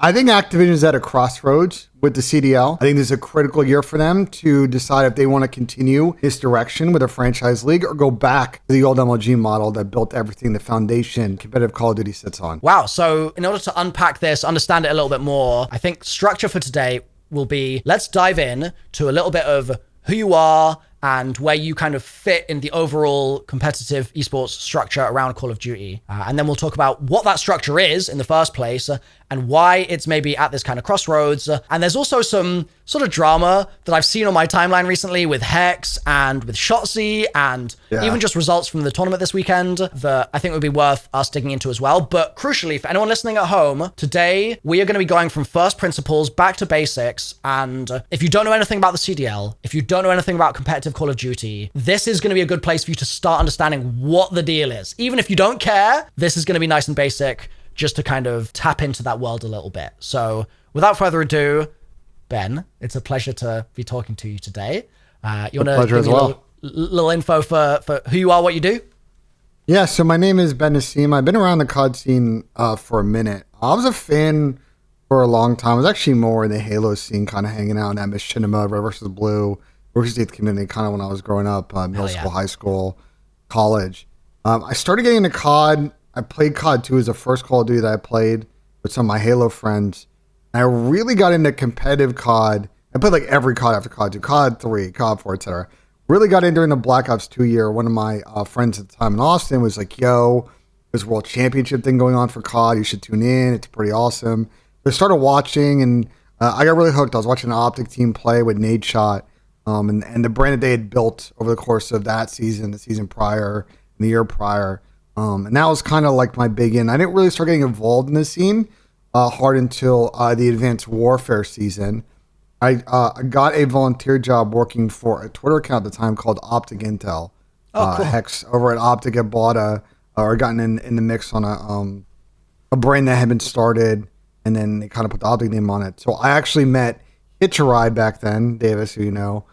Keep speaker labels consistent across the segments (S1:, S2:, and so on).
S1: I think Activision is at a crossroads with the CDL. I think this is a critical year for them to decide if they want to continue this direction with a franchise league or go back to the old MLG model that built everything, the foundation competitive Call of Duty sits on.
S2: Wow. So in order to unpack this, understand it a little bit more, I think structure for today will be, let's dive in to a little bit of who you are and where you kind of fit in the overall competitive esports structure around Call of Duty. And then we'll talk about what that structure is in the first place and why it's maybe at this kind of crossroads. And there's also some sort of drama that I've seen on my timeline recently with Hex and with Shotzzy and even just results from the tournament this weekend that I think would be worth us digging into as well. But crucially, for anyone listening at home, today we are going to be going from first principles back to basics. And if you don't know anything about the CDL, if you don't know anything about competitive Call of Duty, this is going to be a good place for you to start understanding what the deal is. Even if you don't care, this is going to be nice and basic just to kind of tap into that world a little bit. So without further ado, Ben, it's a pleasure to be talking to you today. You want to give me a little info for who you are, what you do?
S1: Yeah, so my name is Ben Nissim. I've been around the COD scene for a minute. I was a fan for a long time. I was actually more in the Halo scene, kind of hanging out in that Machinima, Red vs. Blue, Rookie State community, kind of when I was growing up, middle school, high school, college. I started getting into COD. I played COD 2 as the first Call of Duty that I played with some of my Halo friends. And I really got into competitive COD. I played like every COD after COD 2, COD 3, COD 4, etc. Really got in during the Black Ops 2 year. One of my friends at the time in Austin was like, yo, there's a world championship thing going on for COD. You should tune in. It's pretty awesome. So I started watching and I got really hooked. I was watching an Optic team play with Nade Shot. And the brand that they had built over the course of that season, the season prior, and the year prior. And that was kind of like my big in. I didn't really start getting involved in the scene hard until the Advanced Warfare season. I got a volunteer job working for a Twitter account at the time called Optic Intel. Cool. Hex over at Optic had bought or gotten in the mix on a brand that had been started, and then they kind of put the Optic name on it. So I actually met Hitcherai back then, Davis, who you know,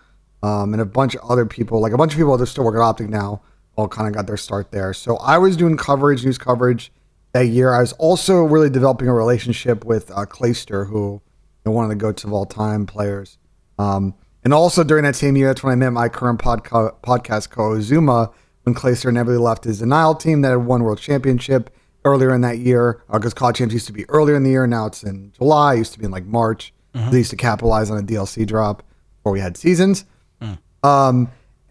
S1: and a bunch of other people, like a bunch of people that still work at Optic now, all kind of got their start there. So I was doing news coverage that year. I was also really developing a relationship with Clayster, who one of the GOATs of all time players. And also during that same year, that's when I met my current podcast co-host Zuma, when Clayster inevitably left his Denial team that had won World Championship earlier in that year, because COD Champs used to be earlier in the year. Now it's in July. It used to be in like March. They used to capitalize on a DLC drop before we had seasons.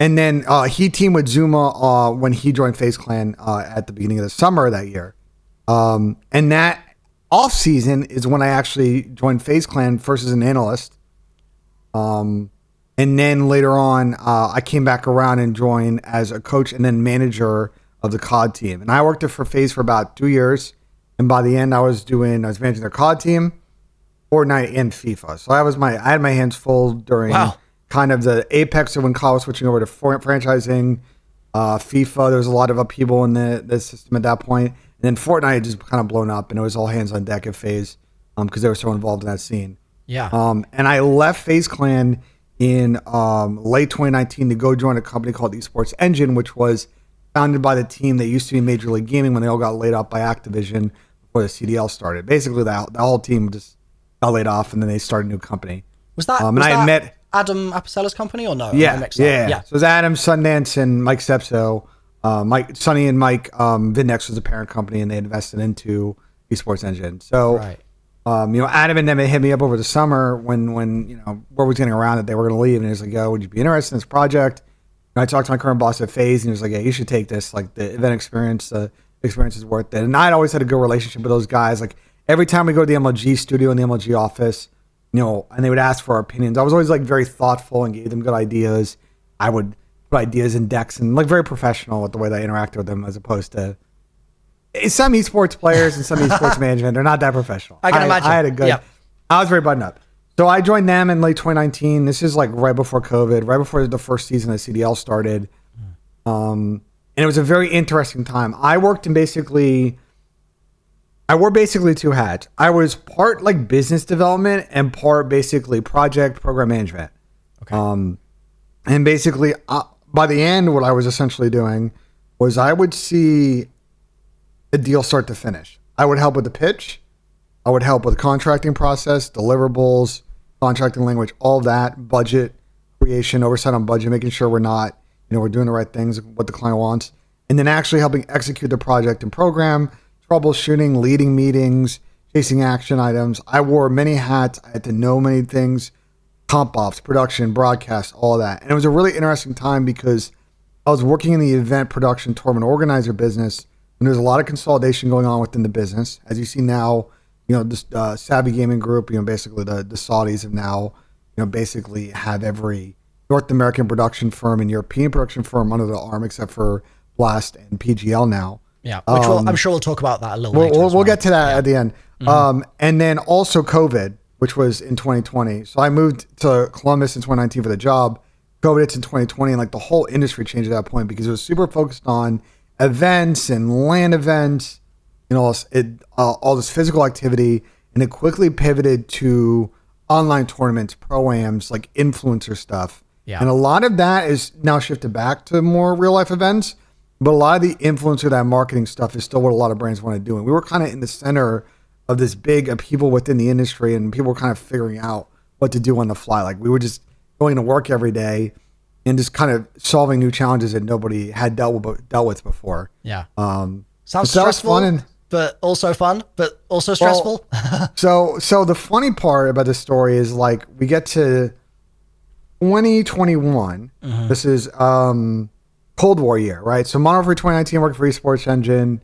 S1: And then he teamed with Zuma when he joined FaZe Clan at the beginning of the summer of that year. And that off season is when I actually joined FaZe Clan first as an analyst. And then later on, I came back around and joined as a coach and then manager of the COD team. And I worked for FaZe for about 2 years. And by the end, I was managing their COD team, Fortnite, and FIFA. So I had my hands full during kind of the apex of when COD was switching over to franchising. FIFA, there was a lot of upheaval in the system at that point. And then Fortnite had just kind of blown up, and it was all hands on deck at FaZe because they were so involved in that scene.
S2: Yeah.
S1: And I left FaZe Clan in late 2019 to go join a company called Esports Engine, which was founded by the team that used to be Major League Gaming when they all got laid off by Activision before the CDL started. Basically, the whole team just got laid off, and then they started a new company.
S2: Was that?
S1: And I had met
S2: Adam Apicella's company or no?
S1: Yeah. So it was Adam, Sundance, and Mike Sepso. Sonny and Mike, Vindex was a parent company, and they invested into Esports Engine. So, Adam and them had hit me up over the summer when word was getting around that they were going to leave, and he was like, "Yo, would you be interested in this project?" And I talked to my current boss at FaZe, and he was like, "Yeah, you should take this. Like the event experience, the experience is worth it." And I'd always had a good relationship with those guys. Like every time we go to the MLG studio and the MLG office, and they would ask for our opinions, I was always like very thoughtful and gave them good ideas. I would put ideas in decks and like very professional with the way that I interacted with them, as opposed to some esports players and some esports management. They're not that professional.
S2: I can imagine.
S1: I had a good. Yeah. I was very buttoned up. So I joined them in late 2019. This is like right before COVID, right before the first season of CDL started. And it was a very interesting time. I wore basically two hats. I was part like business development and part basically project program management. Okay. And basically by the end, what I was essentially doing was I would see the deal start to finish. I would help with the pitch. I would help with contracting process, deliverables, contracting language, all that, budget creation, oversight on budget, making sure we're not, we're doing the right things, what the client wants, and then actually helping execute the project and program, troubleshooting, leading meetings, chasing action items. I wore many hats. I had to know many things, comp ops, production, broadcast, all that. And it was a really interesting time because I was working in the event production tournament organizer business, and there's a lot of consolidation going on within the business. As you see now, this Savvy Gaming Group, basically the Saudis have now, basically have every North American production firm and European production firm under the arm, except for Blast and PGL now.
S2: Yeah, which I'm sure we'll talk about that a little later.
S1: We'll get to that at the end. Mm-hmm. And then also COVID, which was in 2020. So I moved to Columbus in 2019 for the job. COVID hits in 2020, and like the whole industry changed at that point because it was super focused on events and LAN events, all this physical activity, and it quickly pivoted to online tournaments, pro-ams, like influencer stuff. Yeah. And a lot of that is now shifted back to more real life events, but a lot of the influencer, that marketing stuff is still what a lot of brands want to do. And we were kind of in the center of this big upheaval within the industry, and people were kind of figuring out what to do on the fly. Like we were just going to work every day and just kind of solving new challenges that nobody had dealt with before.
S2: Yeah. Sounds stressful, but also fun, but also stressful.
S1: Well, so the funny part about this story is like we get to 2021. Mm-hmm. This is Cold War year, right? So Modern Warfare 2019, working for Esports Engine.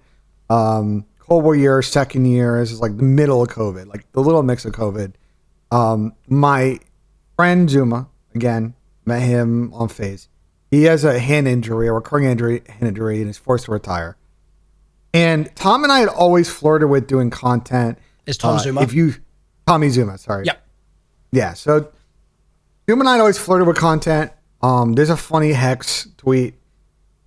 S1: Cold War year, second year. This is like the middle of COVID, like the little mix of COVID. My friend Zuma, again, met him on FaZe. He has a hand injury, a recurring hand injury, and is forced to retire. And Tom and I had always flirted with doing content.
S2: Is Tom Zuma?
S1: Tommy Zuma, sorry.
S2: Yep.
S1: Yeah, so Zuma and I had always flirted with content. There's a funny Hex tweet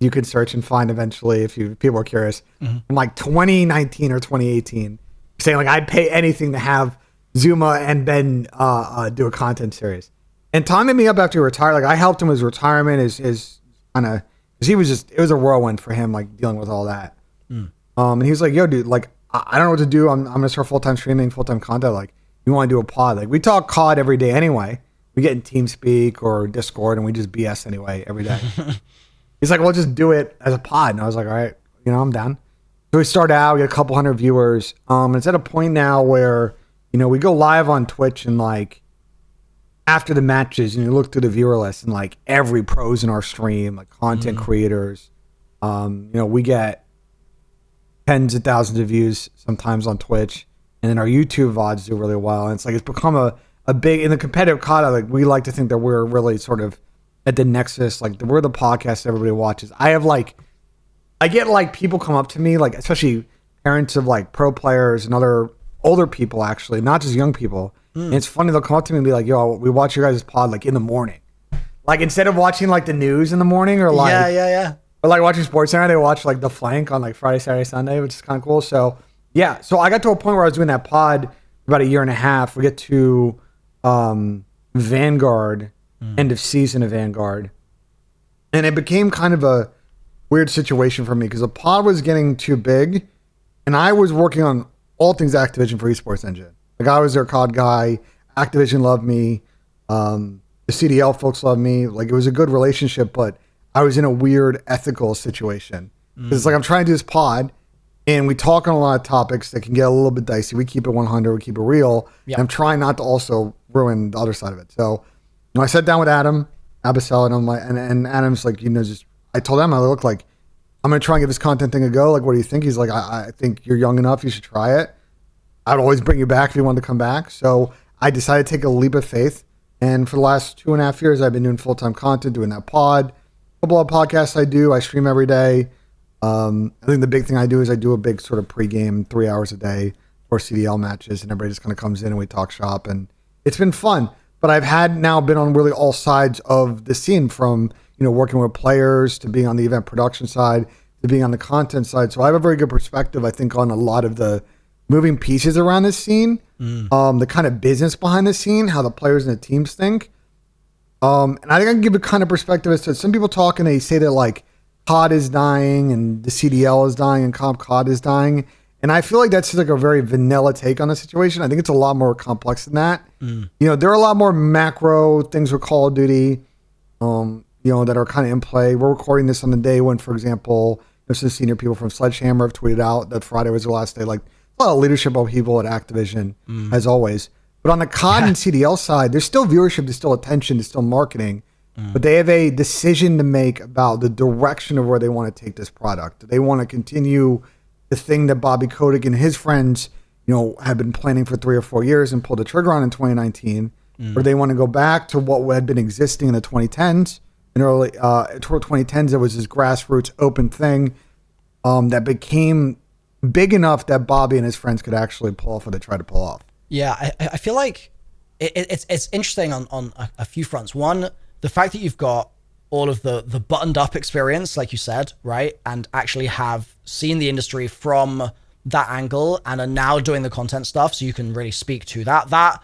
S1: you could search and find eventually if people are curious. Mm-hmm. From like 2019 or 2018, saying like I'd pay anything to have Zuma and Ben do a content series. And Tom hit me up after he retired. Like I helped him with his retirement, his kind of, because it was a whirlwind for him, like dealing with all that. Mm. And he was like, yo, dude, like I don't know what to do. I'm gonna start full-time streaming, full-time content. Like you want to do a pod? Like we talk COD every day anyway. We get in TeamSpeak or Discord and we just BS anyway every day. He's like, well, just do it as a pod. And I was like, all right, I'm down. So we start out, we get a couple hundred viewers. It's at a point now where, we go live on Twitch and like after the matches and you look through the viewer list and like every pro's in our stream, like content creators, we get tens of thousands of views sometimes on Twitch. And then our YouTube VODs do really well. And it's like, it's become a big, in the competitive COD, like we like to think that we're really sort of at the nexus, like we're the podcast everybody watches. I get like people come up to me, like especially parents of like pro players and other older people, actually, not just young people. And it's funny, they'll come up to me and be like, yo, we watch your guys' pod like in the morning. Like instead of watching like the news in the morning or like or like watching SportsCenter, they watch like The Flank on like Friday, Saturday, Sunday, which is kind of cool. So yeah, so I got to a point where I was doing that pod about a year and a half. We get to Vanguard, end of season of Vanguard. And it became kind of a weird situation for me because the pod was getting too big and I was working on all things Activision for Esports Engine. Like I was their COD guy. Activision loved me. The CDL folks loved me. Like it was a good relationship, but I was in a weird ethical situation. It's like I'm trying to do this pod and we talk on a lot of topics that can get a little bit dicey. We keep it 100, we keep it real. Yep. And I'm trying not to also ruin the other side of it. So I sat down with Adam Abasel and I'm like, and Adam's like, I told him, I look like, I'm going to try and give this content thing a go. Like, what do you think? He's like, I think you're young enough. You should try it. I'd always bring you back if you wanted to come back. So I decided to take a leap of faith. And for the last 2.5 years, I've been doing full-time content, doing that pod. A couple of podcasts I do. I stream every day. I think the big thing I do is I do a big sort of pregame 3 hours a day for CDL matches. And everybody just kind of comes in and we talk shop. And it's been fun. But I've now been on really all sides of the scene from, working with players to being on the event production side to being on the content side. So I have a very good perspective, I think, on a lot of the moving pieces around this scene, the kind of business behind the scene, how the players and the teams think. And I think I can give a kind of perspective as to some people talk and they say that like COD is dying and the CDL is dying and COD is dying. And I feel like that's like a very vanilla take on the situation. I think it's a lot more complex than that. There are a lot more macro things with Call of Duty, that are kind of in play. We're recording this on the day when, for example, some senior people from Sledgehammer have tweeted out that Friday was the last day. Like a lot of leadership of people at Activision, as always. But on the COD and CDL side, there's still viewership, there's still attention, there's still marketing. But they have a decision to make about the direction of where they want to take this product. Do they want to continue the thing that Bobby Kotick and his friends, have been planning for 3 or 4 years and pulled the trigger on in 2019? Or they want to go back to what had been existing in the 2010s? In early 2010s, there was this grassroots open thing that became big enough that Bobby and his friends could actually pull off what they tried to pull off.
S2: Yeah, I feel like it's interesting on a few fronts. One, the fact that you've got all of the buttoned up experience, like you said, right? And actually have seen the industry from that angle and are now doing the content stuff. So you can really speak to that. That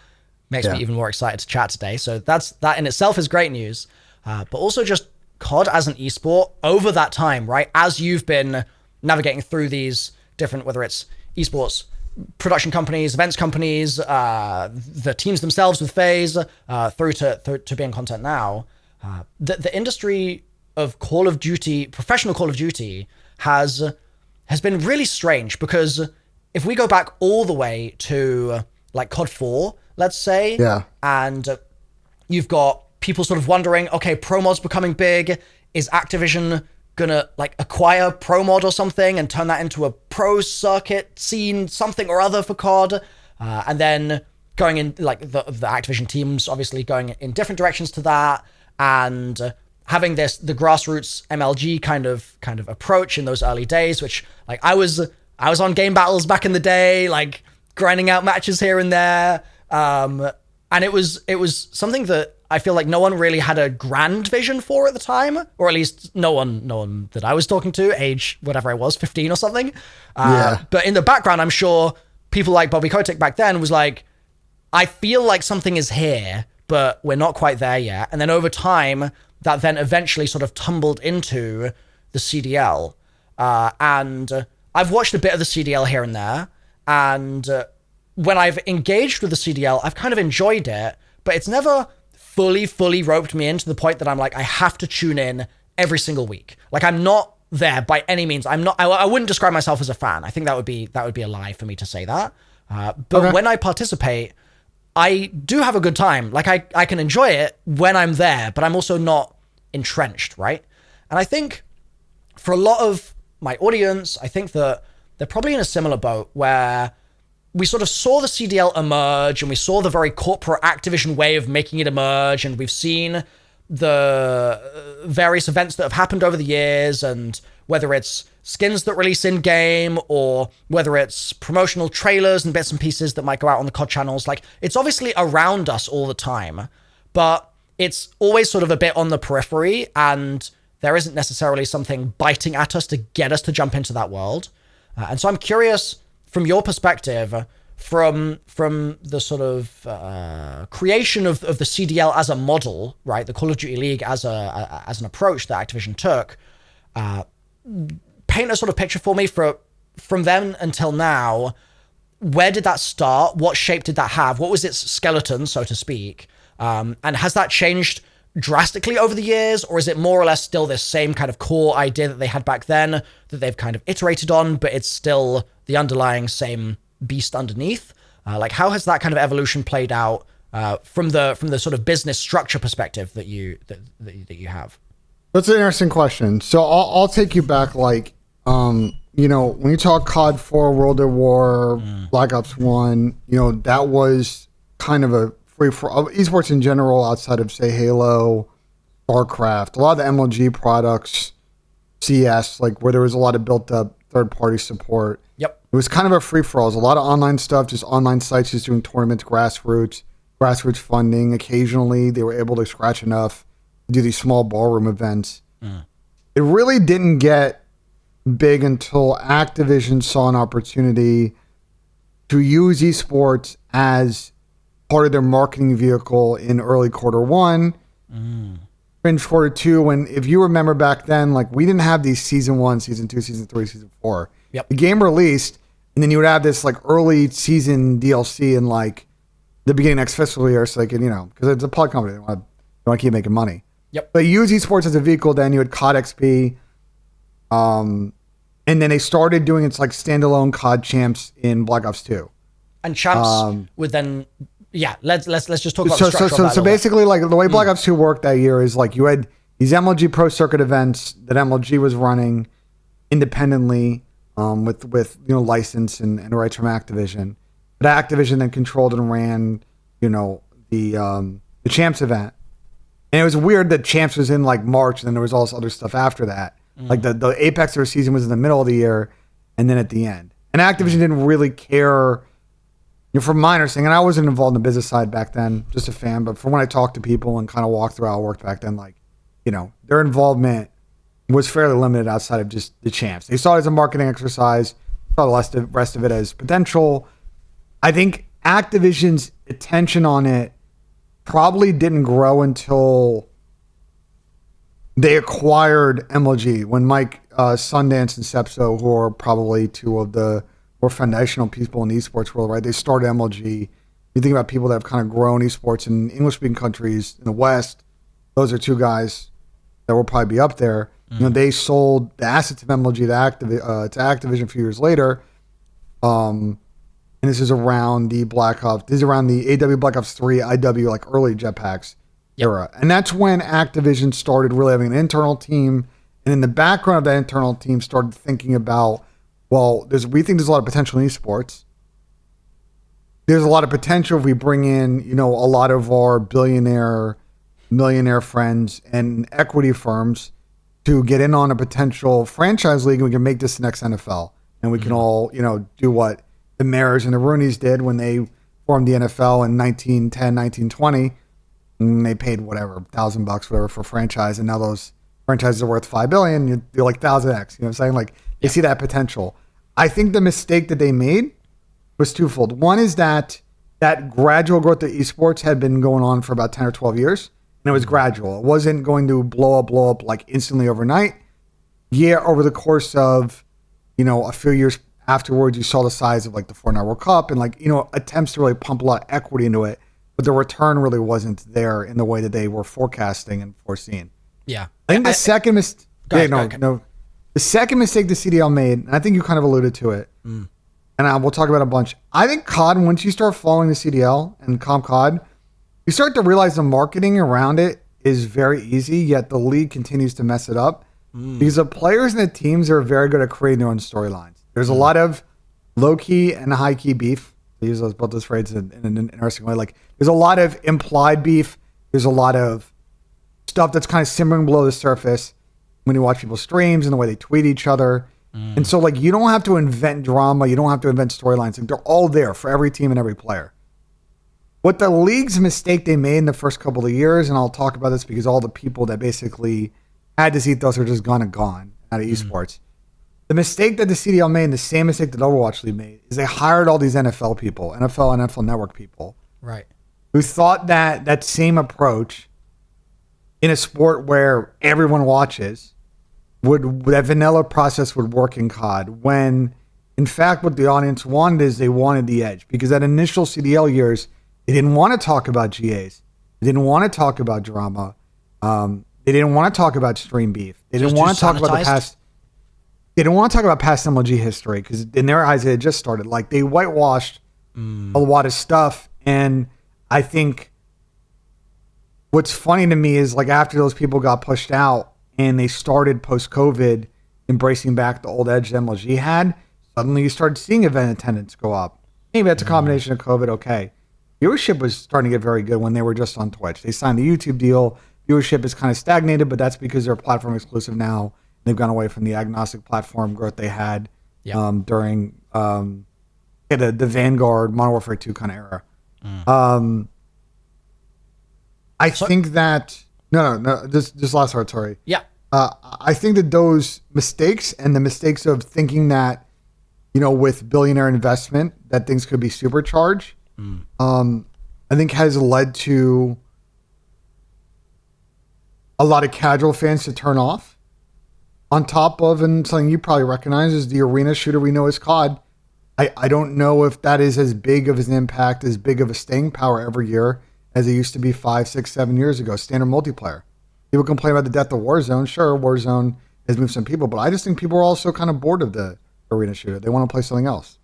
S2: makes me even more excited to chat today. So that in itself is great news. But also just COD as an esport over that time, right? As you've been navigating through these different, whether it's esports production companies, events companies, the teams themselves with FaZe, through to being content now, the industry of Call of Duty, professional Call of Duty, has been really strange, because if we go back all the way to like COD 4, let's say, and you've got people sort of wondering, okay, pro mod's becoming big. Is Activision gonna like acquire pro mod or something and turn that into a pro circuit scene, something or other for COD? And then going in, like the Activision teams obviously going in different directions to that, and having the grassroots MLG kind of approach in those early days, which like I was on game battles back in the day, like grinding out matches here and there. And it was something that I feel like no one really had a grand vision for at the time, or at least no one that I was talking to, age whatever I was, 15 or something. But in the background, I'm sure people like Bobby Kotick back then was like, I feel like something is here, but we're not quite there yet. And then over time, that then eventually sort of tumbled into the CDL. And I've watched a bit of the CDL here and there, and when I've engaged with the CDL, I've kind of enjoyed it, but it's never fully roped me in to the point that I'm like, I have to tune in every single week. Like, I'm not there by any means. I wouldn't describe myself as a fan. I think that would be a lie for me to say that. But when I participate, I do have a good time. Like, I can enjoy it when I'm there, but I'm also not entrenched, right? And I think for a lot of my audience, I think that they're probably in a similar boat where we sort of saw the CDL emerge, and we saw the very corporate Activision way of making it emerge, and we've seen the various events that have happened over the years, and whether it's skins that release in-game, or whether it's promotional trailers and bits and pieces that might go out on the COD channels, like, it's obviously around us all the time, but it's always sort of a bit on the periphery, and there isn't necessarily something biting at us to get us to jump into that world. And so I'm curious, from your perspective, from the sort of creation of the CDL as a model, right, the Call of Duty League as an approach that Activision took, paint a sort of picture for me from then until now. Where did that start? What shape did that have? What was its skeleton, so to speak? And has that changed drastically over the years, or is it more or less still this same kind of core idea that they had back then that they've kind of iterated on, but it's still the underlying same beast underneath? Like, how has that kind of evolution played out from the sort of business structure perspective that you have?
S1: That's an interesting question. So I'll take you back, like, when you talk COD 4, World at War, Black Ops 1, that was kind of a free for esports in general, outside of, say, Halo, StarCraft, a lot of the MLG products, CS, like, where there was a lot of built up third-party support.
S2: Yep.
S1: It was kind of a free-for-all. It was a lot of online stuff, just online sites, just doing tournaments, grassroots funding. Occasionally, they were able to scratch enough to do these small ballroom events. It really didn't get big until Activision saw an opportunity to use esports as part of their marketing vehicle in early quarter one, fringe quarter two. When, if you remember back then, like, we didn't have these season 1, season 2, season 3, season 4.
S2: Yep.
S1: The game released, And then you would have this like early season DLC in like the beginning of next fiscal year, so they can, because it's a pod company, they want to keep making money.
S2: Yep.
S1: But you use esports as a vehicle. Then you had COD XP, and then they started doing its like standalone COD champs in Black Ops 2.
S2: And champs would then, let's just talk about the structure of that.
S1: So basically, like the way Black Ops 2 worked that year is like you had these MLG Pro Circuit events that MLG was running independently with license and rights from Activision. But Activision then controlled and ran, the champs event. And it was weird that champs was in like March, and then there was all this other stuff after that. Like the apex of their season was in the middle of the year, and then at the end. And Activision didn't really care. From my understanding, and I wasn't involved in the business side back then, just a fan. But from when I talked to people and kind of walked through how it worked back then, like, their involvement was fairly limited outside of just the champs. They saw it as a marketing exercise, saw the rest of it as potential. I think Activision's attention on it probably didn't grow until they acquired MLG, when Mike Sundance and Sepso, who are probably two of the more foundational people in the esports world, right? They started MLG. You think about people that have kind of grown esports in English-speaking countries in the West. Those are two guys that will probably be up there. They sold the assets of MLG to Activision a few years later. And this is around the AW Black Ops 3, IW, like early jetpacks era. And that's when Activision started really having an internal team. And in the background of that internal team started thinking about, well, we think there's a lot of potential in esports. There's a lot of potential if we bring in, a lot of our millionaire friends and equity firms to get in on a potential franchise league, and we can make this the next NFL. And we can all, do what the Mayors and the Rooneys did when they formed the NFL in 1910, 1920. And they paid whatever, $1,000, whatever, for franchise. And now those franchises are worth $5 billion. You're like 1,000x. You know what I'm saying? Like, they see that potential. I think the mistake that they made was twofold. One is that gradual growth of esports had been going on for about 10 or 12 years. And it was gradual. It wasn't going to blow up like instantly overnight. Yeah, over the course of, a few years afterwards, you saw the size of like the Fortnite World Cup and like, attempts to really pump a lot of equity into it. But the return really wasn't there in the way that they were forecasting and foreseeing.
S2: Yeah.
S1: I think the second mistake, the second mistake the CDL made, and I think you kind of alluded to it, and we'll talk about a bunch. I think COD, once you start following the CDL and COD, you start to realize the marketing around it is very easy, yet the league continues to mess it up because the players and the teams are very good at creating their own storylines. There's a lot of low-key and high-key beef. They use both those phrases in an interesting way. Like, there's a lot of implied beef. There's a lot of stuff that's kind of simmering below the surface when you watch people's streams and the way they tweet each other. And so, like, you don't have to invent drama. You don't have to invent storylines. Like, they're all there for every team and every player. What the league's mistake they made in the first couple of years, and I'll talk about this because all the people that basically had this ethos are just gone out of esports. The mistake that the CDL made, and the same mistake that Overwatch League made, is they hired all these NFL people, NFL and NFL Network people,
S2: right,
S1: who thought that same approach in a sport where everyone watches that vanilla process would work in COD, when in fact what the audience wanted is they wanted the edge, because that initial CDL years, they didn't want to talk about GAs, they didn't want to talk about drama, they didn't want to talk about stream beef, they didn't want to talk about the past. They didn't want to talk about past MLG history because in their eyes it had just started. Like, they whitewashed a lot of stuff, and I think what's funny to me is, like, after those people got pushed out and they started post-COVID embracing back the old edge that MLG had, suddenly you started seeing event attendance go up. Maybe that's a combination of COVID, okay. Viewership was starting to get very good when they were just on Twitch. They signed the YouTube deal. Viewership is kind of stagnated, but that's because they're platform exclusive now. They've gone away from the agnostic platform growth they had during the Vanguard Modern Warfare 2 kind of era. I think that just last part, sorry.
S2: Yeah.
S1: I think that those mistakes and the mistakes of thinking that, with billionaire investment that things could be supercharged, I think has led to a lot of casual fans to turn off. On top of, and something you probably recognize, is the arena shooter we know as COD I don't know if that is as big of an impact, as big of a staying power every year as it used to be 5, 6, 7 years ago. Standard multiplayer. People complain about the death of Warzone. Sure, Warzone has moved some people, but I just think people are also kind of bored of the arena shooter. They want to play something else.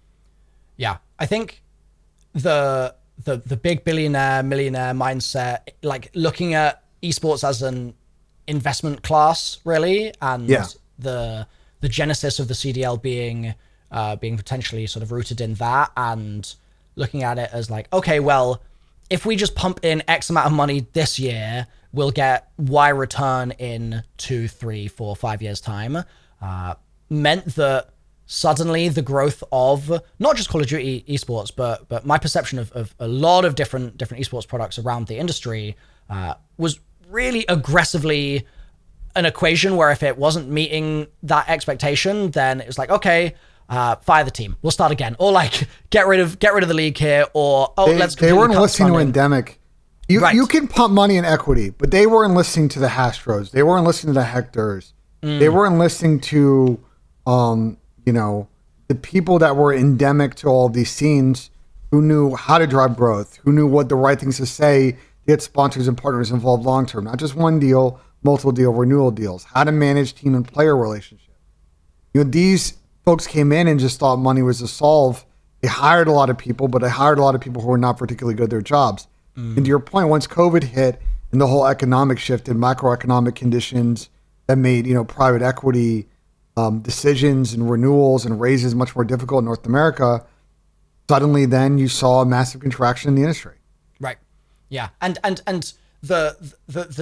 S2: Yeah, I think the big billionaire millionaire mindset, like looking at esports as an investment class, really, and the genesis of the CDL being potentially sort of rooted in that, and looking at it as like, okay, well, if we just pump in X amount of money this year, we'll get Y return in 2, 3, 4, 5 years time, meant that suddenly the growth of not just Call of Duty esports, but my perception of a lot of different esports products around the industry was really aggressively an equation where if it wasn't meeting that expectation, then it was like, okay, fire the team, we'll start again, or like get rid of the league here, or
S1: they weren't listening to Endemic. You can pump money in equity, but they weren't listening to the Hastros. They weren't listening to the Hectors. They weren't listening to the people that were endemic to all of these scenes, who knew how to drive growth, who knew what the right things to say to get sponsors and partners involved long term, not just one deal, multiple deal, renewal deals, how to manage team and player relationships. These folks came in and just thought money was to solve. They hired a lot of people, but they hired a lot of people who were not particularly good at their jobs. And to your point, once COVID hit and the whole economic shift and macroeconomic conditions that made, private equity decisions and renewals and raises much more difficult in North America, suddenly then you saw a massive contraction in the industry.
S2: Right. Yeah. And the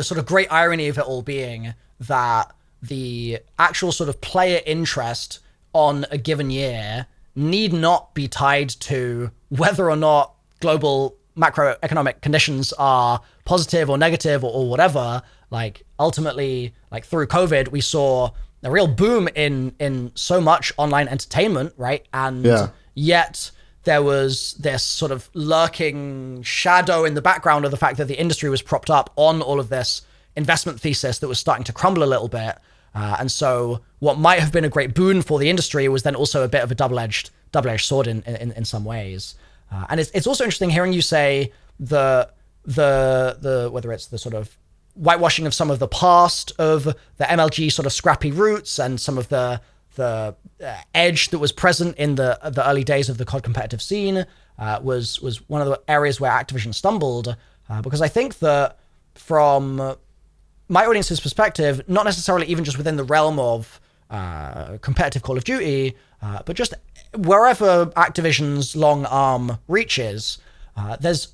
S2: sort of great irony of it all being that the actual sort of player interest on a given year need not be tied to whether or not global macroeconomic conditions are positive or negative or whatever. Like ultimately, like through COVID, we saw a real boom in so much online entertainment, right? And yet there was this sort of lurking shadow in the background of the fact that the industry was propped up on all of this investment thesis that was starting to crumble a little bit. And so what might have been a great boon for the industry was then also a bit of a double-edged sword in some ways. And it's also interesting hearing you say the whether it's the sort of whitewashing of some of the past of the MLG sort of scrappy roots and some of the edge that was present in the early days of the COD competitive scene was one of the areas where Activision stumbled, because I think that from my audience's perspective, not necessarily even just within the realm of competitive Call of Duty, but just wherever Activision's long arm reaches, there's,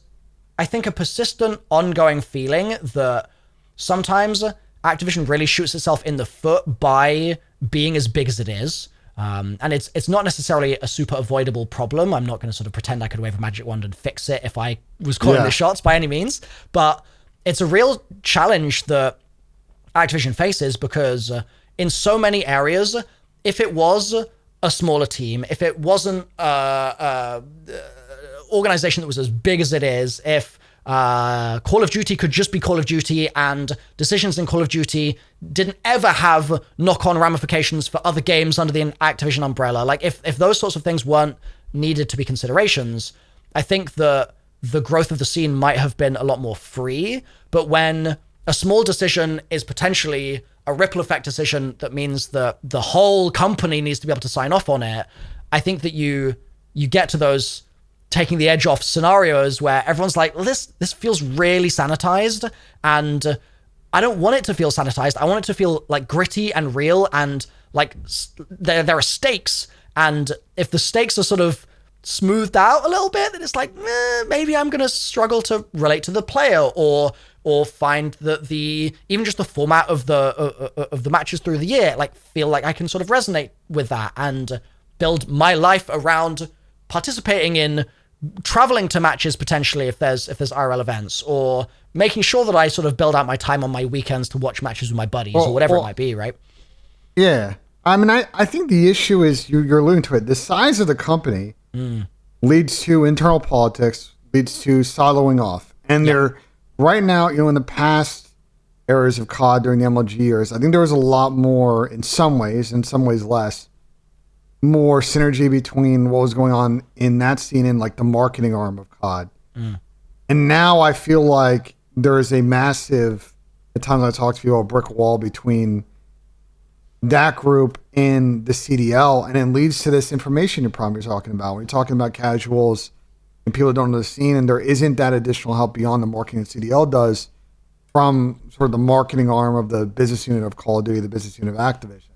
S2: I think, a persistent ongoing feeling that sometimes Activision really shoots itself in the foot by being as big as it is. And it's not necessarily a super avoidable problem. I'm not going to sort of pretend I could wave a magic wand and fix it if I was calling the shots by any means. But it's a real challenge that Activision faces because in so many areas, if it was a smaller team, if it wasn't a organization that was as big as it is, if Call of Duty could just be Call of Duty and decisions in Call of Duty didn't ever have knock-on ramifications for other games under the Activision umbrella, like if those sorts of things weren't needed to be considerations, I think the growth of the scene might have been a lot more free. But when a small decision is potentially a ripple effect decision that means that the whole company needs to be able to sign off on it, I think that you get to those taking the edge off scenarios where everyone's like, well, this feels really sanitized, and I don't want it to feel sanitized. I want it to feel like gritty and real, and like there are stakes, and if the stakes are sort of smoothed out a little bit, then it's like, maybe I'm gonna struggle to relate to the player or find that even just the format of the matches through the year, like feel like I can sort of resonate with that and build my life around participating in traveling to matches potentially if there's IRL events, or making sure that I sort of build out my time on my weekends to watch matches with my buddies or whatever it might be, right?
S1: Yeah. I mean, I think the issue is, you're alluding to it, the size of the company leads to internal politics, leads to siloing off. And they're right now, in the past eras of COD during the MLG years, I think there was a lot more, in some ways less, more synergy between what was going on in that scene and like the marketing arm of COD. And now I feel like there is a massive, at times I talk to you, a brick wall between that group and the CDL, and it leads to this information you're probably talking about. When you're talking about casuals and people that don't know the scene, and there isn't that additional help beyond the marketing that CDL does from sort of the marketing arm of the business unit of Call of Duty, the business unit of Activision.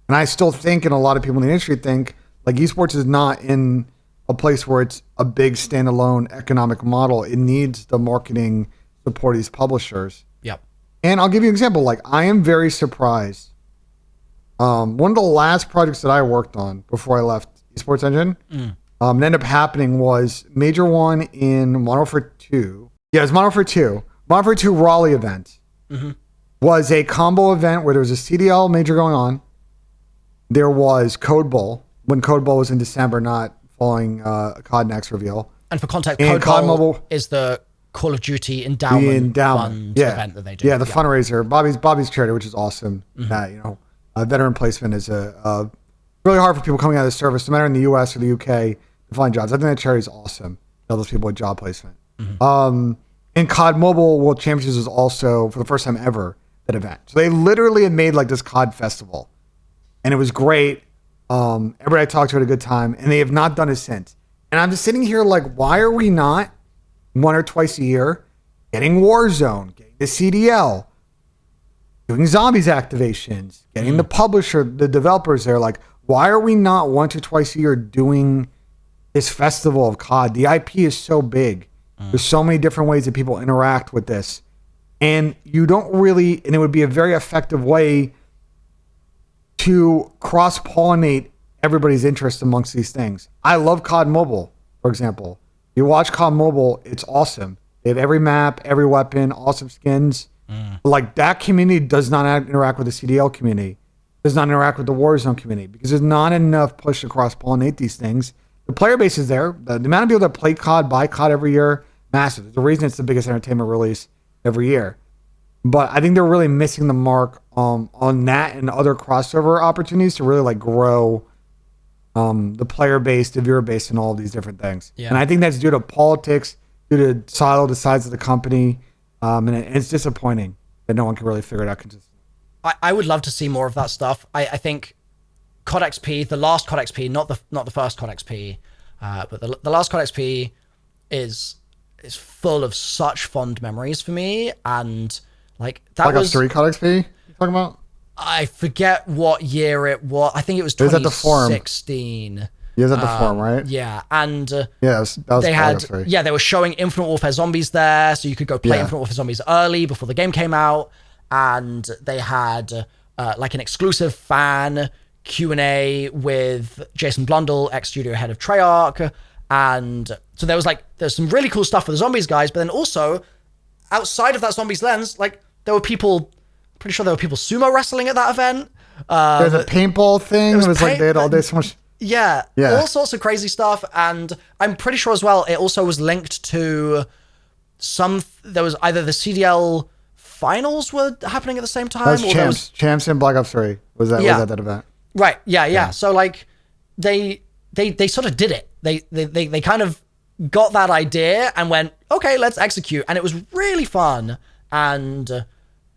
S1: And I still think, and a lot of people in the industry think, like esports is not in a place where it's a big standalone economic model. It needs the marketing support these publishers.
S2: Yep.
S1: And I'll give you an example. Like, I am very surprised. One of the last projects that I worked on before I left Esports Engine, ended up happening was Major One in Modern Warfare 2. Yeah, it was Modern Warfare 2. Modern Warfare 2 Raleigh event was a combo event where there was a CDL major going on. There was Code Bowl, when Code Bowl was in December, not following COD Next reveal.
S2: And for context,
S1: And
S2: COD
S1: COD
S2: Mobile is the Call of Duty endowment fund event that they do.
S1: Yeah, the fundraiser, Bobby's charity, which is awesome. That, veteran placement is a really hard for people coming out of the service, no matter in the US or the UK, to find jobs. I think that charity is awesome. All those people with job placement. And COD Mobile World Championships was also, for the first time ever, that event. So they literally had made like this COD festival, and it was great. Everybody I talked to had a good time, and they have not done it since. And I'm just sitting here like, why are we not one or twice a year getting Warzone, getting the CDL, doing zombies activations, getting the publisher, the developers there? Like, why are we not once or twice a year doing this festival of COD? The IP is so big. There's so many different ways that people interact with this. And you don't really, and it would be a very effective way to cross-pollinate everybody's interest amongst these things. I love COD Mobile, for example. You watch COD Mobile, it's awesome. They have every map, every weapon, awesome skins. Like, that community does not interact with the CDL community, does not interact with the Warzone community, because there's not enough push to cross-pollinate these things. The player base is there. The amount of people that play COD, buy COD every year, massive. There's a reason it's the biggest entertainment release every year. But I think they're really missing the mark on that and other crossover opportunities to really like grow the player base, the viewer base, and all of these different things. Yeah. And I think that's due to politics, due to the size of the company, and it's disappointing that no one can really figure it out consistently.
S2: I would love to see more of that stuff. I think COD XP, the last COD XP, not the first COD XP, but the last COD XP is full of such fond memories for me, and like that
S1: Black
S2: was
S1: Ops 3 COD XP you talking about?
S2: I forget what year it was. I think it was 2016.
S1: It was at the forum, right?
S2: Yeah, and
S1: that was
S2: they
S1: had
S2: they were showing Infinite Warfare Zombies there, so you could go play Infinite Warfare Zombies early before the game came out, and they had like an exclusive fan Q&A with Jason Blundell, ex-studio head of Treyarch. And so there's some really cool stuff for the zombies guys, but then also outside of that zombies lens, like pretty sure there were people sumo wrestling at that event.
S1: There's a paintball thing. It was like they had all this much.
S2: Yeah, all sorts of crazy stuff. And I'm pretty sure as well, it also was linked to there was either the CDL finals were happening at the same time.
S1: That was Champs and Black Ops 3 was at that event.
S2: Right. Yeah. So like they sort of did it. They kind of got that idea and went, okay, let's execute. And it was really fun. And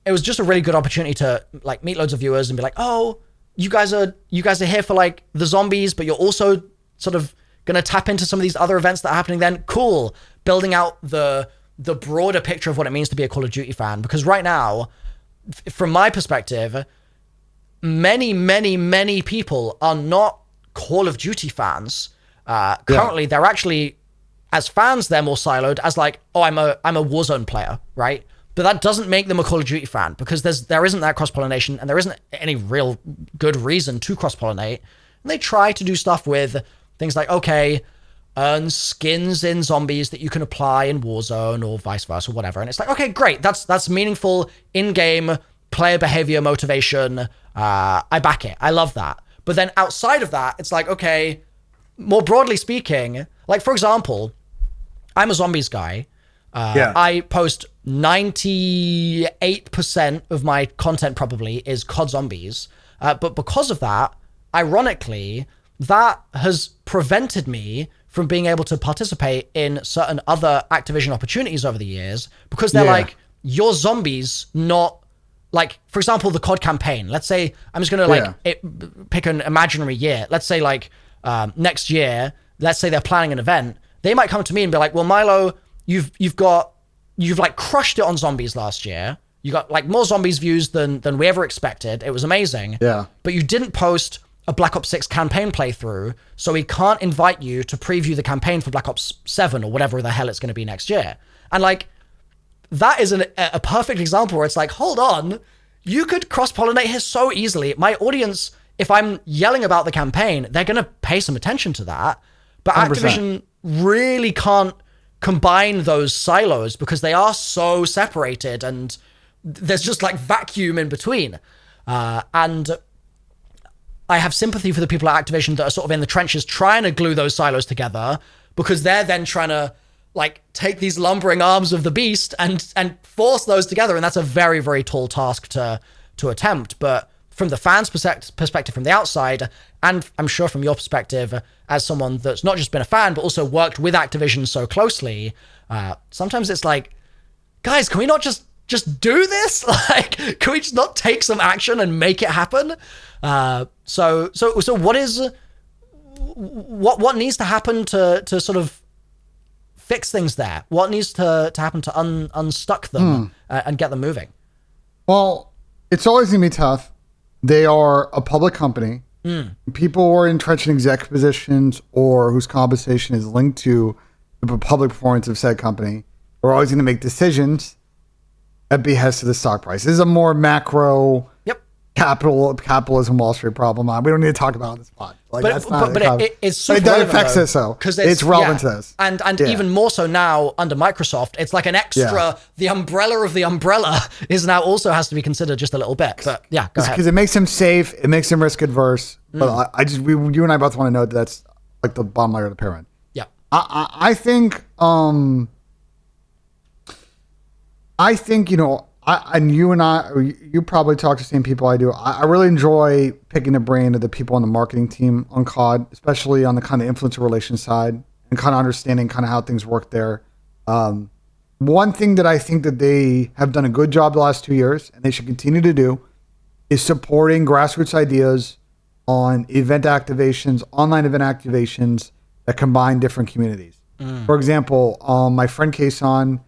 S2: it was just a really good opportunity to like meet loads of viewers and be like, oh, you guys are here for like the zombies, but you're also sort of going to tap into some of these other events that are happening then. Cool. Building out the broader picture of what it means to be a Call of Duty fan. Because right now, from my perspective, many people are not Call of Duty fans. Currently, they're actually, as fans, they're more siloed as like, oh, I'm a Warzone player, right? But that doesn't make them a Call of Duty fan, because there isn't that cross-pollination, and there isn't any real good reason to cross-pollinate. And they try to do stuff with things like, okay, earn skins in zombies that you can apply in Warzone or vice versa, or whatever. And it's like, okay, great. That's meaningful in-game player behavior motivation. I back it. I love that. But then outside of that, it's like, okay, more broadly speaking, like, for example, I'm a zombies guy. I post 98% of my content probably is COD Zombies. But because of that, ironically, that has prevented me from being able to participate in certain other Activision opportunities over the years because they're like, your zombies, not like, for example, the COD campaign. Let's say I'm just going to pick an imaginary year. Let's say like next year, let's say they're planning an event. They might come to me and be like, well, Milo, you've like crushed it on zombies last year. You got like more zombies views than we ever expected. It was amazing.
S1: Yeah.
S2: But you didn't post a Black Ops 6 campaign playthrough, so we can't invite you to preview the campaign for Black Ops 7 or whatever the hell it's going to be next year. And like, that is a perfect example where it's like, hold on, you could cross-pollinate here so easily. My audience, if I'm yelling about the campaign, they're going to pay some attention to that. But 100%. Activision really can't combine those silos because they are so separated and there's just like vacuum in between. And I have sympathy for the people at Activision that are sort of in the trenches trying to glue those silos together because they're then trying to like take these lumbering arms of the beast and force those together. And that's a very, very tall task to attempt. But from the fans' perspective from the outside, and I'm sure from your perspective as someone that's not just been a fan, but also worked with Activision so closely, sometimes it's like, guys, can we not just do this? Like, can we just not take some action and make it happen? So what needs to happen to sort of fix things there? What needs to happen to unstuck them and get them moving?
S1: Well, it's always going to be tough. They are a public company. People who are entrenched in executive positions or whose compensation is linked to the public performance of said company are always going to make decisions at behest of the stock price. This is a more macro capitalism Wall Street problem. We don't need to talk about it on the spot. Like,
S2: it's so
S1: it does affect us though because it's relevant to this,
S2: and even more so now under Microsoft. It's like an extra. The umbrella of the umbrella is now also has to be considered just a little bit. But go ahead.
S1: Because it makes him safe, it makes him risk adverse. But you and I both want to know that that's like the bottom layer of the pyramid.
S2: Yeah,
S1: I think and you and I, you probably talk to the same people I do. I really enjoy picking the brain of the people on the marketing team on COD, especially on the kind of influencer relations side and kind of understanding kind of how things work there. One thing that I think that they have done a good job the last 2 years, and they should continue to do, is supporting grassroots ideas on event activations, online event activations that combine different communities. For example, my friend Kason,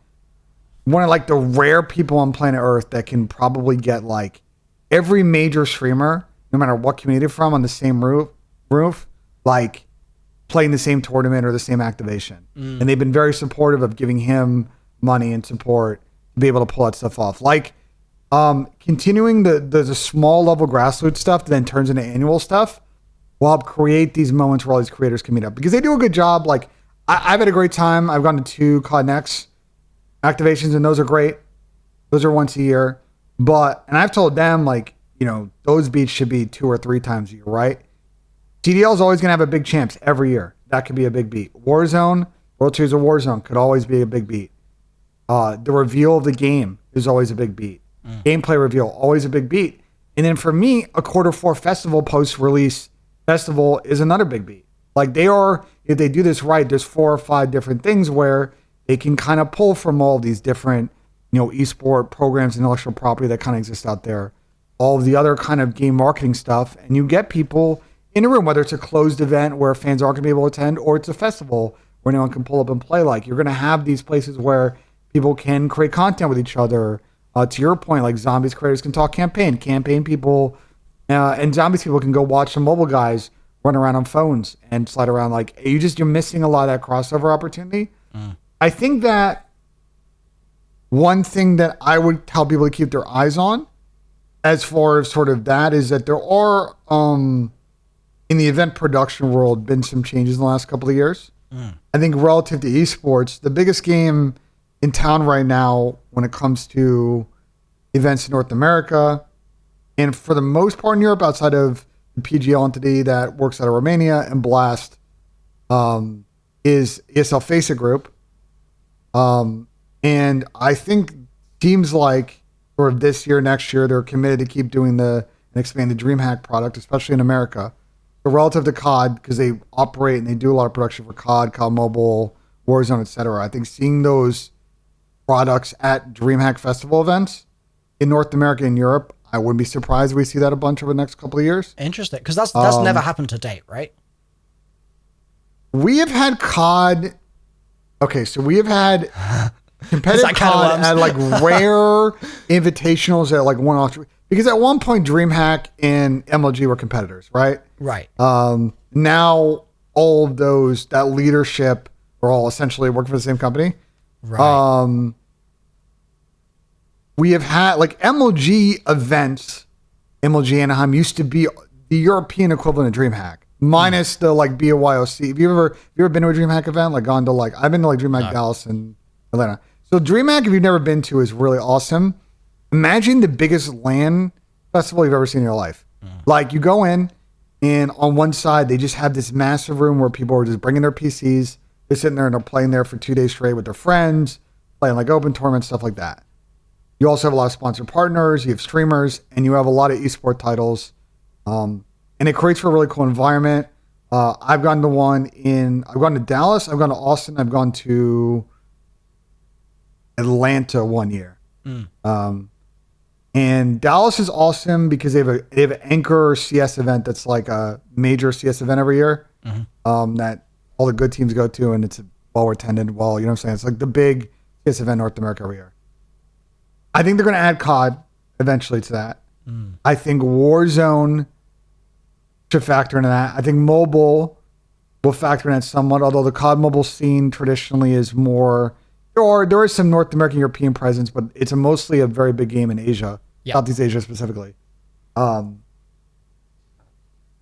S1: one of like the rare people on planet Earth that can probably get like every major streamer, no matter what community they're from, on the same roof, like playing the same tournament or the same activation. And they've been very supportive of giving him money and support to be able to pull that stuff off. Like continuing the small level grassroots stuff that then turns into annual stuff will help create these moments where all these creators can meet up because they do a good job. Like I've had a great time. I've gone to 2 COD Next activations, and those are great. Those are once a year. And I've told them, like, those beats should be 2 or 3 times a year, right? TDL is always going to have a big champs every year. That could be a big beat. Warzone, World Series of Warzone could always be a big beat. The reveal of the game is always a big beat. Gameplay reveal, always a big beat. And then for me, a Q4 festival post-release festival is another big beat. Like if they do this right, there's 4 or 5 different things where they can kind of pull from all these different, esport programs, intellectual property that kind of exists out there, all of the other kind of game marketing stuff, and you get people in a room, whether it's a closed event where fans aren't going to be able to attend, or it's a festival where anyone can pull up and play. Like, you're going to have these places where people can create content with each other. To your point, like Zombies creators can talk campaign people, and Zombies people can go watch some mobile guys run around on phones and slide around. Like, you're missing a lot of that crossover opportunity. I think that one thing that I would tell people to keep their eyes on as far as sort of that is that there are, in the event production world, been some changes in the last couple of years. I think relative to esports, the biggest game in town right now when it comes to events in North America, and for the most part in Europe, outside of the PGL entity that works out of Romania and Blast, is ESL FACEIT Group. And I think teams like sort of this year, next year, they're committed to keep doing and expand the DreamHack product, especially in America. So relative to COD, because they operate and they do a lot of production for COD Mobile, Warzone, etc. I think seeing those products at DreamHack Festival events in North America and Europe, I wouldn't be surprised if we see that a bunch over the next couple of years.
S2: Interesting, because that's never happened to date, right?
S1: We have had COD. Okay, so we have had competitive COD at like rare invitationals at like one-off. Because at one point, DreamHack and MLG were competitors, right?
S2: Right.
S1: Now all of those, that leadership, are all essentially working for the same company.
S2: Right.
S1: We have had like MLG events. MLG Anaheim used to be the European equivalent of DreamHack, minus the like BYOC. Have you ever been to a DreamHack event? Like gone to like I've been to like DreamHack Dallas and Atlanta. So DreamHack, if you've never been to, is really awesome. Imagine the biggest LAN festival you've ever seen in your life. Like you go in, and on one side they just have this massive room where people are just bringing their PCs. They're sitting there and they're playing there for 2 days straight with their friends, playing like open tournaments, stuff like that. You also have a lot of sponsored partners, you have streamers, and you have a lot of esport titles. And it creates for a really cool environment. I've gone to Dallas, I've gone to Austin, I've gone to Atlanta one year. And Dallas is awesome because they have an Anchor CS event that's like a major CS event every year. That all the good teams go to, and it's well attended. Well, you know what I'm saying? It's like the big CS event in North America every year. I think they're going to add COD eventually to that. I think Warzone should factor into that. I think mobile will factor in that somewhat, although the COD mobile scene traditionally is more, or there is some North American, European presence, but it's mostly a very big game in Asia, Southeast Asia specifically. I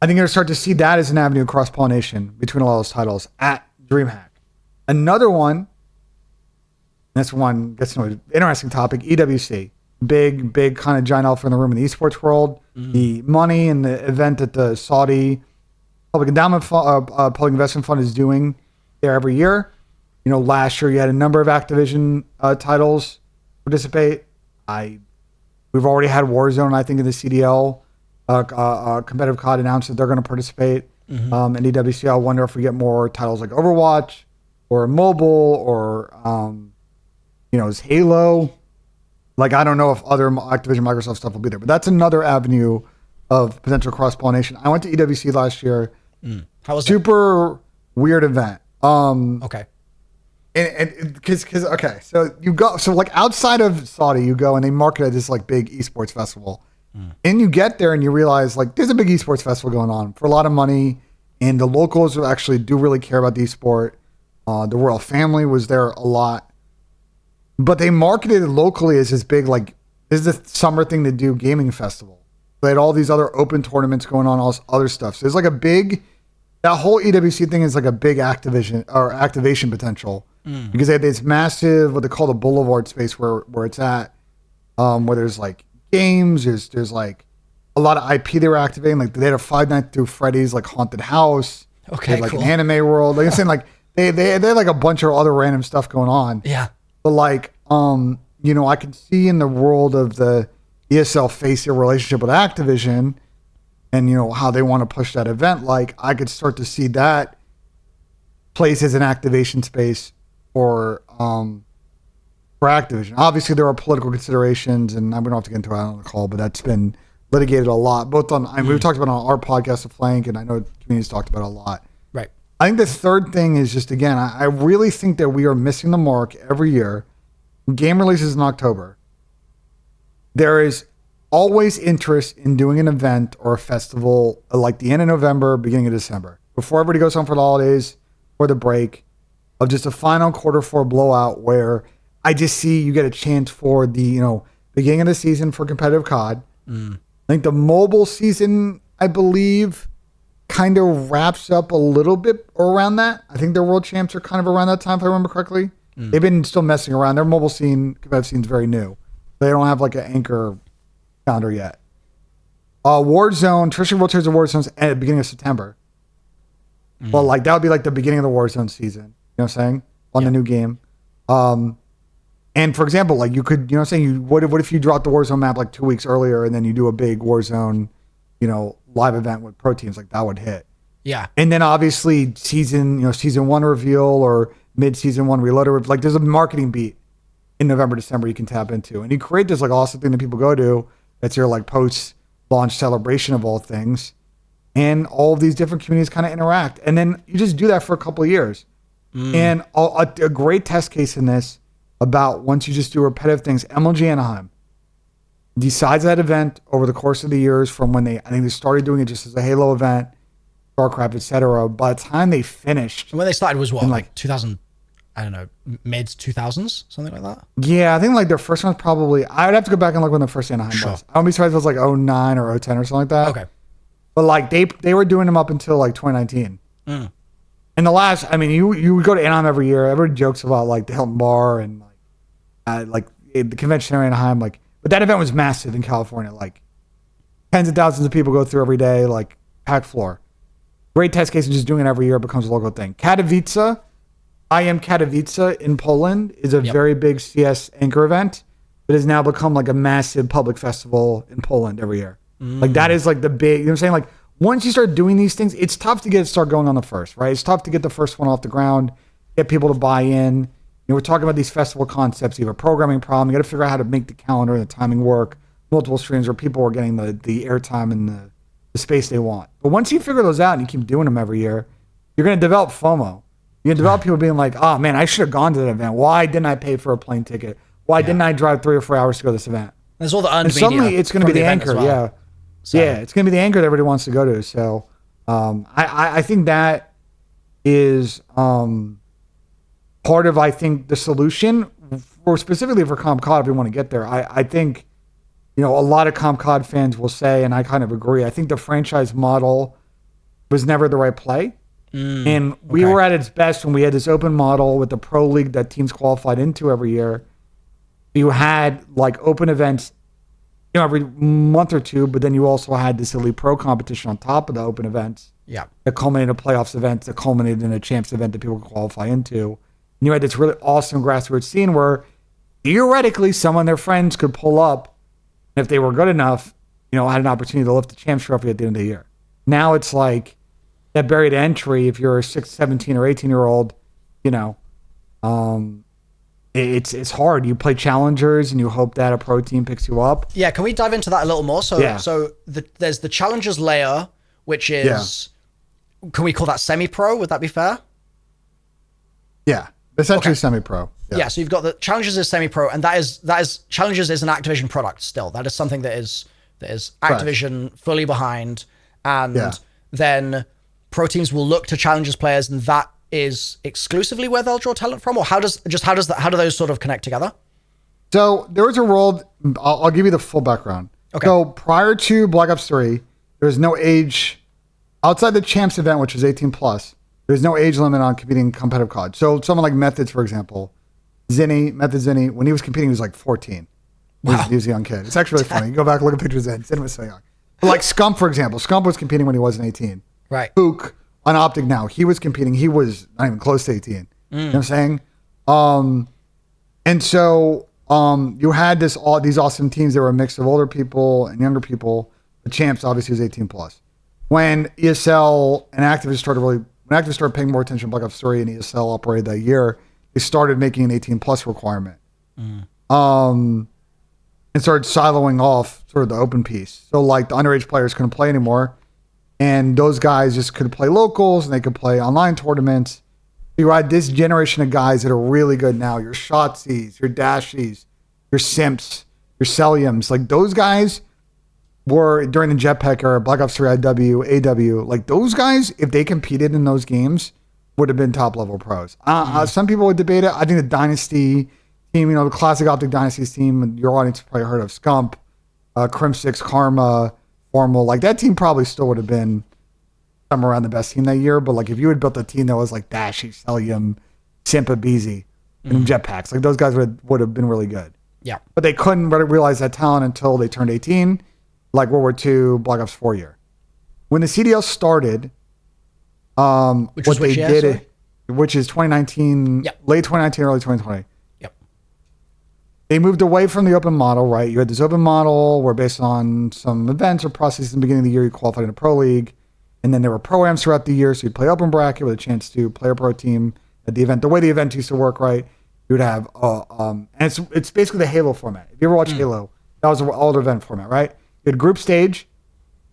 S1: think you're going to start to see that as an avenue of cross-pollination between a lot of those titles at DreamHack. Another one, this one gets into an interesting topic, EWC. Big kind of giant elephant in the room in the esports world. The money and the event that the Saudi Public Endowment Public Investment Fund is doing there every year. You know, last year you had a number of Activision titles participate. We've already had Warzone, I think, in the CDL. Competitive COD announced that they're going to participate in EWC. I wonder if we get more titles like Overwatch or mobile or is Halo. Like, I don't know if other Activision Microsoft stuff will be there, but that's another avenue of potential cross-pollination. I went to EWC last year.
S2: How was it?
S1: Super weird event.
S2: Okay.
S1: And because so you go, so like outside of Saudi, you go and they market at this like big esports festival. And you get there and you realize like there's a big esports festival going on for a lot of money, and the locals actually do really care about the esport. The royal family was there a lot, but they marketed it locally as this big, like, this is the summer thing to do gaming festival. They had all these other open tournaments going on, all this other stuff. So there's like that whole EWC thing is like a big activation or activation potential because they have this massive, what they call the boulevard space where it's at, where there's like games, there's like a lot of IP they were activating. Like they had a Five Nights at Freddy's like haunted house.
S2: Okay,
S1: like
S2: cool.
S1: an anime world. Like I'm saying, like they had like a bunch of other random stuff going on.
S2: Yeah.
S1: But like, I can see in the world of the ESL face your relationship with Activision and, how they want to push that event. Like I could start to see that place as an activation space for Activision. Obviously there are political considerations and we don't have to get into it on the call, but that's been litigated a lot, both on, we've talked about it on our podcast, The Flank, and I know the community's talked about it a lot.
S2: Right.
S1: I think the third thing is just, again, I really think that we are missing the mark every year. Game releases in October. There is always interest in doing an event or a festival like the end of November, beginning of December, before everybody goes home for the holidays or the break, of just a final Q4 blowout where I just see you get a chance for the, beginning of the season for competitive COD. I think the mobile season, I believe, kind of wraps up a little bit around that. I think their world champs are kind of around that time, if I remember correctly. They've been still messing around. Their mobile scene, competitive scene is very new. They don't have like an anchor calendar yet. Warzone, traditional World Series of Warzone at the beginning of September. Well, like that would be like the beginning of the Warzone season. You know what I'm saying? On the new game. And for example, like you could, what if you dropped the Warzone map like 2 weeks earlier and then you do a big Warzone, live event with pro teams, like that would hit.
S2: Yeah.
S1: And then obviously season one reveal or mid-season one reloader. Like there's a marketing beat in November, December you can tap into. And you create this like awesome thing that people go to. That's your like post-launch celebration of all things. And all of these different communities kind of interact. And then you just do that for a couple of years. And a great test case in this about once you just do repetitive things, MLG Anaheim decides that event over the course of the years from when I think they started doing it just as a Halo event, StarCraft, etc. By the time they finished,
S2: And when they started was what,
S1: in,
S2: like 2000, I don't know, mid 2000s, something like that.
S1: yeah, I think like their first one's probably, I would have to go back and look when the first Anaheim
S2: Sure.
S1: was. I wouldn't be surprised if it was like 09 or 010 or something like that.
S2: Okay.
S1: But like they were doing them up until like 2019. And the last, I mean, you would go to Anaheim every year. Everybody jokes about like the Hilton Bar and like the convention center in Anaheim. Like, but that event was massive in California. Like tens of thousands of people go through every day, like packed floor. Great test case of just doing it every year becomes a local thing. Katowice, I am Katowice in Poland is a very big CS anchor event that has now become like a massive public festival in Poland every year. Like that is like the big, you know what I'm saying? Like once you start doing these things, it's tough to start going on the first, right? It's tough to get the first one off the ground, get people to buy in. You know, we're talking about these festival concepts. You have a programming problem. You got to figure out how to make the calendar and the timing work. Multiple streams where people are getting the airtime and the space they want. But once you figure those out and you keep doing them every year, you're going to develop FOMO. You're going to develop people being like, oh man, I should have gone to that event. Why didn't I pay for a plane ticket? Why didn't I drive 3 or 4 hours to go to this event?
S2: There's all the earned
S1: And suddenly
S2: media
S1: it's going to be
S2: from
S1: the
S2: event as
S1: anchor.
S2: well.
S1: Yeah.
S2: So-
S1: Yeah, it's going to be the anchor that everybody wants to go to. So I think that is part of, I think, the solution for specifically for COD if we want to get there. I think, you know, a lot of COD fans will say, and I kind of agree, I think the franchise model was never the right play. And we were at its best when we had this open model with the pro league that teams qualified into every year. You had like open events, you know, every month or two, but then you also had this elite pro competition on top of the open events.
S2: Yeah.
S1: That culminated in a playoffs event, that culminated in a champs event that people could qualify into. And you had this really awesome grassroots scene where theoretically someone, their friends could pull up, and if they were good enough, you know, had an opportunity to lift the champs trophy at the end of the year. Now it's like that buried entry. If you're a 17 or 18-year-old, you know, it's hard. You play challengers and you hope that a pro team picks you up.
S2: Yeah, can we dive into that a little more? So,
S1: Yeah.
S2: There's the challengers layer, which is, can we call that semi-pro? Would that be fair?
S1: Yeah, essentially semi-pro.
S2: Yeah. So you've got the challengers is semi-pro, and that is challengers is an Activision product still. That is something that is Activision fully behind, and then pro teams will look to challengers players, and that is exclusively where they'll draw talent from, or how do those sort of connect together?
S1: So there was a rule. I'll give you the full background.
S2: Okay.
S1: So prior to Black Ops 3, there was no age outside the champs event, which was 18 plus. There's no age limit on competing competitive COD. So someone like Methods, for example, Method Zinni, when he was competing, he was like 14.
S2: Wow.
S1: He was a young kid. It's actually really funny. You go back and look at pictures of Zinni was so young. But like Scump, for example, Scump was competing when he wasn't 18.
S2: Right.
S1: Hook on Optic now, he was competing. He was not even close to 18. You know what I'm saying? And so you had these awesome teams that were a mix of older people and younger people. The champs obviously was 18 plus. When ESL and Activision started paying more attention to Black Ops 3 and ESL operated that year, they started making an 18 plus requirement. And started siloing off sort of the open piece. So like the underage players couldn't play anymore. And those guys just could play locals and they could play online tournaments. You had this generation of guys that are really good now. Your Shotzys, your Dashies, your Simps, your Celiums. Like those guys were during the Jetpack era, Black Ops 3 IW, AW. Like those guys, if they competed in those games, would have been top level pros. Some people would debate it. I think the Dynasty team, you know, the classic Optic Dynasties team, your audience probably heard of Scump, Crim6, Karma, Formal. Like that team probably still would have been somewhere around the best team that year. But like if you had built a team that was like Dashi, Celium, Simpa, Beezy, and Jetpacks, like those guys would have been really good.
S2: Yeah.
S1: But they couldn't realize that talent until they turned 18, like World War II, Black Ops 4 year. When the CDL started,
S2: Which
S1: is 2019,
S2: Yep.
S1: late 2019, early 2020.
S2: Yep.
S1: They moved away from the open model, right? You had this open model where based on some events or processes in the beginning of the year, you qualified in a pro league. And then there were pro-ams throughout the year. So you'd play open bracket with a chance to play a pro team at the event. The way the event used to work, right? You would have, and it's basically the Halo format. If you ever watch Halo, that was an older event format, right? You had group stage,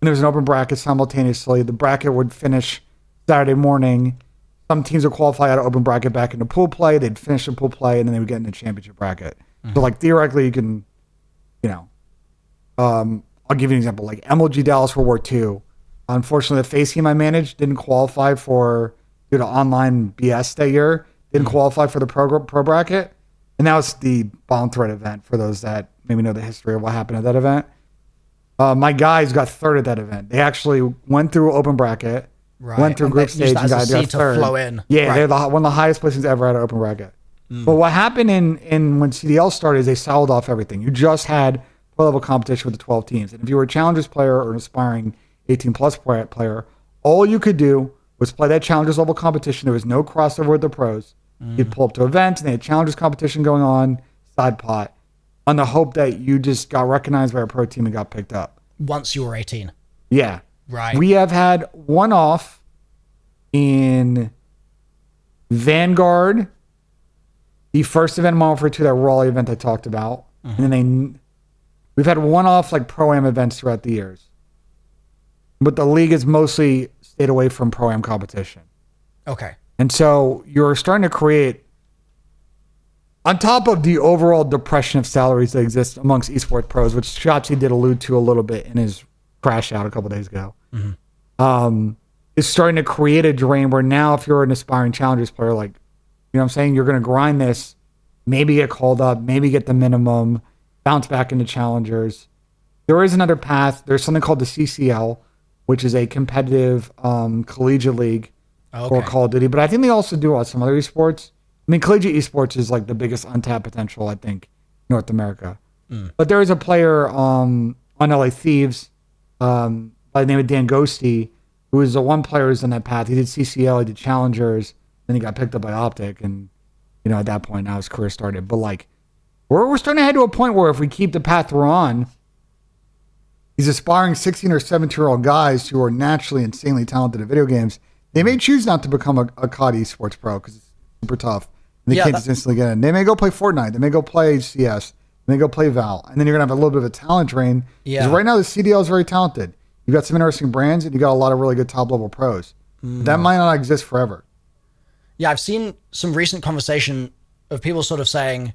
S1: and there was an open bracket simultaneously. The bracket would finish Saturday morning. Some teams would qualify out of open bracket back into pool play. They'd finish the pool play, and then they would get in the championship bracket. So, like, theoretically, you can, I'll give you an example. Like, MLG Dallas World War II. Unfortunately, the face team I managed didn't qualify for, due to online BS that year, didn't qualify for the pro bracket. And that was the bomb threat event for those that maybe know the history of what happened at that event. My guys got third at that event. They actually went through open bracket, went through group stage, and got third. Flow in. Yeah, they're one of the highest placings ever at an open bracket. But what happened in when CDL started is they sold off everything. You just had pro-level competition with the 12 teams. And if you were a Challengers player or an aspiring 18-plus player, all you could do was play that Challengers level competition. There was no crossover with the pros. You'd pull up to events, and they had Challengers competition going on, side pot, on the hope that you just got recognized by a pro team and got picked up.
S2: Once you were 18.
S1: Yeah.
S2: Right.
S1: We have had one off in Vanguard, the first event I'm offered to, that Raleigh event I talked about. And then we've had one off like pro-am events throughout the years. But the league has mostly stayed away from pro-am competition.
S2: Okay.
S1: And so you're starting to create, on top of the overall depression of salaries that exist amongst esports pros, which Shotzzy did allude to a little bit in his crash out a couple days ago, is starting to create a drain where now if you're an aspiring Challengers player, like, you know what I'm saying, you're going to grind this, maybe get called up, maybe get the minimum, bounce back into Challengers. There is another path. There's something called the CCL, which is a competitive collegiate league for Call of Duty. But I think they also do some other esports. I mean, collegiate esports is like the biggest untapped potential, I think, in North America. But there is a player on LA Thieves by the name of Dan Ghosty, who is the one player who's on that path. He did CCL, he did Challengers, then he got picked up by Optic, and at that point now his career started. But like, we're starting to head to a point where if we keep the path we're on, these aspiring 16 or 17-year-old guys who are naturally insanely talented at video games, they may choose not to become a COD Esports pro because it's super tough. And they can't just instantly get in. They may go play Fortnite. They may go play CS. They may go play Val. And then you're going to have a little bit of a talent drain. Because right now the CDL is very talented. You've got some interesting brands and you got a lot of really good top-level pros. That might not exist forever.
S2: Yeah, I've seen some recent conversation of people sort of saying,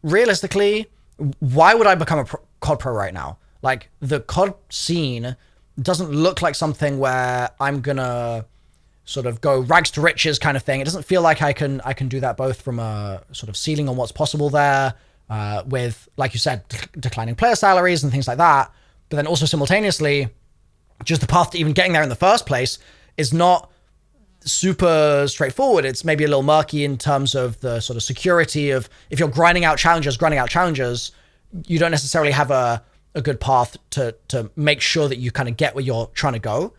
S2: realistically, why would I become a COD pro right now? Like, the COD scene doesn't look like something where I'm going to sort of go rags to riches kind of thing. It doesn't feel like I can do that both from a sort of ceiling on what's possible there with, like you said, declining player salaries and things like that. But then also simultaneously, just the path to even getting there in the first place is not super straightforward. It's maybe a little murky in terms of the sort of security of if you're grinding out challenges, you don't necessarily have a good path to make sure that you kind of get where you're trying to go.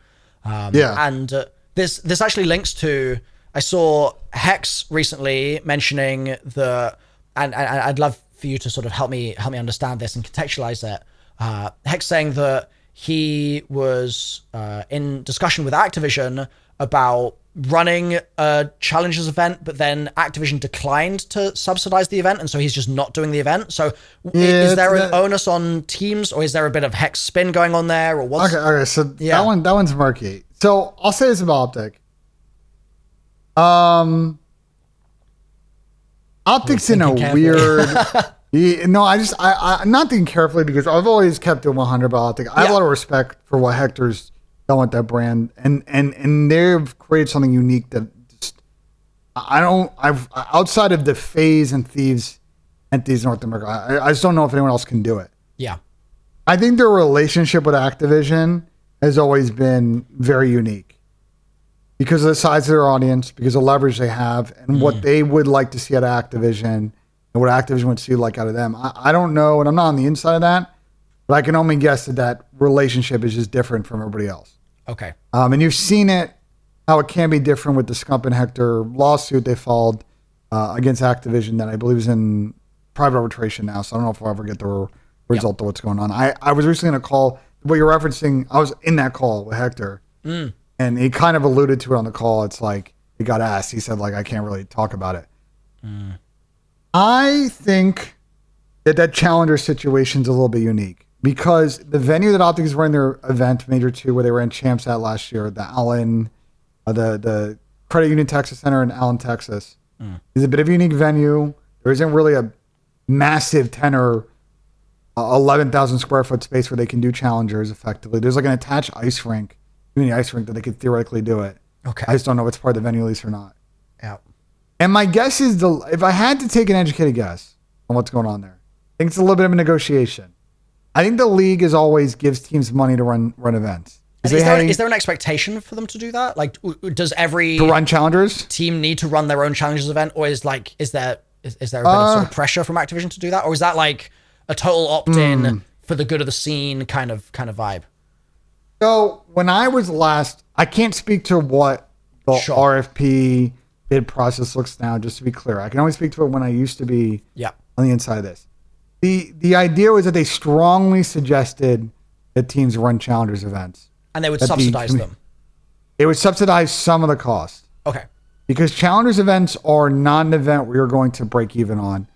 S2: And this actually links to, I saw Hex recently mentioning and I'd love for you to sort of help me understand this and contextualize it. Hex saying that he was in discussion with Activision about running a Challengers event, but then Activision declined to subsidize the event, and so he's just not doing the event. So is there an onus on teams, or is there a bit of Hex spin going on there, or what's...
S1: Okay, so that one's murky. So I'll say this about Optic. Optic's in a weird... I'm not thinking carefully because I've always kept it 100 about Optic. I have a lot of respect for what Hector's done with that brand, and they've created something unique that just I've outside of the FaZe and Thieves entities in North America, I just don't know if anyone else can do it.
S2: Yeah,
S1: I think their relationship with Activision has always been very unique because of the size of their audience, because of the leverage they have, and what they would like to see out of Activision and what Activision would see like out of them. I don't know, and I'm not on the inside of that, but I can only guess that relationship is just different from everybody else.
S2: Okay.
S1: And you've seen it, how it can be different with the Scump and Hector lawsuit they filed against Activision that I believe is in private arbitration now. So I don't know if we'll ever get the result of what's going on. I was recently in a call, what you're referencing, I was in that call with Hector. And he kind of alluded to it on the call. It's like, he got asked. He said, like, I can't really talk about it. I think that challenger situation is a little bit unique because the venue that Optic is running their event, Major 2, where they ran champs at last year, the Allen, the Credit Union Texas Center in Allen, Texas, is a bit of a unique venue. There isn't really a massive 10 or 11,000 square foot space where they can do challengers effectively. There's like an attached ice rink, community ice rink, that they could theoretically do it.
S2: Okay.
S1: I just don't know if it's part of the venue lease or not.
S2: Yeah.
S1: And my guess is, if I had to take an educated guess on what's going on there, I think it's a little bit of a negotiation. I think the league always gives teams money to run events.
S2: Is there an expectation for them to do that? Like, does every
S1: to run challengers
S2: team need to run their own challengers event, or is there a bit of sort of pressure from Activision to do that, or is that like a total opt-in for the good of the scene kind of vibe?
S1: So when I was last, I can't speak to what the RFP bid process looks now. Just to be clear, I can only speak to it when I used to be on the inside of this. The idea was that they strongly suggested that teams run challengers events. And they would
S2: subsidize them.
S1: It would subsidize some of the cost.
S2: Okay.
S1: Because challengers events are not an event we are going to break even on.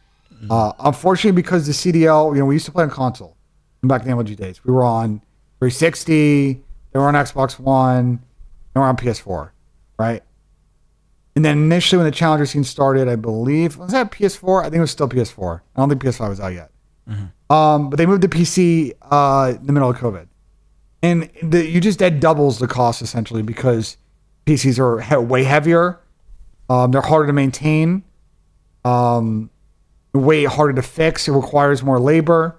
S1: Unfortunately, because the CDL, we used to play on console back in the MLG days. We were on 360, they were on Xbox One, they were on PS4, right? And then initially when the challenger scene started, I believe, was that PS4? I think it was still PS4. I don't think PS5 was out yet. But they moved to PC in the middle of COVID. And that doubles the cost essentially because PCs are way heavier. They're harder to maintain, way harder to fix. It requires more labor,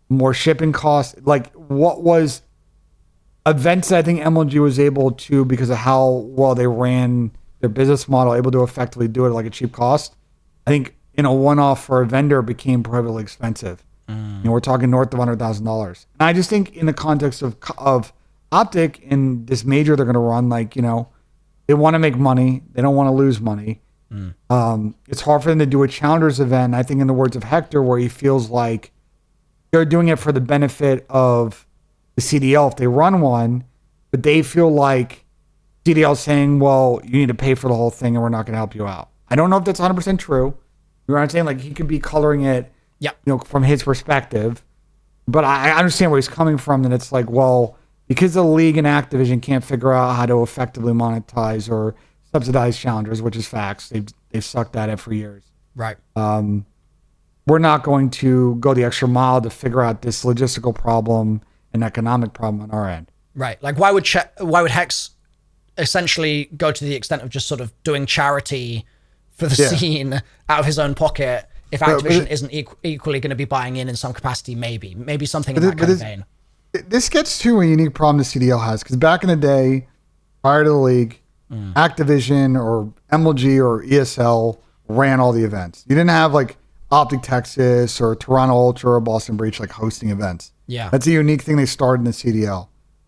S1: more shipping costs. Like what was events that I think MLG was able to, because of how well they ran their business model, able to effectively do it at like a cheap cost. I think in a one-off for a vendor became prohibitively expensive. We're talking north of $100,000. And I just think in the context of Optic and this major they're going to run, they want to make money. They don't want to lose money. It's hard for them to do a challengers event. I think in the words of Hector, where he feels like they're doing it for the benefit of the CDL if they run one, but they feel like CDL is saying, well, you need to pay for the whole thing and we're not going to help you out. I don't know if that's 100% true. You know what I'm saying? Like he could be coloring it from his perspective. But I understand where he's coming from. That it's like, well, because the league and Activision can't figure out how to effectively monetize or subsidize challengers, which is facts. They've sucked at it for years. Right. We're not going to go the extra mile to figure out this logistical problem and economic problem on our end.
S2: Right. Like why would Hex essentially go to the extent of just sort of doing charity for the scene out of his own pocket if Activision isn't equally going to be buying in some capacity? Maybe something in that kind of vein.
S1: This gets to a unique problem the CDL has, because back in the day, prior to the league, Activision or MLG or ESL ran all the events. You didn't have like Optic Texas or Toronto Ultra or Boston Breach like hosting events. Yeah. That's a unique thing they started in the CDL.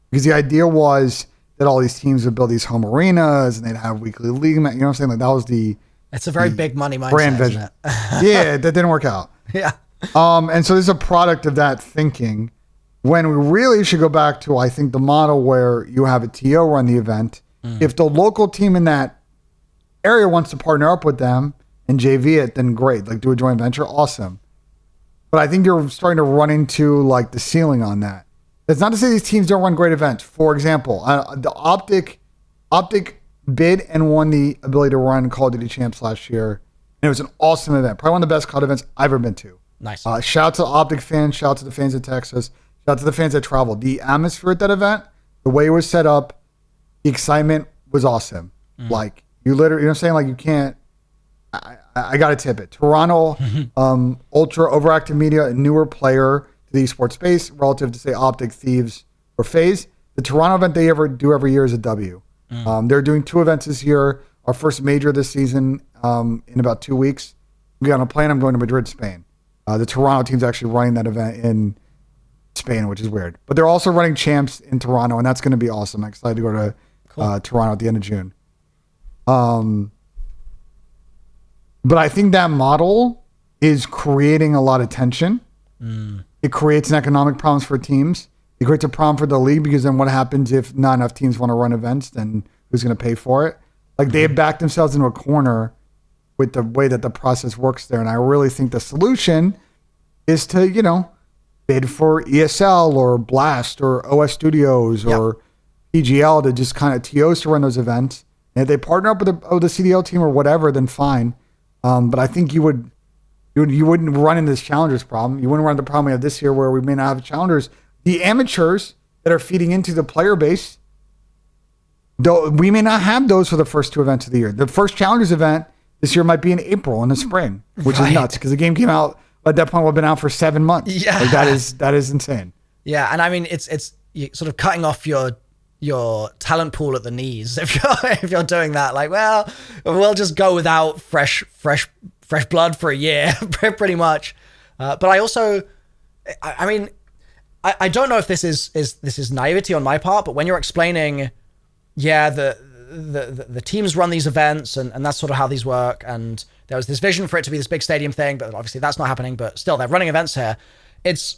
S1: Because the idea was that all these teams would build these home arenas and they'd have weekly league, you know what I'm saying? Like that was
S2: it's a very big money mindset,
S1: brand vision. Isn't it? Yeah, that didn't work out. Yeah. And so this is a product of that thinking, when we really should go back to, I think, the model where you have a TO run the event. If the local team in that area wants to partner up with them and JV it, then great. Like do a joint venture, awesome. But I think you're starting to run into like the ceiling on that. That's not to say these teams don't run great events. For example, the Optic bid and won the ability to run Call of Duty Champs last year. And it was an awesome event. Probably one of the best COD events I've ever been to. Nice. Shout out to Optic fans. Shout out to the fans of Texas. Shout out to the fans that traveled. The atmosphere at that event, the way it was set up, the excitement was awesome. Like, you literally, you know what I'm saying? Like, you can't, I got to tip it. Toronto, Ultra, Overactive Media, a newer player to the esports space relative to, say, Optic, Thieves, or FaZe. The Toronto event they do every year is a W. They're doing 2 events this year. Our first major this season in about 2 weeks. We got on a plane. I'm going to Madrid, Spain. The Toronto team's actually running that event in Spain, which is weird. But they're also running champs in Toronto, and that's going to be awesome. I'm excited to go to Toronto at the end of June. But I think that model is creating a lot of tension. It creates an economic problems for teams It creates a problem for the league because then what happens if not enough teams want to run events? Then who's going to pay for it? Like they have backed themselves into a corner with the way that the process works there. And I really think the solution is to, bid for ESL or Blast or OS Studios or PGL to just kind of TOs to run those events. And if they partner up with the CDL team or whatever, then fine. But I think you wouldn't run into this challengers problem. You wouldn't run into the problem we have this year where we may not have challengers. The amateurs that are feeding into the player base, though we may not have those for the first 2 events of the year. The first challengers event this year might be in April in the spring, which is nuts because the game came out at that point. We've been out for 7 months. Yeah, like that is insane.
S2: Yeah, and I mean it's sort of cutting off your talent pool at the knees if you're doing that. Like, well, we'll just go without fresh blood for a year, pretty much. But I also, I mean, I don't know if this is naivety on my part, but when you're explaining, the teams run these events and that's sort of how these work, and there was this vision for it to be this big stadium thing, but obviously that's not happening. But still, they're running events here. It's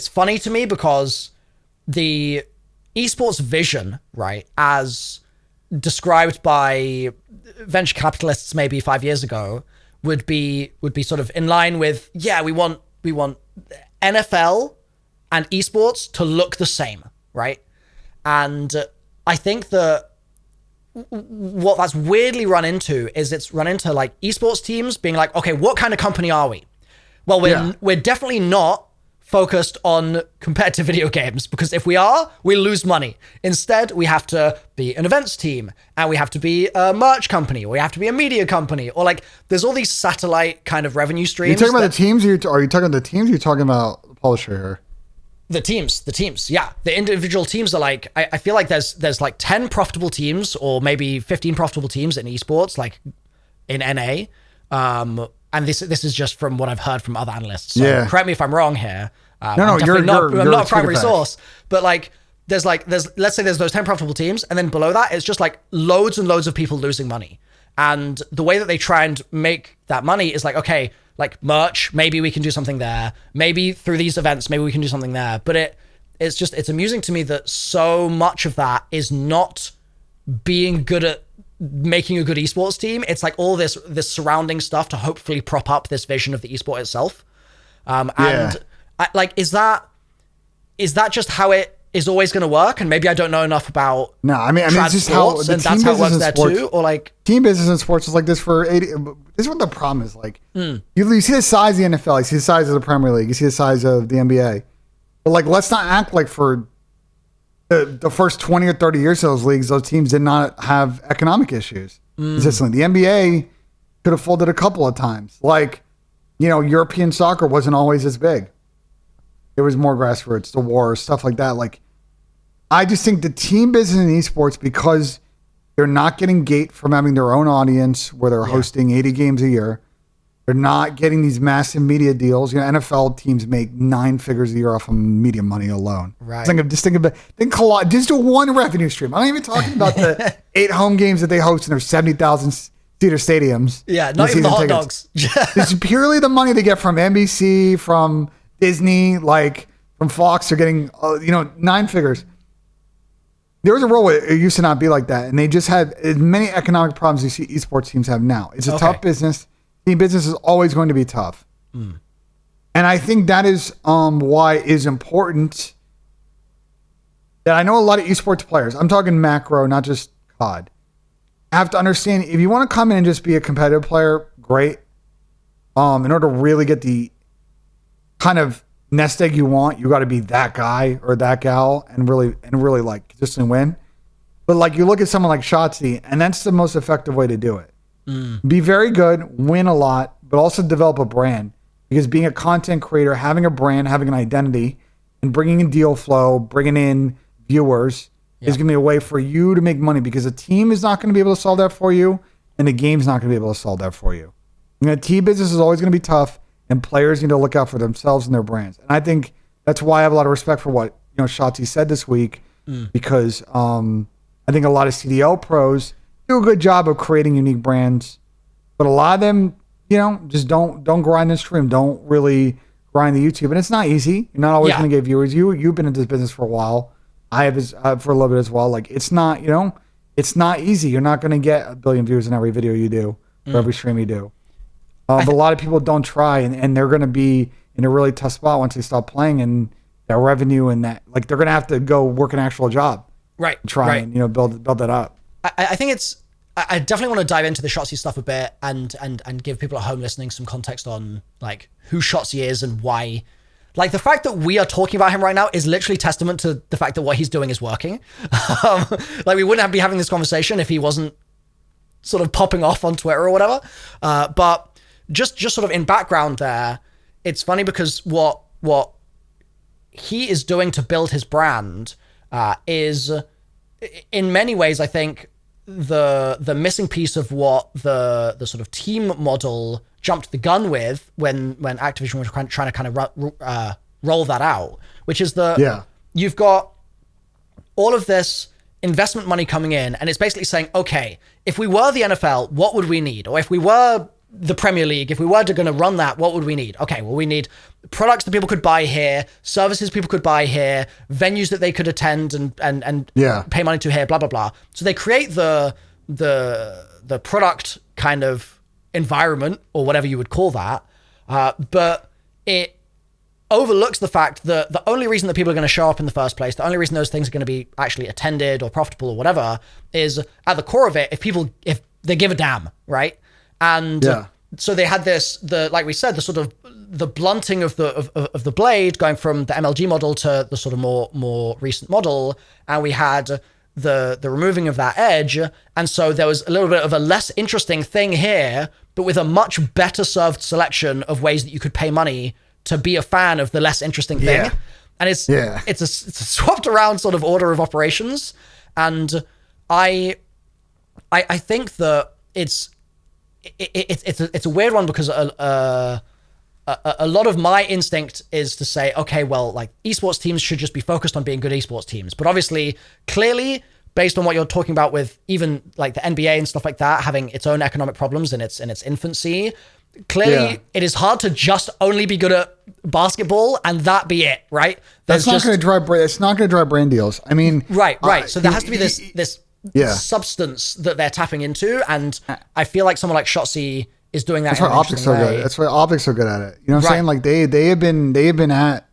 S2: funny to me because the esports vision, right, as described by venture capitalists maybe 5 years ago, would be sort of in line with, we want NFL and esports to look the same, right? And I think that what that's weirdly run into is it's run into like esports teams being like, okay, what kind of company are we? Well, we're definitely not focused on competitive video games, because if we are, we lose money. Instead, we have to be an events team, and we have to be a merch company, or we have to be a media company, or like there's all these satellite kind of revenue streams.
S1: Are you talking about the teams? Are you talking about the teams? Or are you talking about the publisher here?
S2: The teams. Yeah. The individual teams are like, I feel like there's like 10 profitable teams or maybe 15 profitable teams in esports, like in NA. And this is just from what I've heard from other analysts. So correct me if I'm wrong here. I'm not a primary source, but like there's let's say there's those 10 profitable teams, and then below that it's just like loads and loads of people losing money. And the way that they try and make that money is like, okay, like merch, maybe we can do something there. Maybe through these events, maybe we can do something there. But it's amusing to me that so much of that is not being good at making a good esports team. It's like all this surrounding stuff to hopefully prop up this vision of the esport itself. Is that just how it is always going to work? And maybe I don't know enough about
S1: it's just how the team
S2: that's how it works there
S1: sports,
S2: too. Or like
S1: team business in sports is like this for 80. This is what the problem is. Like you see the size of the NFL, you see the size of the Premier League, you see the size of the NBA. But like, let's not act like for the first 20 or 30 years of those leagues, those teams did not have economic issues consistently. The NBA could have folded a couple of times. Like, European soccer wasn't always as big. There was more grassroots, the wars, stuff like that. Like, I just think the team business in esports, because they're not getting gate from having their own audience where they're hosting 80 games a year. They're not getting these massive media deals. NFL teams make 9 figures a year off of media money alone.
S2: Right.
S1: Just do one revenue stream. I'm not even talking about the 8 home games that they host in their 70,000 seater stadiums.
S2: Yeah, not even the hot dogs.
S1: It's purely the money they get from NBC, from Disney, like from Fox. They're getting 9 figures. There was a role where it used to not be like that, and they just had as many economic problems you see esports teams have now. It's a tough business. Team business is always going to be tough. And I think that is why it is important that I know a lot of esports players, I'm talking macro, not just COD, have to understand, if you want to come in and just be a competitive player, great. In order to really get the kind of nest egg you want, you got to be that guy or that gal and really like consistently win. But like, you look at someone like Shotzzy, and that's the most effective way to do it. Be very good, win a lot, but also develop a brand. Because being a content creator, having a brand, having an identity, and bringing in deal flow, bringing in viewers is going to be a way for you to make money, because a team is not going to be able to solve that for you, and the game's not going to be able to solve that for you. Team business is always going to be tough, and players need to look out for themselves and their brands. And I think that's why I have a lot of respect for what Shotzzy said this week, because I think a lot of CDL pros do a good job of creating unique brands, but a lot of them, just don't grind and stream, don't really
S3: grind the YouTube, and it's not easy. You're not always
S2: Yeah.
S3: going to get viewers. You've been in this business for a while. I have for a little bit as well. Like it's not, it's not easy. You're not going to get a billion views in every video you do or every stream you do. But a lot of people don't try, and they're going to be in a really tough spot once they stop playing, and their revenue and that, like they're going to have to go work an actual job,
S2: Right.
S3: and try and build that up.
S2: I think I definitely want to dive into the Shotzzy stuff a bit and give people at home listening some context on like who Shotzzy is and why. Like the fact that we are talking about him right now is literally testament to the fact that what he's doing is working. Like we wouldn't be having this conversation if he wasn't sort of popping off on Twitter or whatever. But just sort of in background there, it's funny because what he is doing to build his brand is in many ways, I think, the missing piece of what the sort of team model jumped the gun with when Activision was trying to kind of roll that out, which is you've got all of this investment money coming in, and it's basically saying, okay, if we were the NFL, what would we need? Or if we were the Premier League, if we were going to run that, what would we need? Okay, well, we need products that people could buy here, services people could buy here, venues that they could attend and pay money to here, blah, blah, blah. So they create the product kind of environment or whatever you would call that. But it overlooks the fact that the only reason that people are going to show up in the first place, the only reason those things are going to be actually attended or profitable or whatever is at the core of it, if they give a damn, right? And so they had like we said, the sort of the blunting of the blade going from the MLG model to the sort of more recent model. And we had the removing of that edge. And so there was a little bit of a less interesting thing here, but with a much better served selection of ways that you could pay money to be a fan of the less interesting thing. And it's a swapped around sort of order of operations. And I think that it's a weird one because a lot of my instinct is to say, okay, well, like esports teams should just be focused on being good esports teams. But obviously, clearly, based on what you're talking about with even like the NBA and stuff like that, having its own economic problems in its infancy, clearly it is hard to just only be good at basketball and that be it, right?
S1: That's not going to drive. It's not going to drive brand deals. I mean,
S2: right. So there has to be this substance that they're tapping into, and I feel like someone like Shotzzy is doing that.
S1: That's why Optics so good. That's why Optics so good at it. You know what I'm saying? Like they have been at,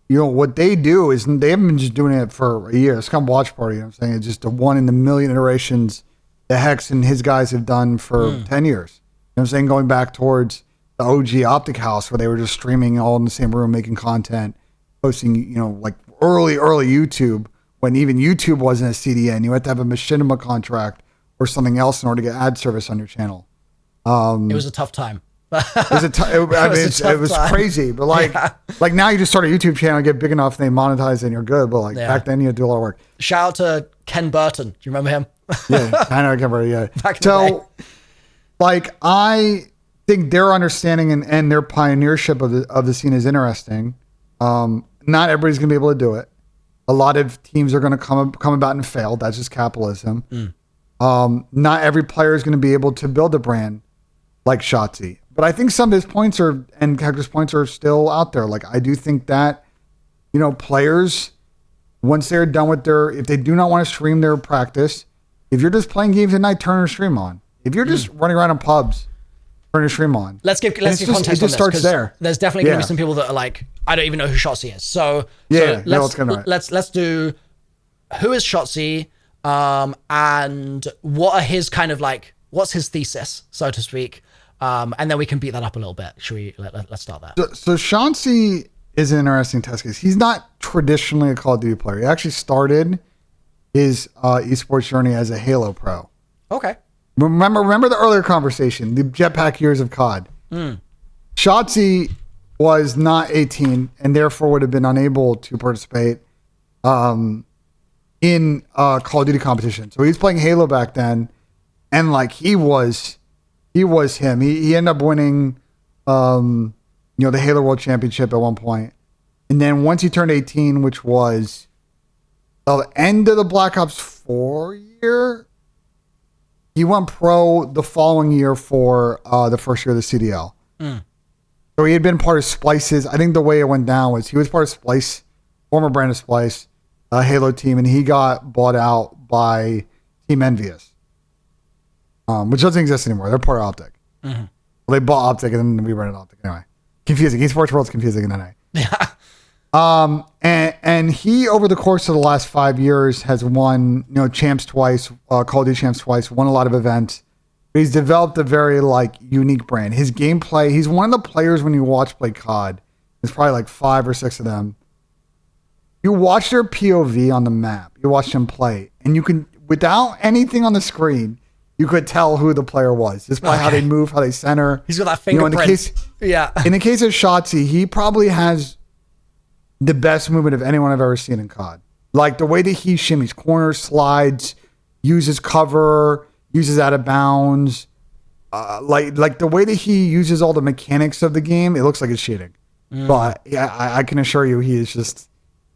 S1: what they do is they haven't been just doing it for a year. It's come Watch Party. You know what I'm saying? It's just a one in a million iterations that Hex and his guys have done for 10 years. You know what I'm saying? Going back towards the OG Optic House where they were just streaming all in the same room, making content, posting, like early YouTube. When even YouTube wasn't a CDN, you had to have a machinima contract or something else in order to get ad service on your channel.
S2: It was a tough time.
S1: It was crazy, but like now you just start a YouTube channel, get big enough, and they monetize, and you're good. But back then you had to do a lot of work.
S2: Shout out to Ken Burton. Do you remember him?
S1: I know Ken Burton. Yeah.
S2: Back in the day.
S1: I think their understanding and their pioneership of the scene is interesting. Not everybody's gonna be able to do it. A lot of teams are going to come about and fail. That's just capitalism. Not every player is going to be able to build a brand like Shotzzy. But I think some of his points and Hector's points are still out there. Like, I do think that, players, once they're done with if they do not want to stream their practice, if you're just playing games at night, turn your stream on. If you're just running around in pubs, turn your stream on.
S2: Let's give context on this. It just starts there. There's definitely going to be some people that are like, I don't even know who Shotzzy is. So let's do who is Shotzzy, and what are his kind of what's his thesis, so to speak, and then we can beat that up a little bit. Should we? Let's start there.
S1: So Shotzzy is an interesting test case. He's not traditionally a Call of Duty player. He actually started his esports journey as a Halo pro.
S2: Okay.
S1: Remember the earlier conversation, the jetpack years of COD. Shotzzy was not 18 and therefore would have been unable to participate in Call of Duty competition. So he was playing Halo back then, and he was him. He ended up winning the Halo World Championship at one point. And then once he turned 18, which was the end of the Black Ops 4 year, he went pro the following year for the first year of the CDL. So he had been part of Splice's. I think the way it went down was he was part of Splice, former brand of Splice, Halo team, and he got bought out by Team Envious, which doesn't exist anymore. They're part of Optic. Mm-hmm. Well, they bought Optic, and then we rented Optic anyway. Confusing. Esports World's confusing in NA.
S2: Yeah.
S1: And he, over the course of the last 5 years, has won, champs twice, Call of Duty champs twice, won a lot of events. But he's developed a very unique brand. His gameplay, he's one of the players when you watch play COD. There's probably 5 or 6 of them. You watch their POV on the map. You watch them play, and you can, without anything on the screen, you could tell who the player was just by how they move, how they center.
S2: He's got that fingerprint.
S1: In the case of Shotzzy, he probably has the best movement of anyone I've ever seen in COD. Like the way that he shimmies corners, slides, uses cover, uses out of bounds. Like the way that he uses all the mechanics of the game, it looks like it's cheating. But yeah, I can assure you he is just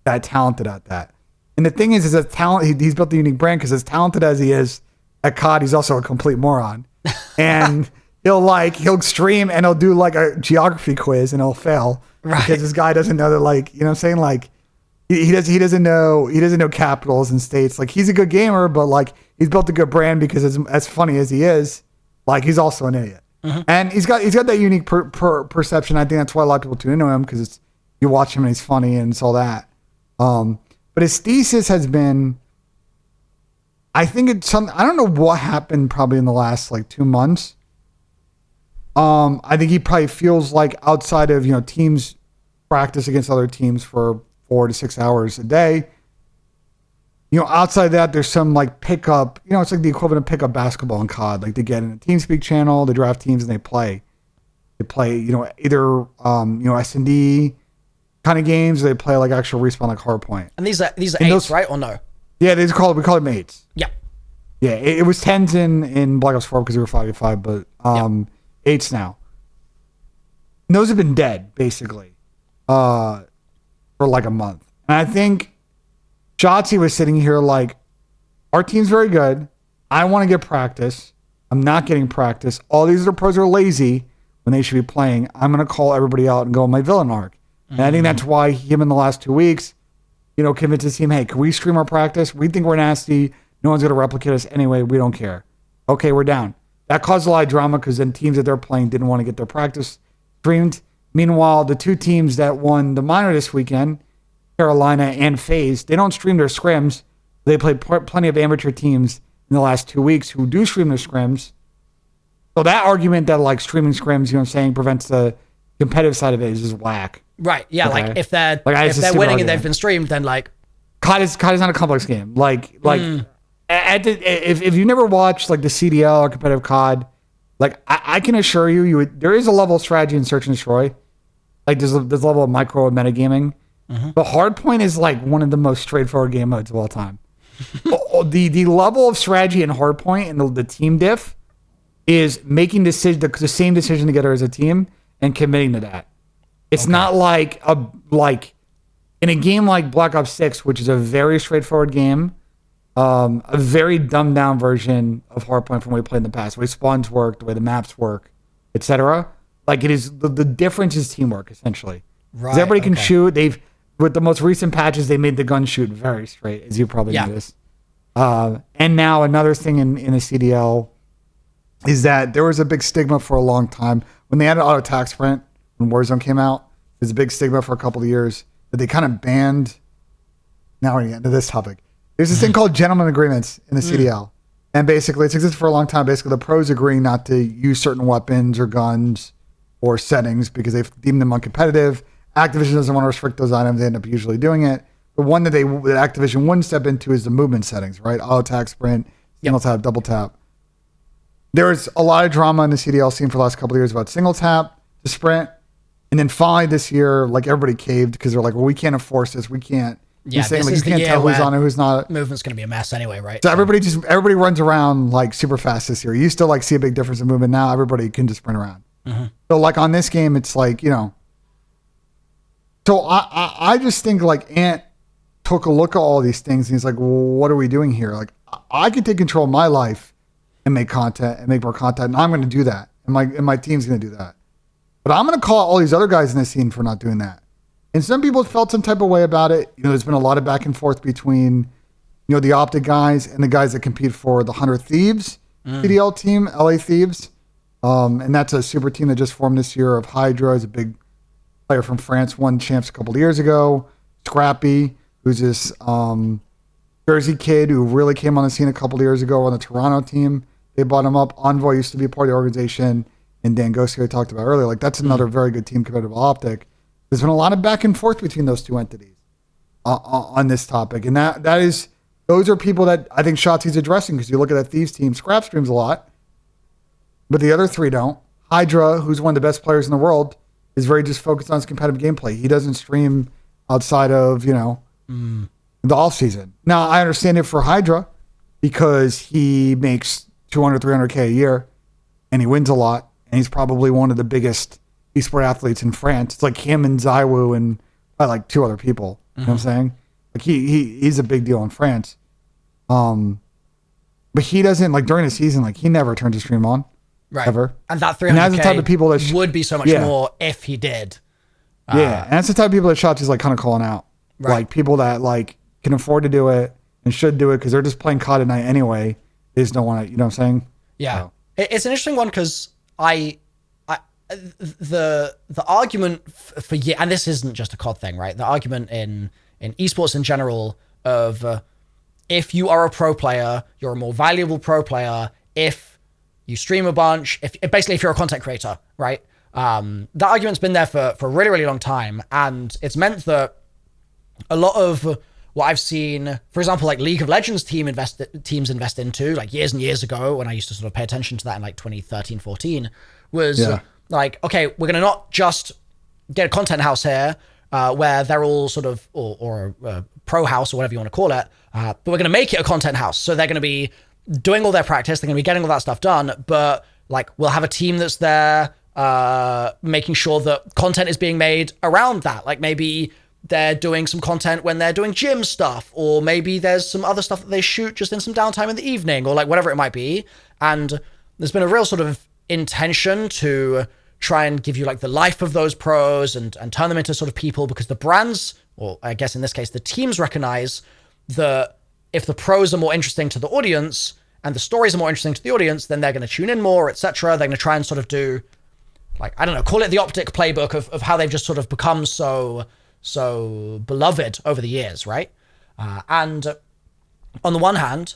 S1: that talented at that. And the thing is that talent, he's built a unique brand because as talented as he is at COD, he's also a complete moron. And he'll stream and he'll do a geography quiz and he'll fail. Right. Because this guy doesn't know that you know what I'm saying? He doesn't know capitals and states. He's a good gamer, but he's built a good brand because as funny as he is, he's also an idiot. Mm-hmm. And he's got that unique perception. I think that's why a lot of people tune into him because you watch him and he's funny and it's all that. But his thesis has been, I think it's something, I don't know what happened probably in the last 2 months. I think he probably feels like outside of, teams practice against other teams for 4 to 6 hours a day. Outside that, there's some pickup, it's like the equivalent of pickup basketball in COD. They get in a TeamSpeak channel, they draft teams and they play. They play, either, S&D kind of games, or they play actual respawn Hardpoint.
S2: And these are eights, right? Or no?
S1: Yeah, we call them eights.
S2: Yeah.
S1: Yeah, it was 10s in Black Ops 4 because we were 5v5, but 8s now. And those have been dead, basically, for a month. And I think Shotzzy was sitting here our team's very good. I want to get practice. I'm not getting practice. All these other pros are lazy when they should be playing. I'm going to call everybody out and go on my villain arc. And I think that's why him in the last 2 weeks, convinced his team, hey, can we stream our practice? We think we're nasty. No one's going to replicate us anyway. We don't care. Okay, we're down. That caused a lot of drama because then teams that they're playing didn't want to get their practice streamed. Meanwhile, the 2 teams that won the minor this weekend, Carolina and FaZe, they don't stream their scrims. They played plenty of amateur teams in the last 2 weeks who do stream their scrims. So that argument that streaming scrims, prevents the competitive side of it is just whack.
S2: Right. Yeah.
S1: Okay.
S2: If they're winning and they've been streamed, then
S1: COD is not a complex game. If you never watched the CDL or competitive COD, I can assure you there is a level of strategy in search and destroy. There's a level of micro and metagaming. Mm-hmm. But Hardpoint is one of the most straightforward game modes of all time. the level of strategy in Hardpoint and the team diff is making the same decision together as a team and committing to that. It's not in a game like Black Ops 6, which is a very straightforward game, a very dumbed down version of Hardpoint from what we played in the past, the way spawns work, the way the maps work, etc. It is the difference is teamwork essentially. Right. Everybody can shoot. With the most recent patches, they made the gun shoot very straight, as you probably noticed. And now another thing in the CDL is that there was a big stigma for a long time when they added auto attack sprint when Warzone came out. There's a big stigma for a couple of years that they kind of banned. Now we're getting into this topic. There's this thing called gentleman agreements in the CDL. And basically, it's existed for a long time. Basically, the pros agreeing not to use certain weapons or guns or settings because they've deemed them uncompetitive. Activision doesn't want to restrict those items. They end up usually doing it. The one that Activision wouldn't step into is the movement settings, right? Auto attack, sprint, single tap, double tap. There's a lot of drama in the CDL scene for the last couple of years about single tap to sprint. And then finally this year, everybody caved because they're well, we can't enforce this. We can't.
S2: Yeah,
S1: saying, you can't tell who's on it, who's not.
S2: Movement's going to be a mess anyway, right?
S1: So everybody runs around super fast this year. You used to see a big difference in movement. Now everybody can just sprint around. Mm-hmm. So on this game, it's So I just think Ant took a look at all these things and he's well, what are we doing here? I can take control of my life and make content and make more content, and I'm going to do that, and my team's going to do that.
S3: But I'm going to call out all these other guys in the scene for not doing that. And some people felt some type of way about it. There's been a lot of back and forth between, the Optic guys and the guys that compete for the 100 Thieves CDL team, LA Thieves. And that's a super team that just formed this year of Hydra, is a big player from France, won champs a couple of years ago. Scrappy, who's this Jersey kid who really came on the scene a couple of years ago on the Toronto team. They bought him up. Envoy used to be a part of the organization. And Dan Goski I talked about earlier. Like, that's another very good team compared to Optic. There's been a lot of back and forth between those two entities on this topic. And those are people that I think Shotzzy's addressing, because you look at that Thieves team, Scrap streams a lot, but the other three don't. Hydra, who's one of the best players in the world, is very just focused on his competitive gameplay. He doesn't stream outside of, the off season. Now, I understand it for Hydra because he makes 200, 300K a year and he wins a lot. And he's probably one of the biggest esports athletes in France. It's like him and Zaiwu and like two other people. You know what I'm saying? Like he's a big deal in France. But he doesn't, like, during the season, like, he never turns his stream on.
S2: Right.
S3: Ever.
S2: And that 300K
S3: and that's the type of people that
S2: would be so much more if he did.
S3: Yeah. And that's the type of people that Shotzzy's like kind of calling out.
S2: Right.
S3: Like people that like can afford to do it and should do it because they're just playing COD at night anyway. They just don't want to, you know what I'm saying?
S2: Yeah.
S3: So.
S2: It's an interesting one because the argument for and this isn't just a COD thing, right? The argument in esports in general of if you are a pro player, you're a more valuable pro player if you stream a bunch, if you're a content creator, right? That argument's been there for a really, really long time, and it's meant that a lot of what I've seen, for example, like League of Legends teams invest into, like years and years ago when I used to sort of pay attention to that in like 2013, 14, was like, okay, we're going to not just get a content house here where they're all sort of, or a pro house or whatever you want to call it, but we're going to make it a content house. So they're going to be doing all their practice, they're going to be getting all that stuff done, but like we'll have a team that's there making sure that content is being made around that. Like maybe they're doing some content when they're doing gym stuff, or maybe there's some other stuff that they shoot just in some downtime in the evening, or like whatever it might be. And there's been a real sort of intention to try and give you like the life of those pros and turn them into sort of people, because the brands, or I guess in this case, the teams recognize that if the pros are more interesting to the audience and the stories are more interesting to the audience, then they're going to tune in more, etc. They're going to try and sort of do, like, I don't know, call it the Optic playbook of how they've just sort of become so beloved over the years, right? And on the one hand,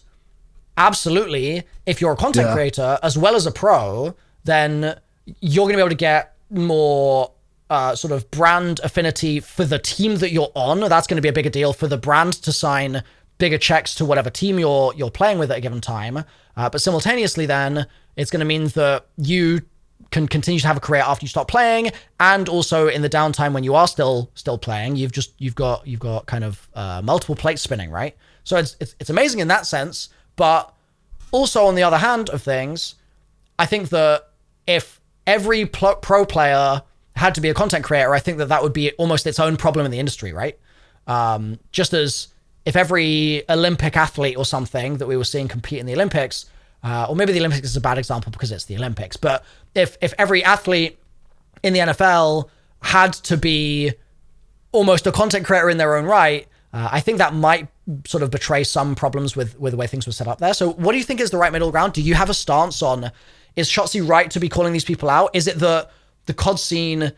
S2: absolutely, if you're a content creator as well as a pro, then you're going to be able to get more sort of brand affinity for the team that you're on. That's going to be a bigger deal for the brand to sign bigger checks to whatever team you're playing with at a given time. But simultaneously then, it's going to mean that you can continue to have a career after you stop playing, and also in the downtime when you are still playing, you've got kind of multiple plates spinning, right? So it's amazing in that sense. But also on the other hand of things, I think that if every pro player had to be a content creator, I think that would be almost its own problem in the industry, right? Just as if every Olympic athlete or something that we were seeing compete in the Olympics, or maybe the Olympics is a bad example because it's the Olympics, but if every athlete in the NFL had to be almost a content creator in their own right, I think that might sort of betray some problems with the way things were set up there. So what do you think is the right middle ground? Do you have a stance on, is Shotzzy right to be calling these people out? Is it the COD scene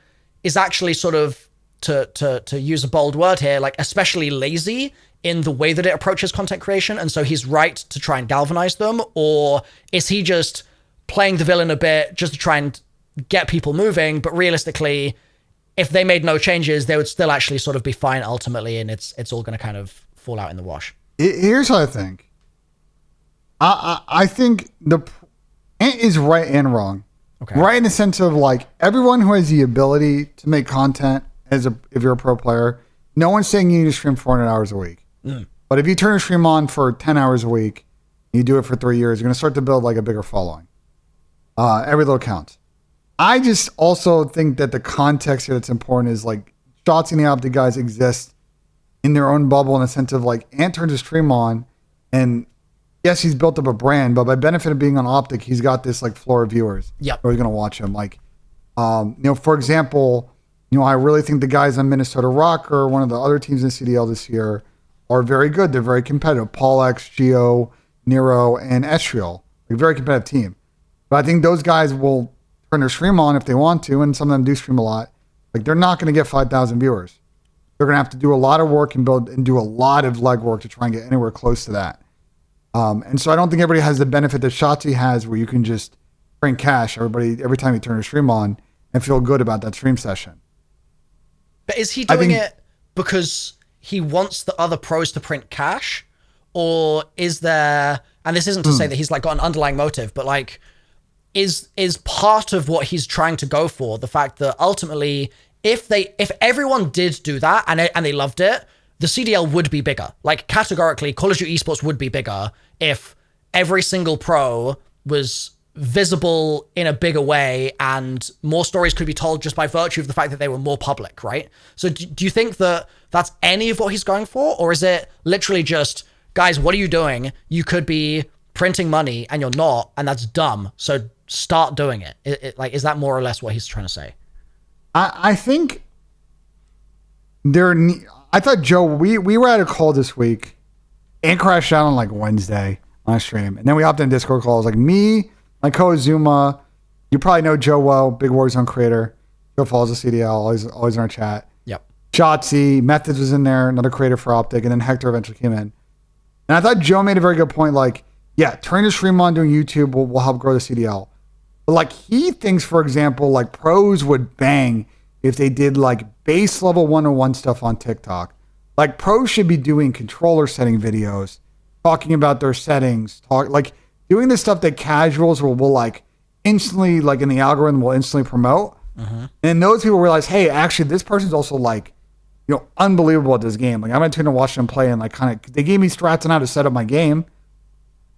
S2: is actually sort of, to use a bold word here, like especially lazy in the way that it approaches content creation, and so he's right to try and galvanize them? Or is he just playing the villain a bit just to try and get people moving, but realistically, if they made no changes, they would still actually sort of be fine ultimately, and it's all going to kind of fall out in the wash?
S3: Here's what I think. I think it is right and wrong. Okay. Right in the sense of like everyone who has the ability to make content if you're a pro player, no one's saying you need to stream 400 hours a week. But if you turn your stream on for 10 hours a week, you do it for 3 years, you're going to start to build like a bigger following. Every little counts. I just also think that the context here that's important is like Shotzzy and the Optic guys exist in their own bubble in the sense of like Ant turns his stream on, and yes, he's built up a brand, but by benefit of being on Optic, he's got this like floor of viewers.
S2: Yep.
S3: Who are going to watch him. Like For example, I really think the guys on Minnesota Rocker, one of the other teams in CDL this year, are very good. They're very competitive. Paul X, Geo, Nero, and Estriel. A very competitive team. But I think those guys will turn their stream on if they want to, and some of them do stream a lot. Like, they're not going to get 5,000 viewers. They're going to have to do a lot of work and do a lot of legwork to try and get anywhere close to that. And so I don't think everybody has the benefit that Shotzzy has, where you can just print cash every time you turn your stream on and feel good about that stream session.
S2: But is he doing it because he wants the other pros to print cash? Or is there, and this isn't to say that he's like got an underlying motive, but like, is part of what he's trying to go for the fact that ultimately, if everyone did do that and they loved it, the CDL would be bigger. Like, categorically, Call of Duty Esports would be bigger if every single pro was visible in a bigger way and more stories could be told just by virtue of the fact that they were more public, right? So do you think that that's any of what he's going for? Or is it literally just, guys, what are you doing? You could be printing money and you're not, and that's dumb. So start doing it. Like, is that more or less what he's trying to say?
S3: I think I thought, Joe, we were at a call this week and crashed out on like Wednesday on a stream. And then we hopped in Discord calls, like me, my co Zuma. You probably know Joe well, big Warzone creator. Joe follows the CDL, always in our chat.
S2: Yep.
S3: Shotzzy, Methods was in there, another creator for Optic, and then Hector eventually came in. And I thought Joe made a very good point, like, yeah, turning your stream on doing YouTube will help grow the CDL. But like, he thinks, for example, like pros would bang if they did like base level 101 stuff on TikTok. Like, pros should be doing controller setting videos, talking about their settings, like doing the stuff that casuals will like instantly, like in the algorithm, will instantly promote. And those people realize, hey, actually, this person's also like, unbelievable at this game. Like, I'm going to tune and watch them play, and like they gave me strats on how to set up my game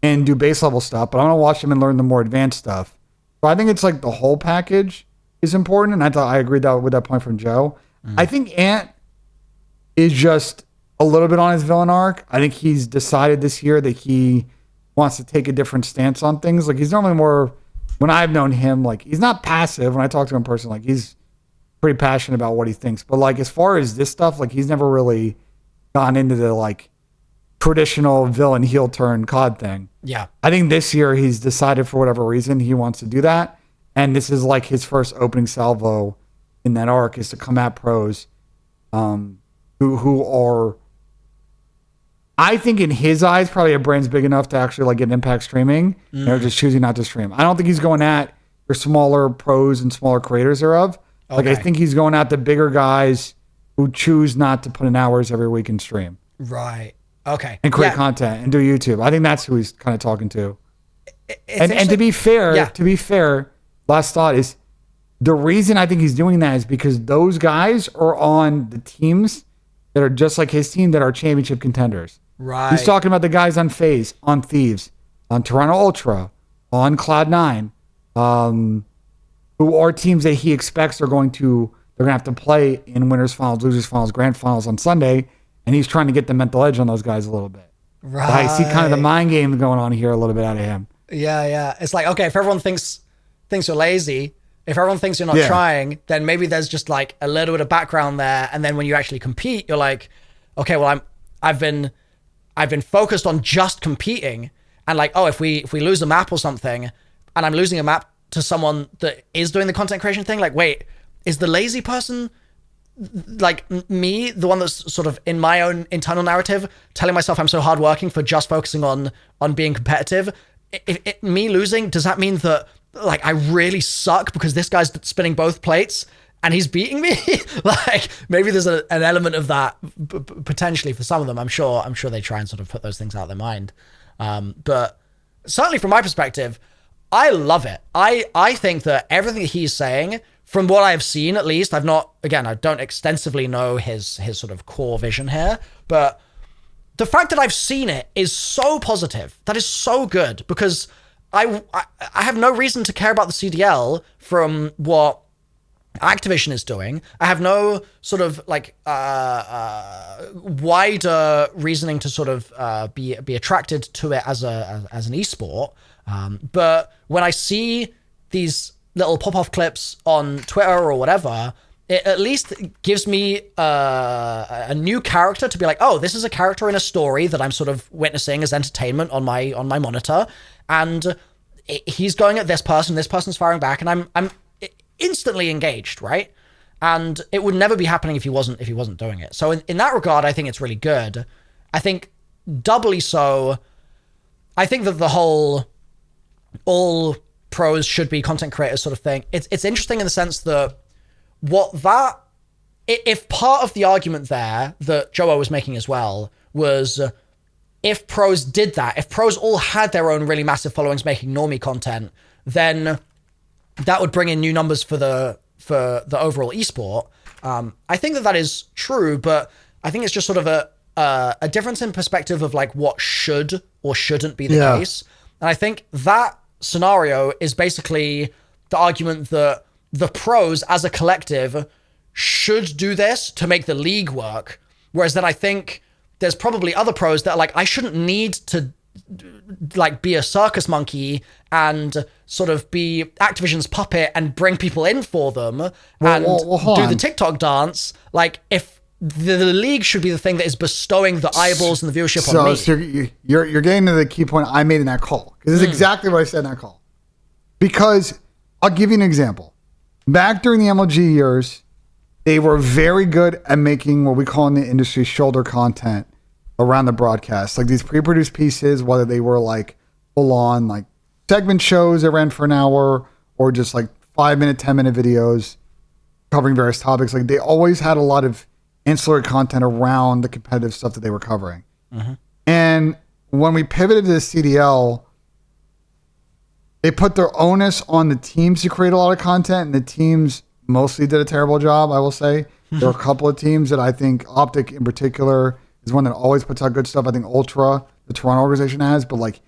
S3: and do base level stuff, but I'm going to watch them and learn the more advanced stuff. So I think it's like the whole package is important. And I agreed with that point from Joe. I think Ant is just a little bit on his villain arc. I think he's decided this year that he wants to take a different stance on things. Like, he's normally more, when I've known him, like, he's not passive. When I talk to him in person, like, he's pretty passionate about what he thinks. But like, as far as this stuff, like, he's never really gone into the like traditional villain heel turn COD thing.
S2: Yeah.
S3: I think this year he's decided for whatever reason he wants to do that. And this is like his first opening salvo in that arc, is to come at pros who are, I think in his eyes, probably a brand's big enough to actually like get impact streaming. They're just choosing not to stream. I don't think he's going at your smaller pros and smaller creators thereof. Like, I think he's going at the bigger guys who choose not to put in hours every week and stream.
S2: Right. Okay.
S3: And create content and do YouTube. I think that's who he's kind of talking to. And to be fair, last thought is, the reason I think he's doing that is because those guys are on the teams that are just like his team, that are championship contenders.
S2: Right.
S3: He's talking about the guys on FaZe, on Thieves, on Toronto Ultra, on Cloud9, who are teams that he expects they're going to have to play in winners finals, losers finals, grand finals on Sunday. And he's trying to get the mental edge on those guys a little bit.
S2: Right.
S3: But I see kind of the mind game going on here a little bit out of him.
S2: Yeah. It's like, okay, if everyone thinks you're lazy, if everyone thinks you're not trying, then maybe there's just like a little bit of background there. And then when you actually compete, you're like, okay, well, I've been focused on just competing, and like, oh, if we lose a map or something, and I'm losing a map to someone that is doing the content creation thing, like, wait, is the lazy person like me, the one that's sort of in my own internal narrative telling myself I'm so hardworking for just focusing on being competitive? Me losing, does that mean that like I really suck because this guy's spinning both plates and he's beating me? Like, maybe there's an element of that potentially for some of them. I'm sure they try and sort of put those things out of their mind. But certainly from my perspective, I love it. I think that everything that he's saying, from what I've seen at least, I don't extensively know his sort of core vision here, but the fact that I've seen it is so positive. That is so good, because I have no reason to care about the CDL from what Activision is doing. I have no sort of like wider reasoning to sort of be attracted to it as an esport. But when I see these little pop-off clips on Twitter or whatever, it at least gives me a new character to be like, oh, this is a character in a story that I'm sort of witnessing as entertainment on my monitor, and he's going at this person's firing back, and I'm instantly engaged, right? And it would never be happening if he wasn't doing it. So in that regard, I think it's really good. I think doubly so, I think that the whole all pros should be content creators sort of thing, it's interesting in the sense that if part of the argument there that Joe was making as well was if pros did that, if pros all had their own really massive followings making normie content, then that would bring in new numbers for the overall esport. I think that is true, but I think it's just sort of a difference in perspective of like what should or shouldn't be the case. And I think that scenario is basically the argument that the pros as a collective should do this to make the league work. Whereas then I think there's probably other pros that are like, I shouldn't need to like be a circus monkey and sort of be Activision's puppet and bring people in for them and do the TikTok dance. Like if the league should be the thing that is bestowing the eyeballs and the viewership on me.
S1: So you're getting to the key point I made in that call. Because this is exactly what I said in that call. Because I'll give you an example. Back during the MLG years, they were very good at making what we call in the industry shoulder content around the broadcast. Like these pre-produced pieces, whether they were like full on like segment shows that ran for an hour or just like 5-minute, 10-minute videos covering various topics. Like they always had a lot of ancillary content around the competitive stuff that they were covering. Mm-hmm. And when we pivoted to the CDL, they put their onus on the teams to create a lot of content, and the teams mostly did a terrible job, I will say. There are a couple of teams that I think, Optic in particular, is one that always puts out good stuff. I think Ultra, the Toronto organization, has, but like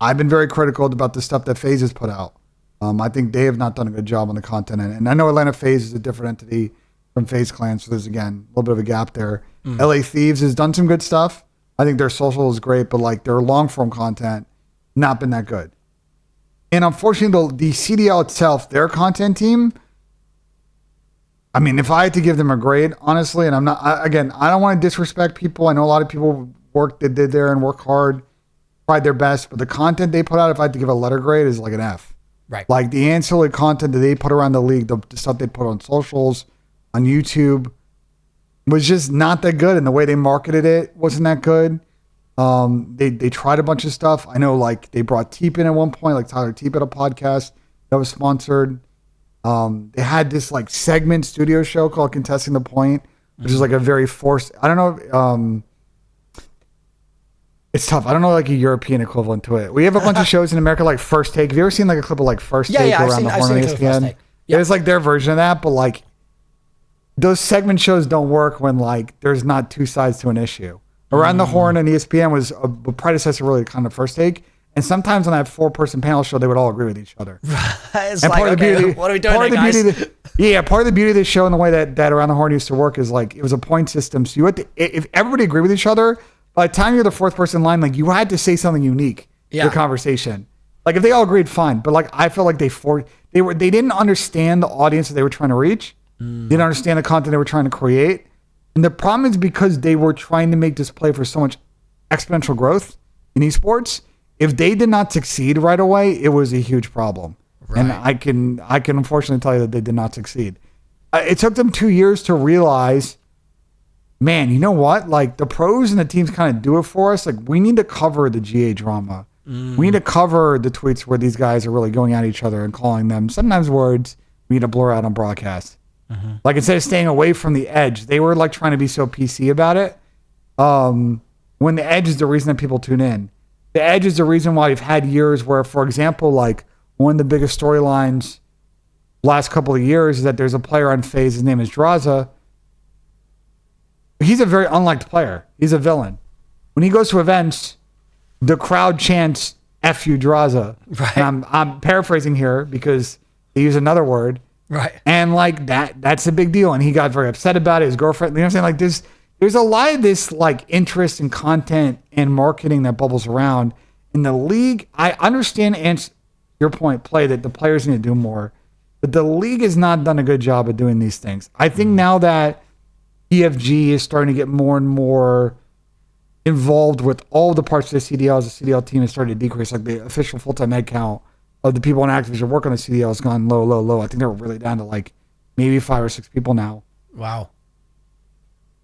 S1: I've been very critical about the stuff that FaZe has put out. I think they have not done a good job on the content, and I know Atlanta FaZe is a different entity from FaZe Clan, so there's again a little bit of a gap there. LA Thieves has done some good stuff. I think their social is great, but like their long form content not been that good. And unfortunately, the CDL itself, their content team, I mean, if I had to give them a grade, honestly, and I don't want to disrespect people. I know a lot of people did there and work hard, tried their best, but the content they put out, if I had to give a letter grade, is like an F.
S2: Right.
S1: Like the ancillary content that they put around the league, the stuff they put on socials, on YouTube, was just not that good. And the way they marketed it wasn't that good. They tried a bunch of stuff. I know like they brought Teep in at one point, like Tyler Teep at a podcast that was sponsored. They had this like segment studio show called Contesting the Point, which is like a very forced, I don't know. It's tough. I don't know like a European equivalent to it. We have a bunch of shows in America like First Take. Have you ever seen like a clip of like First Take around the horn on ESPN? Yeah. It's like their version of that, but like those segment shows don't work when like there's not two sides to an issue. Around the Horn and ESPN was a predecessor really kind of First Take. And sometimes on that 4-person panel show, they would all agree with each other.
S2: It's and like, okay, what are we doing here, guys?
S1: Part of the beauty of this show and the way that Around the Horn used to work is like, it was a point system. So you had to, if everybody agreed with each other, by the time you're the fourth person in line, like you had to say something unique to the conversation. Like if they all agreed, fine. But like, I felt like they didn't understand the audience that they were trying to reach. They didn't understand the content they were trying to create. And the problem is because they were trying to make this play for so much exponential growth in esports. If they did not succeed right away, it was a huge problem. Right. And I can unfortunately tell you that they did not succeed. It took them 2 years to realize, man, you know what? Like the pros and the teams kind of do it for us. Like we need to cover the GA drama. We need to cover the tweets where these guys are really going at each other and calling them sometimes words we need to blur out on broadcast. Like instead of staying away from the edge, they were like trying to be so PC about it. When the edge is the reason that people tune in. The edge is the reason why you've had years where, for example, like one of the biggest storylines last couple of years is that there's a player on FaZe. His name is Draza. He's a very unliked player. He's a villain. When he goes to events, the crowd chants "F you, Draza." Right. And I'm paraphrasing here because they use another word.
S2: Right.
S1: And like that's a big deal. And he got very upset about it. His girlfriend, you know what I'm saying? Like there's a lot of this like interest in content and marketing that bubbles around in the league. I understand and your point, play that the players need to do more.
S3: But the league has not done a good job of doing these things. I think now that EFG is starting to get more and more involved with all the parts of the CDL, as the CDL team is starting to decrease, like the official full-time head count of the people in Activision work on the CDL has gone low, low, low. I think they're really down to like maybe 5 or 6 people now.
S2: Wow.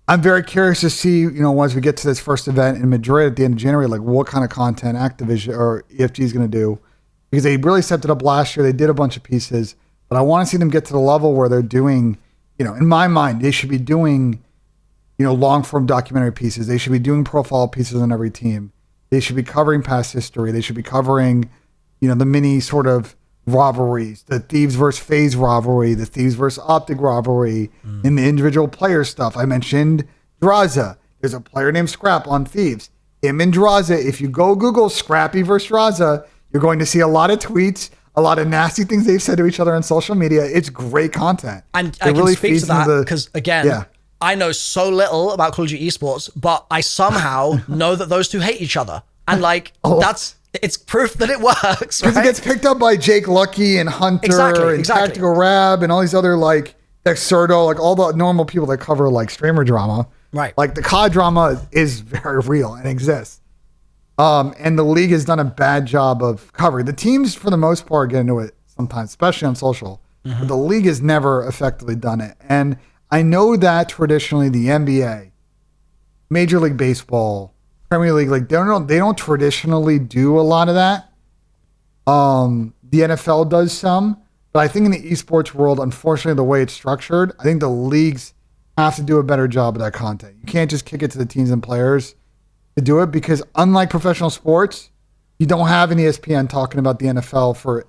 S3: I'm very curious to see, once we get to this first event in Madrid at the end of January, like what kind of content Activision or EFG is going to do, because they really stepped it up last year. They did a bunch of pieces, but I want to see them get to the level where they're doing, in my mind, they should be doing, long form documentary pieces. They should be doing profile pieces on every team. They should be covering past history. They should be covering, the mini sort of rivalries, the Thieves versus FaZe rivalry, the Thieves versus Optic rivalry, and the individual player stuff. I mentioned Draza. There's a player named Scrap on Thieves. Him and Draza, if you go Google Scrappy versus Draza, you're going to see a lot of tweets, a lot of nasty things they've said to each other on social media. It's great content.
S2: And I can speak to that because, again, I know so little about Call of Duty Esports, but I somehow know that those two hate each other. And it's proof that it works, right?
S3: Because it gets picked up by Jake Lucky and Hunter and Tactical Rab and all these other Dexerto, all the normal people that cover streamer drama.
S2: Right.
S3: Like the COD drama is very real and exists. And the league has done a bad job of covering. The teams, for the most part, get into it sometimes, especially on social. Mm-hmm. But the league has never effectively done it. And I know that traditionally the NBA, Major League Baseball, Premier League, they don't traditionally do a lot of that. The NFL does some, but I think in the esports world, unfortunately, the way it's structured, I think the leagues have to do a better job of that content. You can't just kick it to the teams and players to do it, because unlike professional sports, you don't have an ESPN talking about the NFL for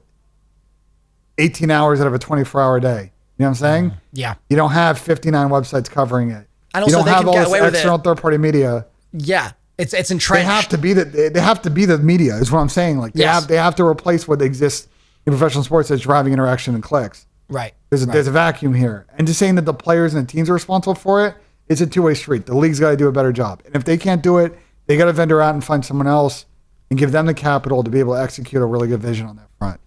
S3: 18 hours out of a 24-hour day. You know what I'm saying?
S2: Yeah.
S3: You don't have 59 websites covering it.
S2: And also,
S3: you don't
S2: they
S3: have
S2: can
S3: all
S2: get
S3: this
S2: away with
S3: external third-party media.
S2: Yeah. It's entrenched.
S3: They have to be the media, is what I'm saying. They have to replace what exists in professional sports that's driving interaction and clicks.
S2: Right.
S3: There's a vacuum here. And just saying that the players and the teams are responsible for it, it's a two-way street. The league's got to do a better job. And if they can't do it, they got to vendor out and find someone else and give them the capital to be able to execute a really good vision on that front.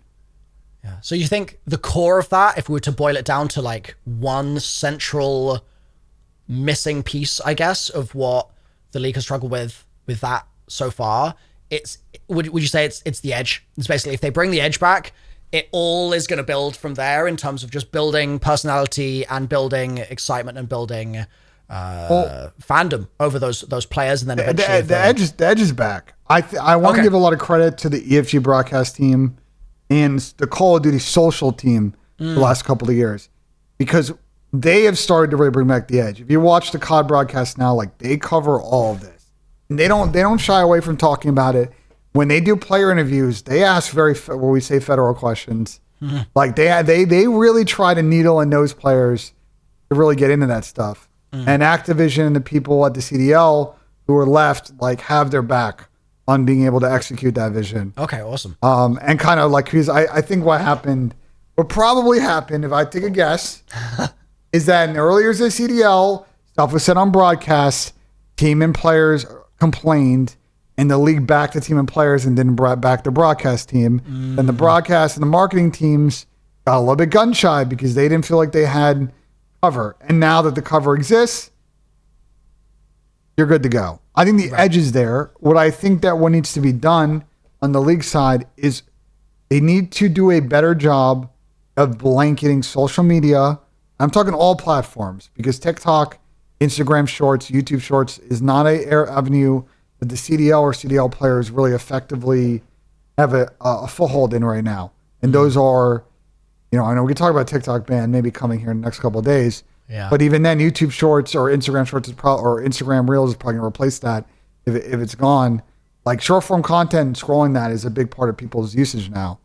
S2: Yeah. So you think the core of that, if we were to boil it down to one central missing piece, I guess, of what the league has struggled with that so far, would you say it's the edge? It's basically, if they bring the edge back, it all is going to build from there in terms of just building personality and building excitement and building fandom over those players, and then eventually
S3: the edge is back. I want to give a lot of credit to the EFG broadcast team and the Call of Duty social team the last couple of years, because they have started to really bring back the edge. If you watch the COD broadcast now, they cover all of this. And they don't shy away from talking about it. When they do player interviews, they ask what we say federal questions. Mm-hmm. They really try to needle and nose players to really get into that stuff. Mm. And Activision and the people at the CDL who are left have their back on being able to execute that vision.
S2: Okay, awesome.
S3: And kind of because I think what probably happened, if I take a guess, is that in the earlier years of the CDL, stuff was said on broadcast, team and players complained, and the league backed the team and players and didn't back the broadcast team. Then the broadcast and the marketing teams got a little bit gun shy because they didn't feel like they had cover. And now that the cover exists, you're good to go. I think the edge is there. What I think that what needs to be done on the league side is they need to do a better job of blanketing social media. I'm talking all platforms, because TikTok, Instagram Shorts, YouTube Shorts is not an avenue that the CDL or CDL players really effectively have a foothold in right now. And those are, I know we can talk about TikTok ban maybe coming here in the next couple of days. Yeah. But even then, YouTube Shorts or Instagram Shorts or Instagram Reels is probably going to replace that if it's gone. Short form content and scrolling that is a big part of people's usage now.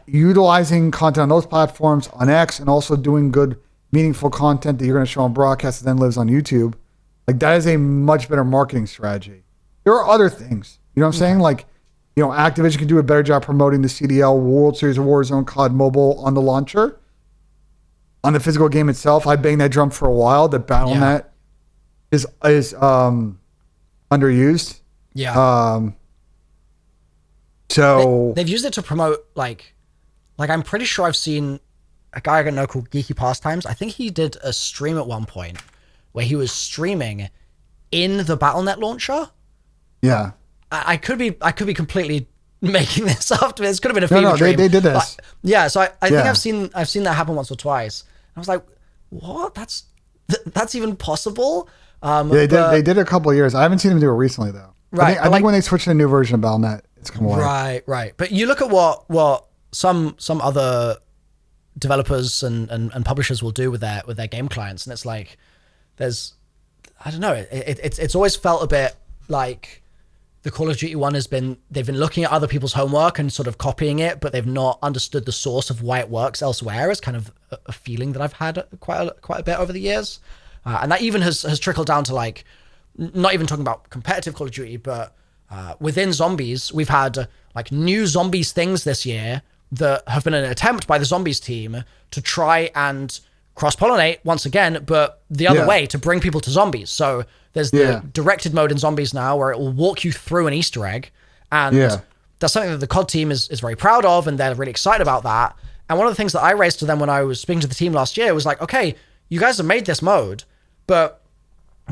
S3: Utilizing content on those platforms, on X, and also doing good, meaningful content that you're going to show on broadcast and then lives on YouTube. That is a much better marketing strategy. There are other things, you know what I'm saying? Activision can do a better job promoting the CDL World Series of Warzone COD Mobile on the launcher. On the physical game itself, I banged that drum for a while. That BattleNet is underused.
S2: Yeah.
S3: So
S2: they've used it to promote Like, I'm pretty sure I've seen a guy I know called Geeky Pastimes. I think he did a stream at one point where he was streaming in the Battle.net launcher.
S1: Yeah.
S2: I could be completely making this up. This could have been a fever dream.
S1: They did this.
S2: But, yeah, so I think I've seen that happen once or twice. I was like, what? That's even possible?
S1: They did a couple of years. I haven't seen them do it recently though.
S2: Right.
S1: I think when they switched to a new version of Battle.net, it's come away.
S2: Right. But you look at what some other developers and publishers will do with their game clients, and it's like I don't know. It's always felt a bit like the Call of Duty one they've been looking at other people's homework and sort of copying it, but they've not understood the source of why it works elsewhere. Is kind of a feeling that I've had quite a bit over the years, and that even has trickled down to like, not even talking about competitive Call of Duty, but within zombies, we've had like new zombies things this year that have been an attempt by the zombies team to try and cross-pollinate once again, but the other way, to bring people to zombies. So there's the directed mode in zombies now where it will walk you through an Easter egg. And that's something that the COD team is very proud of, and they're really excited about that. And one of the things that I raised to them when I was speaking to the team last year was like, okay, you guys have made this mode, but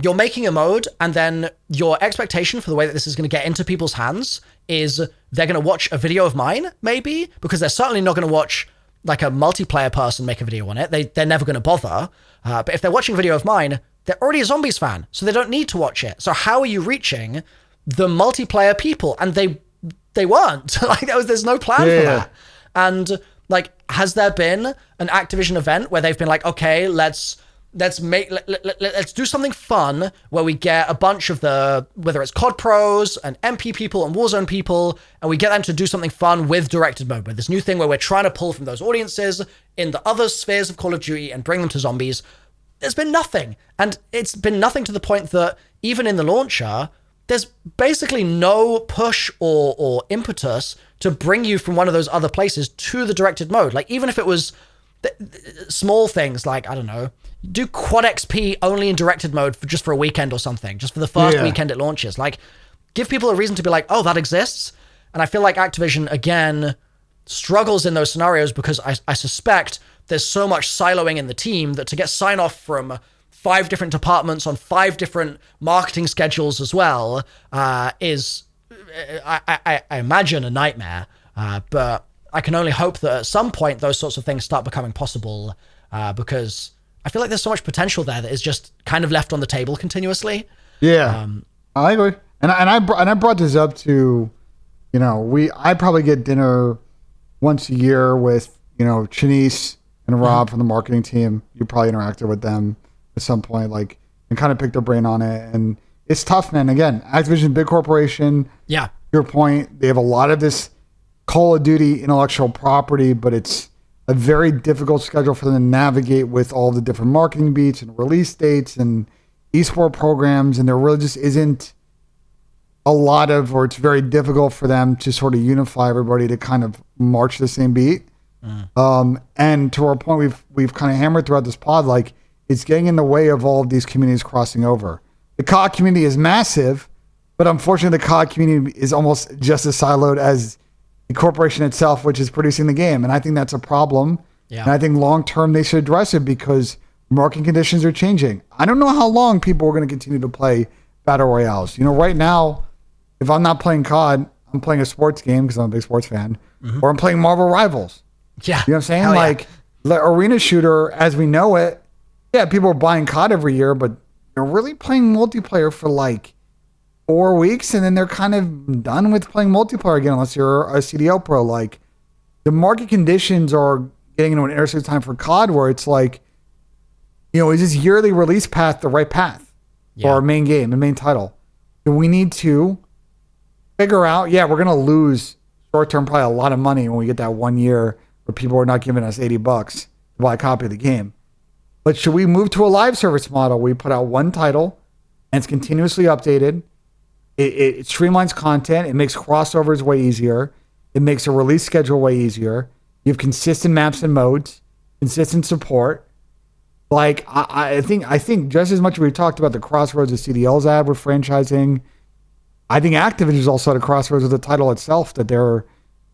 S2: you're making a mode, and then your expectation for the way that this is going to get into people's hands is they're going to watch a video of mine, maybe, because they're certainly not going to watch like a multiplayer person make a video on it. They're never going to bother. But if they're watching a video of mine, they're already a zombies fan, so they don't need to watch it. So how are you reaching the multiplayer people? And they weren't. Like there's no plan for that. And like, has there been an Activision event where they've been like, okay, let's do something fun where we get a bunch of whether it's COD pros and MP people and Warzone people, and we get them to do something fun with directed mode, with this new thing where we're trying to pull from those audiences in the other spheres of Call of Duty and bring them to zombies. There's been nothing. And it's been nothing to the point that even in the launcher, there's basically no push or impetus to bring you from one of those other places to the directed mode. Like, even if it was small things like, I don't know, do quad XP only in directed mode just for a weekend or something, just for the first weekend it launches. Like, give people a reason to be like, oh, that exists. And I feel like Activision, again, struggles in those scenarios because I suspect there's so much siloing in the team that to get sign off from 5 different departments on 5 different marketing schedules as well is, I imagine, a nightmare. But I can only hope that at some point those sorts of things start becoming possible, because I feel like there's so much potential there that is just kind of left on the table continuously. Yeah,
S1: I agree. And I brought this up to, I probably get dinner once a year with, Chanice and Rob from the marketing team. You probably interacted with them at some point, like, and kind of picked their brain on it. And it's tough, man. Again, Activision, big corporation.
S2: Yeah.
S1: Your point, they have a lot of this Call of Duty intellectual property, but it's a very difficult schedule for them to navigate with all the different marketing beats and release dates and esport programs. And there really just isn't a lot of, or it's very difficult for them to sort of unify everybody to kind of march the same beat. And to our point, we've kind of hammered throughout this pod, like, it's getting in the way of all of these communities crossing over. The COD community is massive, but unfortunately the COD community is almost just as siloed as the corporation itself, which is producing the game. And I think that's a problem. Yeah. And I think long-term they should address it because market conditions are changing. I don't know how long people are going to continue to play Battle Royales. Right now, if I'm not playing COD, I'm playing a sports game because I'm a big sports fan, or I'm playing Marvel Rivals.
S2: Yeah.
S1: You know what I'm saying? Like, the arena shooter, as we know it, people are buying COD every year, but they're really playing multiplayer for like 4 weeks, and then they're kind of done with playing multiplayer again, unless you're a CDL pro. Like, the market conditions are getting into an intersection time for COD where it's like, is this yearly release path the right path for our main game and main title? Do we need to figure out, we're going to lose short-term probably a lot of money when we get that 1 year where people are not giving us $80 to buy a copy of the game. But should we move to a live service model where we put out one title and it's continuously updated? It streamlines content. It makes crossovers way easier. It makes a release schedule way easier. You have consistent maps and modes, consistent support. Like, I think just as much as we talked about the crossroads of CDL's ad with franchising, I think Activision is also at a crossroads with the title itself, that they're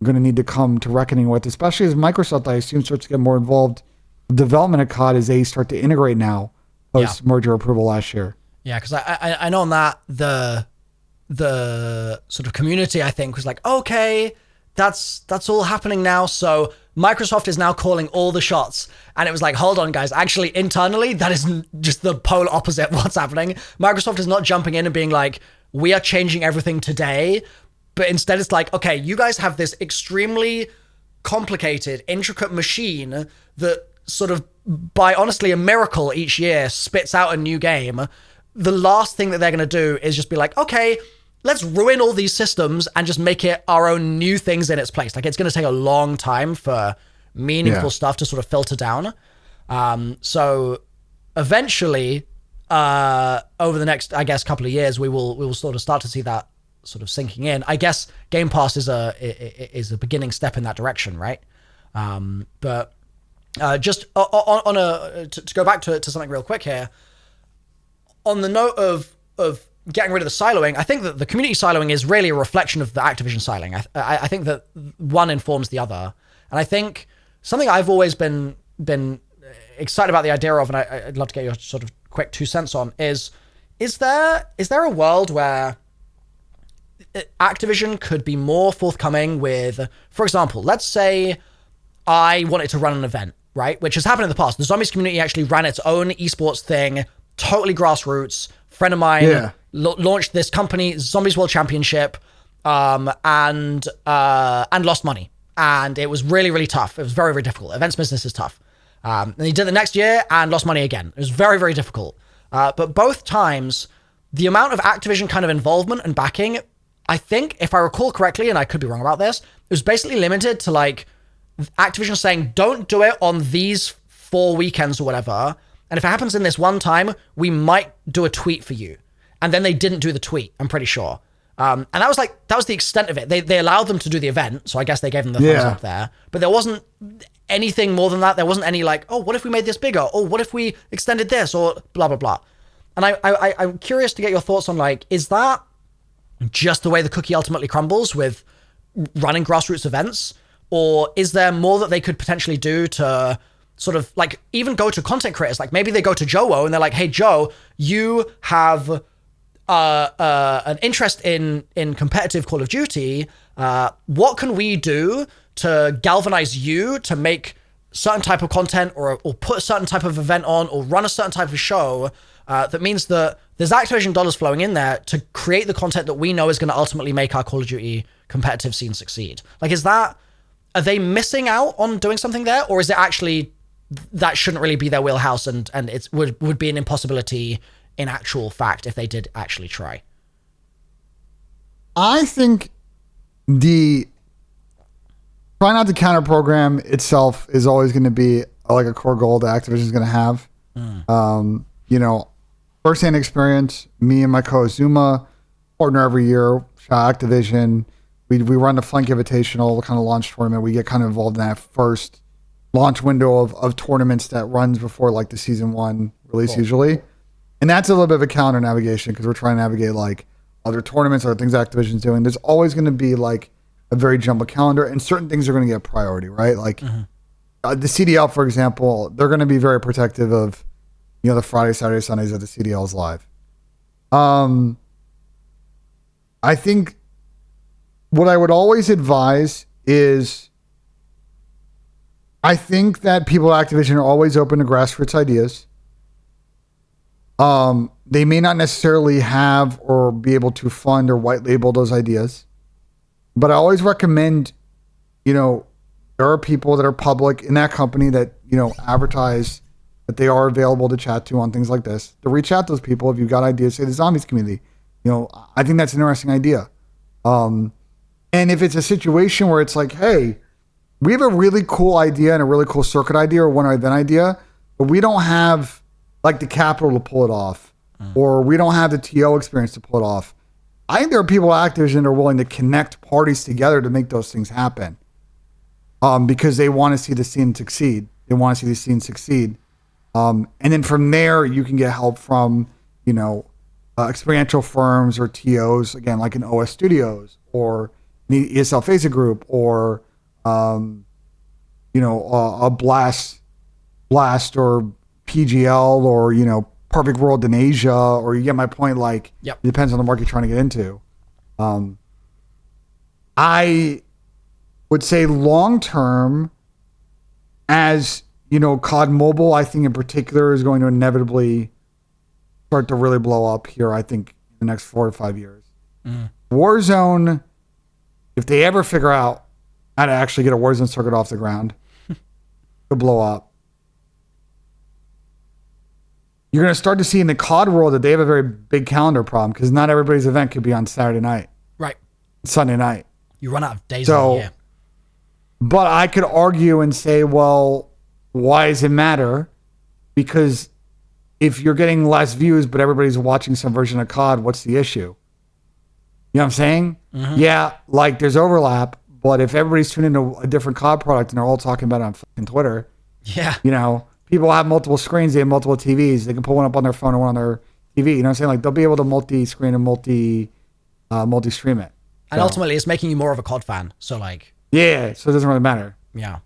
S3: going to need to come to reckoning with, especially as Microsoft, I assume, starts to get more involved with development of COD as they start to integrate now post merger approval last year.
S2: Yeah, because I know on that the sort of community, I think, was like, okay, that's all happening now. So Microsoft is now calling all the shots. And it was like, hold on, guys. Actually, internally, that is just the polar opposite of what's happening. Microsoft is not jumping in and being like, we are changing everything today. But instead, it's like, okay, you guys have this extremely complicated, intricate machine that sort of, by honestly a miracle each year, spits out a new game. The last thing that they're going to do is just be like, okay, let's ruin all these systems and just make it our own new things in its place. Like, it's going to take a long time for meaningful stuff to sort of filter down. So eventually, over the next, I guess, couple of years, we will sort of start to see that sort of sinking in. I guess Game Pass is a beginning step in that direction, right? But just to go back to something real quick here, on the note of getting rid of the siloing, I think that the community siloing is really a reflection of the Activision siloing. I think that one informs the other. And I think something I've always been excited about the idea of, and I'd love to get your sort of quick 2 cents on, is there a world where Activision could be more forthcoming with, for example, let's say I wanted to run an event, right? Which has happened in the past. The Zombies community actually ran its own esports thing, totally grassroots. Friend of mine launched this company, Zombies World Championship, and lost money. And it was really, really tough. It was very, very difficult. Events business is tough. And he did it the next year and lost money again. It was very, very difficult. But both times, the amount of Activision kind of involvement and backing, I think, if I recall correctly, and I could be wrong about this, it was basically limited to like Activision saying, don't do it on these 4 weekends or whatever. And if it happens in this one time, we might do a tweet for you. And then they didn't do the tweet, I'm pretty sure. And that was the extent of it. They allowed them to do the event, so I guess they gave them the thumbs up there. But there wasn't anything more than that. There wasn't any like, oh, what if we made this bigger? Or what if we extended this? Or blah, blah, blah. And I'm curious to get your thoughts on like, is that just the way the cookie ultimately crumbles with running grassroots events? Or is there more that they could potentially do to sort of like even go to content creators? Like maybe they go to Joe and they're like, hey, Joe, you have an interest in competitive Call of Duty. What can we do to galvanize you to make certain type of content or put a certain type of event on or run a certain type of show that means that there's Activision dollars flowing in there to create the content that we know is going to ultimately make our Call of Duty competitive scene succeed? Like, are they missing out on doing something there? Or is it actually that shouldn't really be their wheelhouse and it would be an impossibility in actual fact if they did actually try?
S3: I think the try not to counter program itself is always going to be like a core goal that Activision is going to have. Firsthand experience, me and my co-host Zuma partner every year, Activision. We run the Flank Invitational kind of launch tournament. We get kind of involved in that first launch window of tournaments that runs before like the season 1 release usually. And that's a little bit of a calendar navigation because we're trying to navigate like other tournaments, other things Activision's doing. There's always going to be like a very jumbled calendar and certain things are going to get priority, right? Like the CDL, for example, they're going to be very protective of, the Friday, Saturday, Sundays that the CDL is live. I think what I would always advise is I think that people at Activision are always open to grassroots ideas. They may not necessarily have or be able to fund or white label those ideas, but I always recommend, there are people that are public in that company that, advertise that they are available to chat to on things like this, to reach out to those people. If you've got ideas, say the Zombies community, I think that's an interesting idea. And if it's a situation where it's like, hey, we have a really cool idea and a really cool circuit idea or one event idea, but we don't have like the capital to pull it off, or we don't have the TO experience to pull it off. I think there are people at Activision that are willing to connect parties together to make those things happen, because they want to see the scene succeed. They want to see the scene succeed. And then from there, you can get help from, experiential firms or TOs, again, like in OS Studios or, the ESL FACEIT group or, a Blast or PGL or, Perfect World in Asia, or you get my point. Like,
S2: Yep.
S3: It depends on the market you're trying to get into. I would say long term, as COD Mobile, I think in particular, is going to inevitably start to really blow up here. I think in the next 4 to 5 years. Warzone, if they ever figure out how to actually get a Warzone circuit off the ground, to blow up. You're going to start to see in the COD world that they have a very big calendar problem because not everybody's event could be on Saturday night,
S2: Right.
S3: Sunday night.
S2: You run out of days in the year.
S3: But I could argue and say, well, why does it matter? Because if you're getting less views, but everybody's watching some version of COD, what's the issue? You know what I'm saying? Yeah, like there's overlap, but if everybody's tuning into a different COD product and they're all talking about it on fucking Twitter, people have multiple screens, they have multiple TVs, they can put one up on their phone and one on their TV. You know what I'm saying? Like they'll be able to multi-screen and multi-stream it.
S2: And ultimately, it's making you more of a COD fan. So like,
S3: yeah, so it doesn't really matter.
S2: Yeah.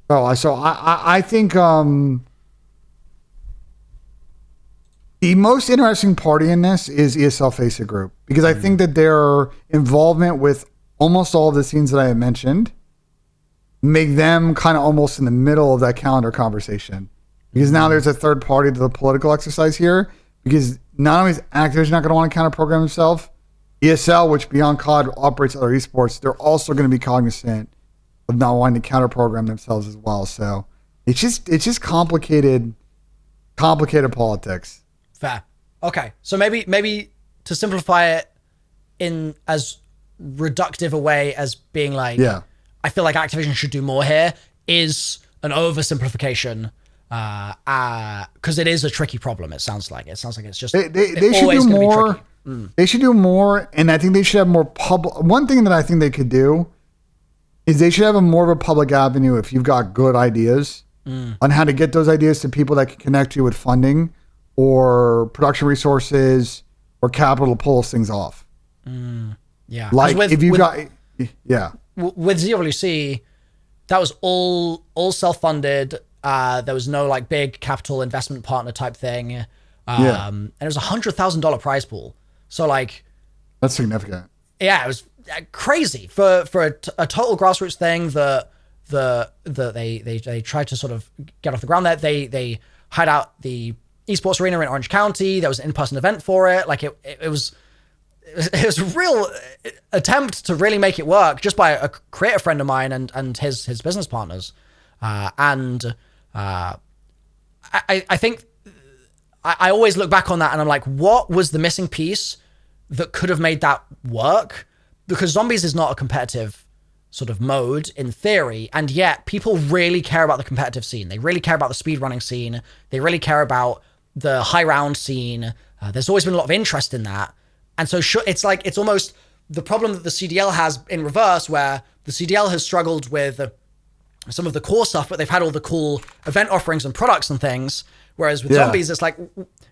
S3: So I think the most interesting party in this is ESL FACEIT Group, because I think that their involvement with almost all of the scenes that I had mentioned make them kind of almost in the middle of that calendar conversation, because now there's a third party to the political exercise here, because not only is Activision not going to want to counter program themselves, ESL, which beyond COD operates other esports, they're also going to be cognizant of not wanting to counter program themselves as well. So it's just complicated politics.
S2: Fair. Okay. So maybe to simplify it in as reductive a way as being like, I feel like Activision should do more here is an oversimplification, because it is a tricky problem. It sounds like it's just
S3: they should do more. They should do more, and I think they should have more public. One thing that I think they could do is they should have more of a public avenue if you've got good ideas on how to get those ideas to people that can connect you with funding or production resources or capital to pull those things off.
S2: Yeah.
S3: Like
S2: with ZWC, that was all self-funded. There was no like big capital investment partner type thing. And it was $100,000 prize pool. So like,
S3: that's significant.
S2: Yeah, it was crazy for a total grassroots thing that they tried to sort of get off the ground there. They hired out the esports arena in Orange County. There was an in-person event for it. Like it was a real attempt to really make it work just by a creative friend of mine and his business partners. I think I always look back on that and I'm like, what was the missing piece that could have made that work? Because Zombies is not a competitive sort of mode in theory, and yet people really care about the competitive scene. They really care about the speedrunning scene. They really care about the high round scene. There's always been a lot of interest in that. And so it's like, it's almost the problem that the CDL has in reverse, where the CDL has struggled with some of the core stuff, but they've had all the cool event offerings and products and things. Whereas with Zombies, it's like,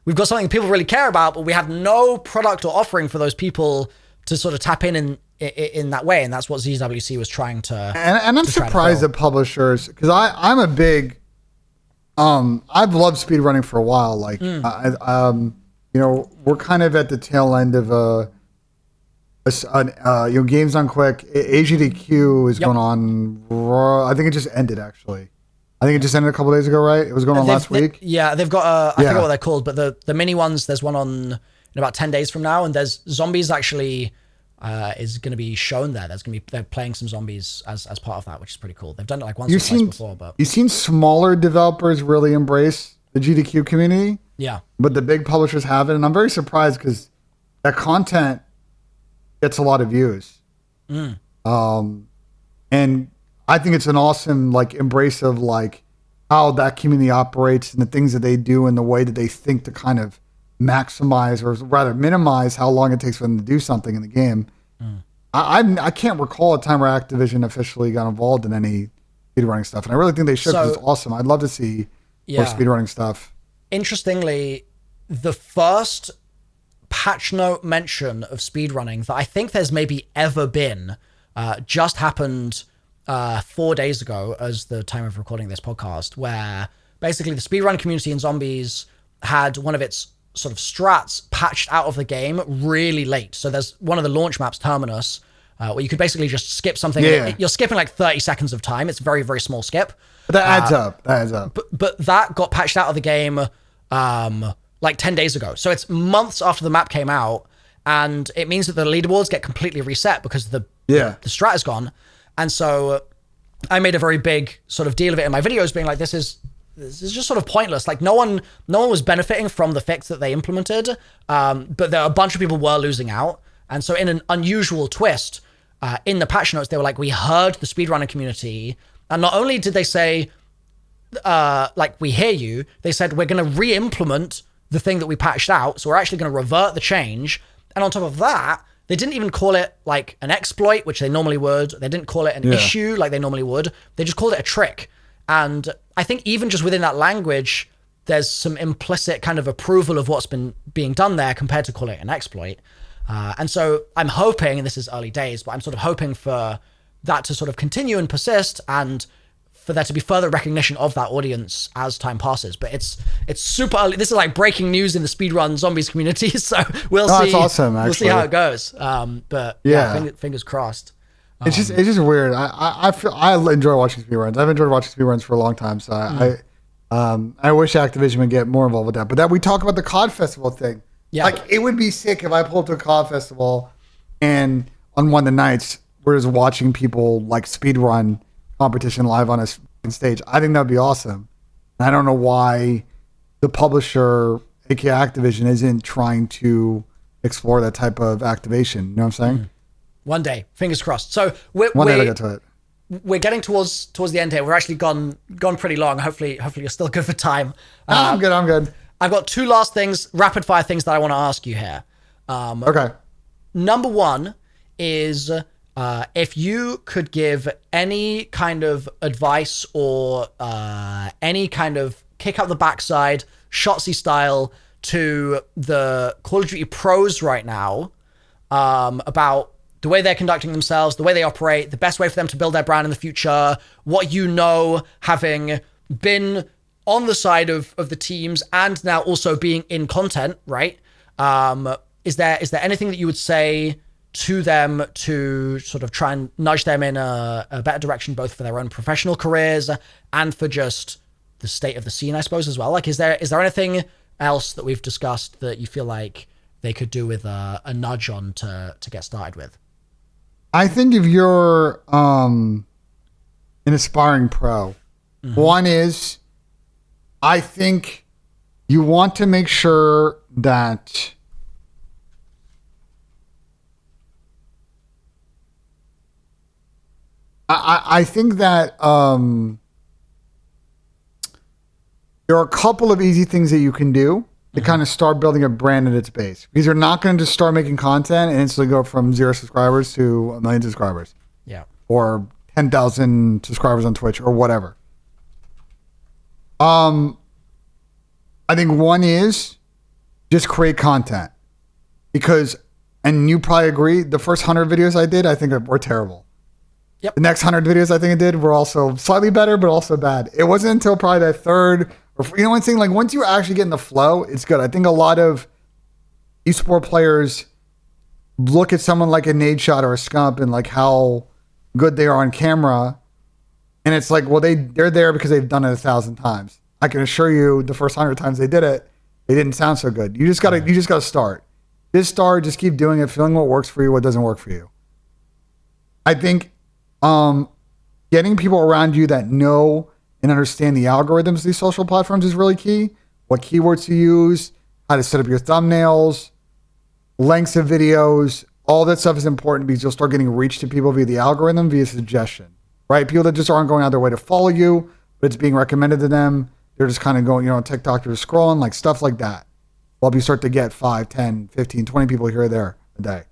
S2: we've got something people really care about, but we have no product or offering for those people to sort of tap in that way. And that's what ZWC was trying to.
S3: And I'm surprised at publishers, because I'm a big, I've loved speedrunning for a while. Like, we're kind of at the tail end of Games Done Quick. AGDQ is going on. I think it just ended, actually. I think it just ended a couple days ago, right? It was going on last week.
S2: They've got, I forget what they're called, but the mini ones, there's one on in about 10 days from now, and there's Zombies actually is going to be shown there. They're playing some Zombies as part of that, which is pretty cool. They've done it like once or twice before. But
S3: you've seen smaller developers really embrace the GDQ community.
S2: Yeah.
S3: But the big publishers haven't, and I'm very surprised because that content gets a lot of views. And I think it's an awesome like embrace of like how that community operates and the things that they do and the way that they think to kind of maximize or rather minimize how long it takes for them to do something in the game. I can't recall a time where Activision officially got involved in any speedrunning stuff, and I really think they should, because it's awesome. I'd love to see more speedrunning stuff.
S2: Interestingly, the first patch note mention of speedrunning that I think there's maybe ever been just happened 4 days ago as the time of recording this podcast, where basically the speedrun community in Zombies had one of its sort of strats patched out of the game really late. So there's one of the launch maps, Terminus, where you could basically just skip something.
S1: Yeah.
S2: You're skipping like 30 seconds of time. It's a very, very small skip.
S1: But that adds up. That adds up.
S2: But that got patched out of the game like 10 days ago. So it's months after the map came out, and it means that the leaderboards get completely reset because the strat is gone. And so I made a very big sort of deal of it in my videos, being like, this is just sort of pointless. Like no one was benefiting from the fix that they implemented, but there a bunch of people were losing out. And so in an unusual twist, in the patch notes, they were like, we heard the speedrunner community. And not only did they say, like, we hear you, they said, we're going to re-implement the thing that we patched out. So we're actually going to revert the change. And on top of that, they didn't even call it like an exploit, which they normally would. They didn't call it an issue like they normally would. They just called it a trick. And I think even just within that language, there's some implicit kind of approval of what's been being done there compared to calling it an exploit. And so I'm hoping, and this is early days, but I'm sort of hoping for that to sort of continue and persist, and for there to be further recognition of that audience as time passes. But it's super early. This is like breaking news in the speedrun zombies community. So we'll see.
S1: That's awesome, actually.
S2: We'll see how it goes. But fingers crossed.
S1: It's just weird. I feel I enjoy watching speedruns. I've enjoyed watching speedruns for a long time. So I wish Activision would get more involved with that. But that we talk about the COD festival thing.
S2: Yeah.
S1: Like it would be sick if I pulled up to a COD festival and on one of the nights we're just watching people like speedrun competition live on a stage. I think that'd be awesome. And I don't know why the publisher, aka Activision, isn't trying to explore that type of activation. You know what I'm saying?
S2: One day, fingers crossed. So we're
S1: get to it.
S2: We're getting towards the end here. We're actually gone pretty long. Hopefully you're still good for time.
S1: I'm good.
S2: I've got two last things, rapid fire things that I want to ask you here.
S1: Okay.
S2: Number one is if you could give any kind of advice or any kind of kick up the backside, Shotzzy style, to the Call of Duty pros right now about the way they're conducting themselves, the way they operate, the best way for them to build their brand in the future, what you know, having been on the side of the teams and now also being in content, right? Is there anything that you would say to them to sort of try and nudge them in a better direction, both for their own professional careers and for just the state of the scene, I suppose, as well? Like, is there anything else that we've discussed that you feel like they could do with a nudge on to get started with?
S1: I think if you're an aspiring pro, one is, I think you want to make sure that I think that there are a couple of easy things that you can do to kind of start building a brand at its base. Because you're not going to just start making content and instantly go from 0 subscribers to 1 million subscribers.
S2: Yeah.
S1: Or 10,000 subscribers on Twitch or whatever. I think one is just create content. Because, and you probably agree, the first 100 videos I did, I think were terrible.
S2: Yep.
S1: The next 100 videos I think I did were also slightly better, but also bad. It wasn't until probably that third, or you know what I'm saying? Like once you actually get in the flow, it's good. I think a lot of esport players look at someone like a Nadeshot or a Scump and like how good they are on camera. And it's like, well, they're there because they've done it 1,000 times. I can assure you the first 100 times they did it, they didn't sound so good. You just gotta start. Just keep doing it, feeling what works for you, what doesn't work for you. I think getting people around you that know and understand the algorithms of these social platforms is really key. What keywords to use, how to set up your thumbnails, lengths of videos, all that stuff is important because you'll start getting reach to people via the algorithm, via suggestion, right? People that just aren't going out their way to follow you, but it's being recommended to them. They're just kind of going, on TikTok, they're just scrolling, like stuff like that. Well, you start to get 5, 10, 15, 20 people here or there a day.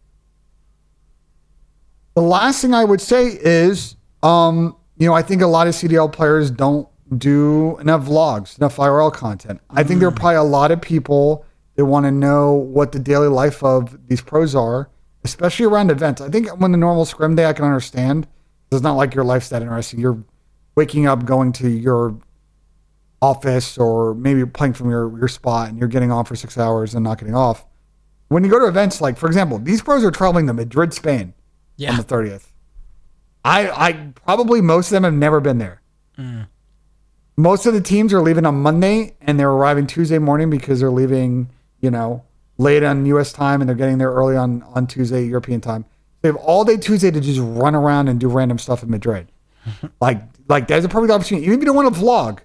S1: The last thing I would say is, I think a lot of CDL players don't do enough vlogs, enough IRL content. I think there are probably a lot of people that want to know what the daily life of these pros are
S3: especially around events. I think when the normal scrim day, I can understand. It's not like your life's that interesting. You're waking up, going to your office, or maybe you're playing from your spot and you're getting on for 6 hours and not getting off. When you go to events, like, for example, these pros are traveling to Madrid, Spain on the 30th. I probably, most of them have never been there. Most of the teams are leaving on Monday and they're arriving Tuesday morning because they're leaving, late on U.S. time and they're getting there early on Tuesday, European time. They have all day Tuesday to just run around and do random stuff in Madrid. like there's a perfect opportunity. Even if you don't want to vlog,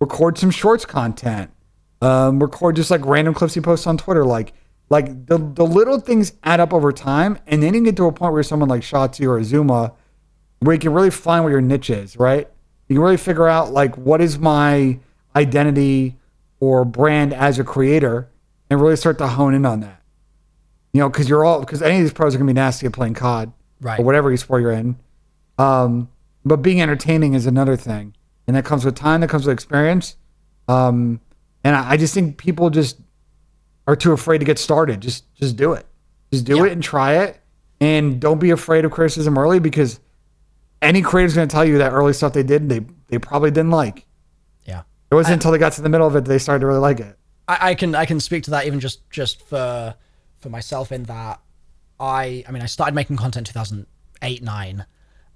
S3: record some shorts content, record just like random clips you post on Twitter. Like the little things add up over time, and then you get to a point where someone like Shotzzy or Azuma, where you can really find what your niche is, right? You can really figure out like what is my identity or brand as a creator, and really start to hone in on that. Because any of these pros are gonna be nasty at playing COD,
S2: right,
S3: or whatever esport you're in. But being entertaining is another thing, and that comes with time. That comes with experience. And I just think people just are too afraid to get started. Just do it. Just do it and try it, and don't be afraid of criticism early, because any creator's going to tell you that early stuff they did, they probably didn't like. Yeah, it wasn't until they got to the middle of it that they started to really like it.
S2: I can speak to that even just for myself, in that I started making content in 2008-9,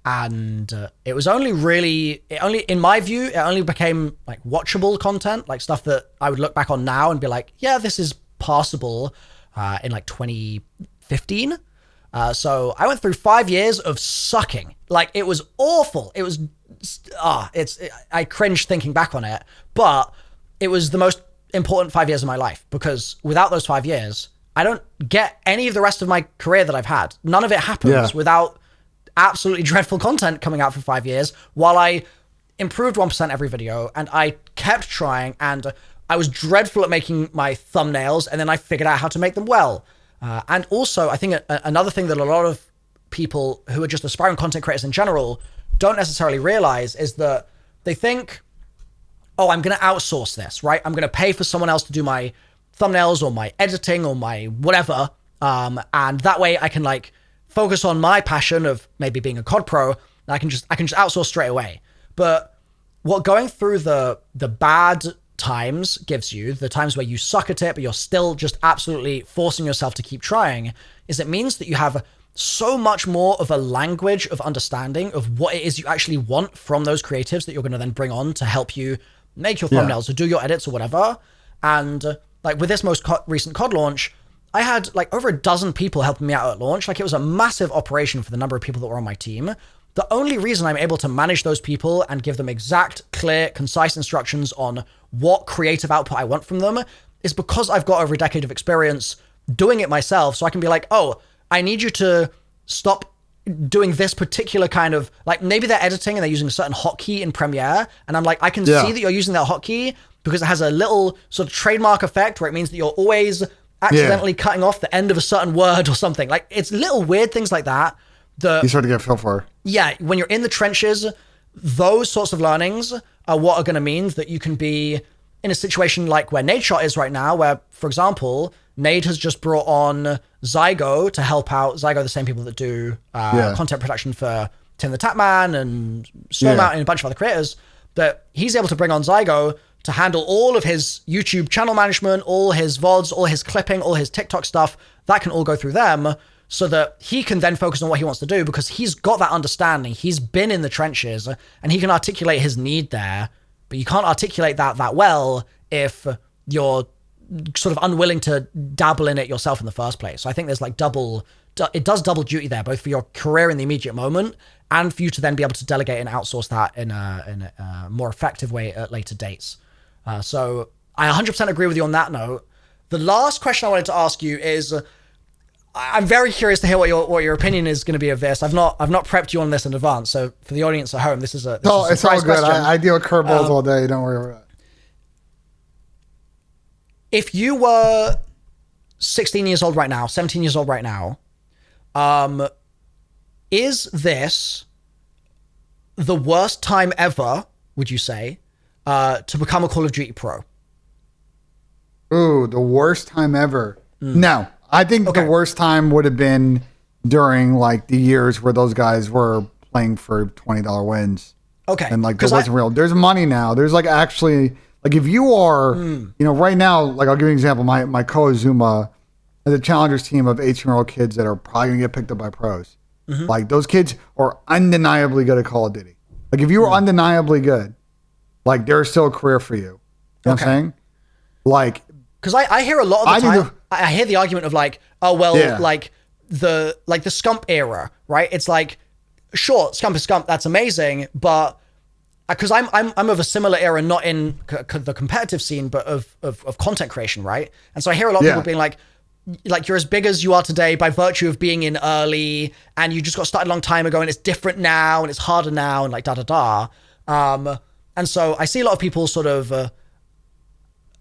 S2: and it was only in my view, it only became like watchable content, like stuff that I would look back on now and be like, yeah, this is passable, in like 2015. So I went through 5 years of sucking. Like, it was awful. It was, I cringe thinking back on it, but it was the most important 5 years of my life, because without those 5 years, I don't get any of the rest of my career that I've had. None of it happens without absolutely dreadful content coming out for 5 years, while I improved 1% every video, and I kept trying, and I was dreadful at making my thumbnails, and then I figured out how to make them well. And also, I think another thing that a lot of people who are just aspiring content creators in general don't necessarily realize is that they think, oh, I'm going to outsource this, right? I'm going to pay for someone else to do my thumbnails or my editing or my whatever. And that way I can like focus on my passion of maybe being a COD pro, and I can just outsource straight away. But what going through the bad times gives you, the times where you suck at it, but you're still just absolutely forcing yourself to keep trying, is it means that you have so much more of a language of understanding of what it is you actually want from those creatives that you're going to then bring on to help you make your thumbnails or do your edits or whatever. And like with this most recent COD launch, I had like over a dozen people helping me out at launch. Like, it was a massive operation for the number of people that were on my team. The only reason I'm able to manage those people and give them exact, clear, concise instructions on what creative output I want from them is because I've got over a decade of experience doing it myself. So I can be like, oh, I need you to stop doing this particular kind of, like, maybe they're editing and they're using a certain hotkey in Premiere. And I'm like, I can see that you're using that hotkey because it has a little sort of trademark effect where it means that you're always accidentally cutting off the end of a certain word or something. Like, it's little weird things like that that
S1: you start to get a feel for.
S2: Yeah, when you're in the trenches, those sorts of learnings are what are going to mean that you can be in a situation like where Nadeshot is right now, where, for example, Nade has just brought on Zygo to help out. Zygo, the same people that do content production for Tim the Tapman and Stormout and a bunch of other creators, that he's able to bring on Zygo to handle all of his YouTube channel management, all his VODs, all his clipping, all his TikTok stuff. That can all go through them, so that he can then focus on what he wants to do, because he's got that understanding. He's been in the trenches and he can articulate his need there, but you can't articulate that well if you're sort of unwilling to dabble in it yourself in the first place. So I think there's like it does double duty there, both for your career in the immediate moment and for you to then be able to delegate and outsource that in a more effective way at later dates. So I 100% agree with you on that note. The last question I wanted to ask you is, I'm very curious to hear what your opinion is going to be of this. I've not prepped you on this in advance, so for the audience at home, this is a
S1: it's all good. I deal with curveballs all day. Don't worry about it.
S2: If you were 16 years old right now, 17 years old right now, is this the worst time ever, would you say, to become a Call of Duty pro?
S1: Ooh, the worst time ever. No. I think the worst time would have been during like the years where those guys were playing for $20 wins.
S2: Okay.
S1: And like, that wasn't real. There's money now. There's like actually, like if you are, right now, like I'll give you an example. My co-Zuma has a challengers team of 18-year-old kids that are probably going to get picked up by pros. Like those kids are undeniably good at Call of Duty. Like if you were undeniably good, like there's still a career for you. You know what I'm saying? Like,
S2: because I hear a lot of the time, I hear the argument of like, oh, well, like the Scump era, right? It's like, sure, Scump is Scump, that's amazing, but because I'm of a similar era, not in the competitive scene, but of content creation, right? And so I hear a lot of people being like you're as big as you are today by virtue of being in early, and you just got started a long time ago, and it's different now, and it's harder now, and like da. And so I see a lot of people sort of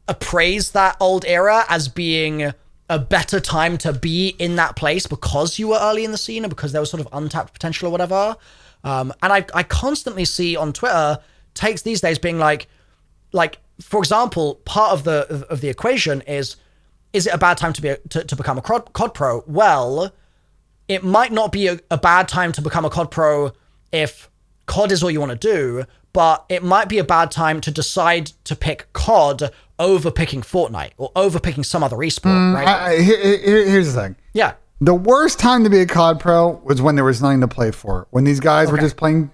S2: appraise that old era as being a better time to be in that place because you were early in the scene and because there was sort of untapped potential or whatever. And I constantly see on Twitter takes these days being like, for example, part of the equation is it a bad time to become a COD pro? Well, it might not be a bad time to become a COD pro if COD is all you want to do, but it might be a bad time to decide to pick COD over picking Fortnite or over picking some other esport, right?
S1: Here's the thing.
S2: Yeah.
S1: The worst time to be a COD pro was when there was nothing to play for. When these guys were just playing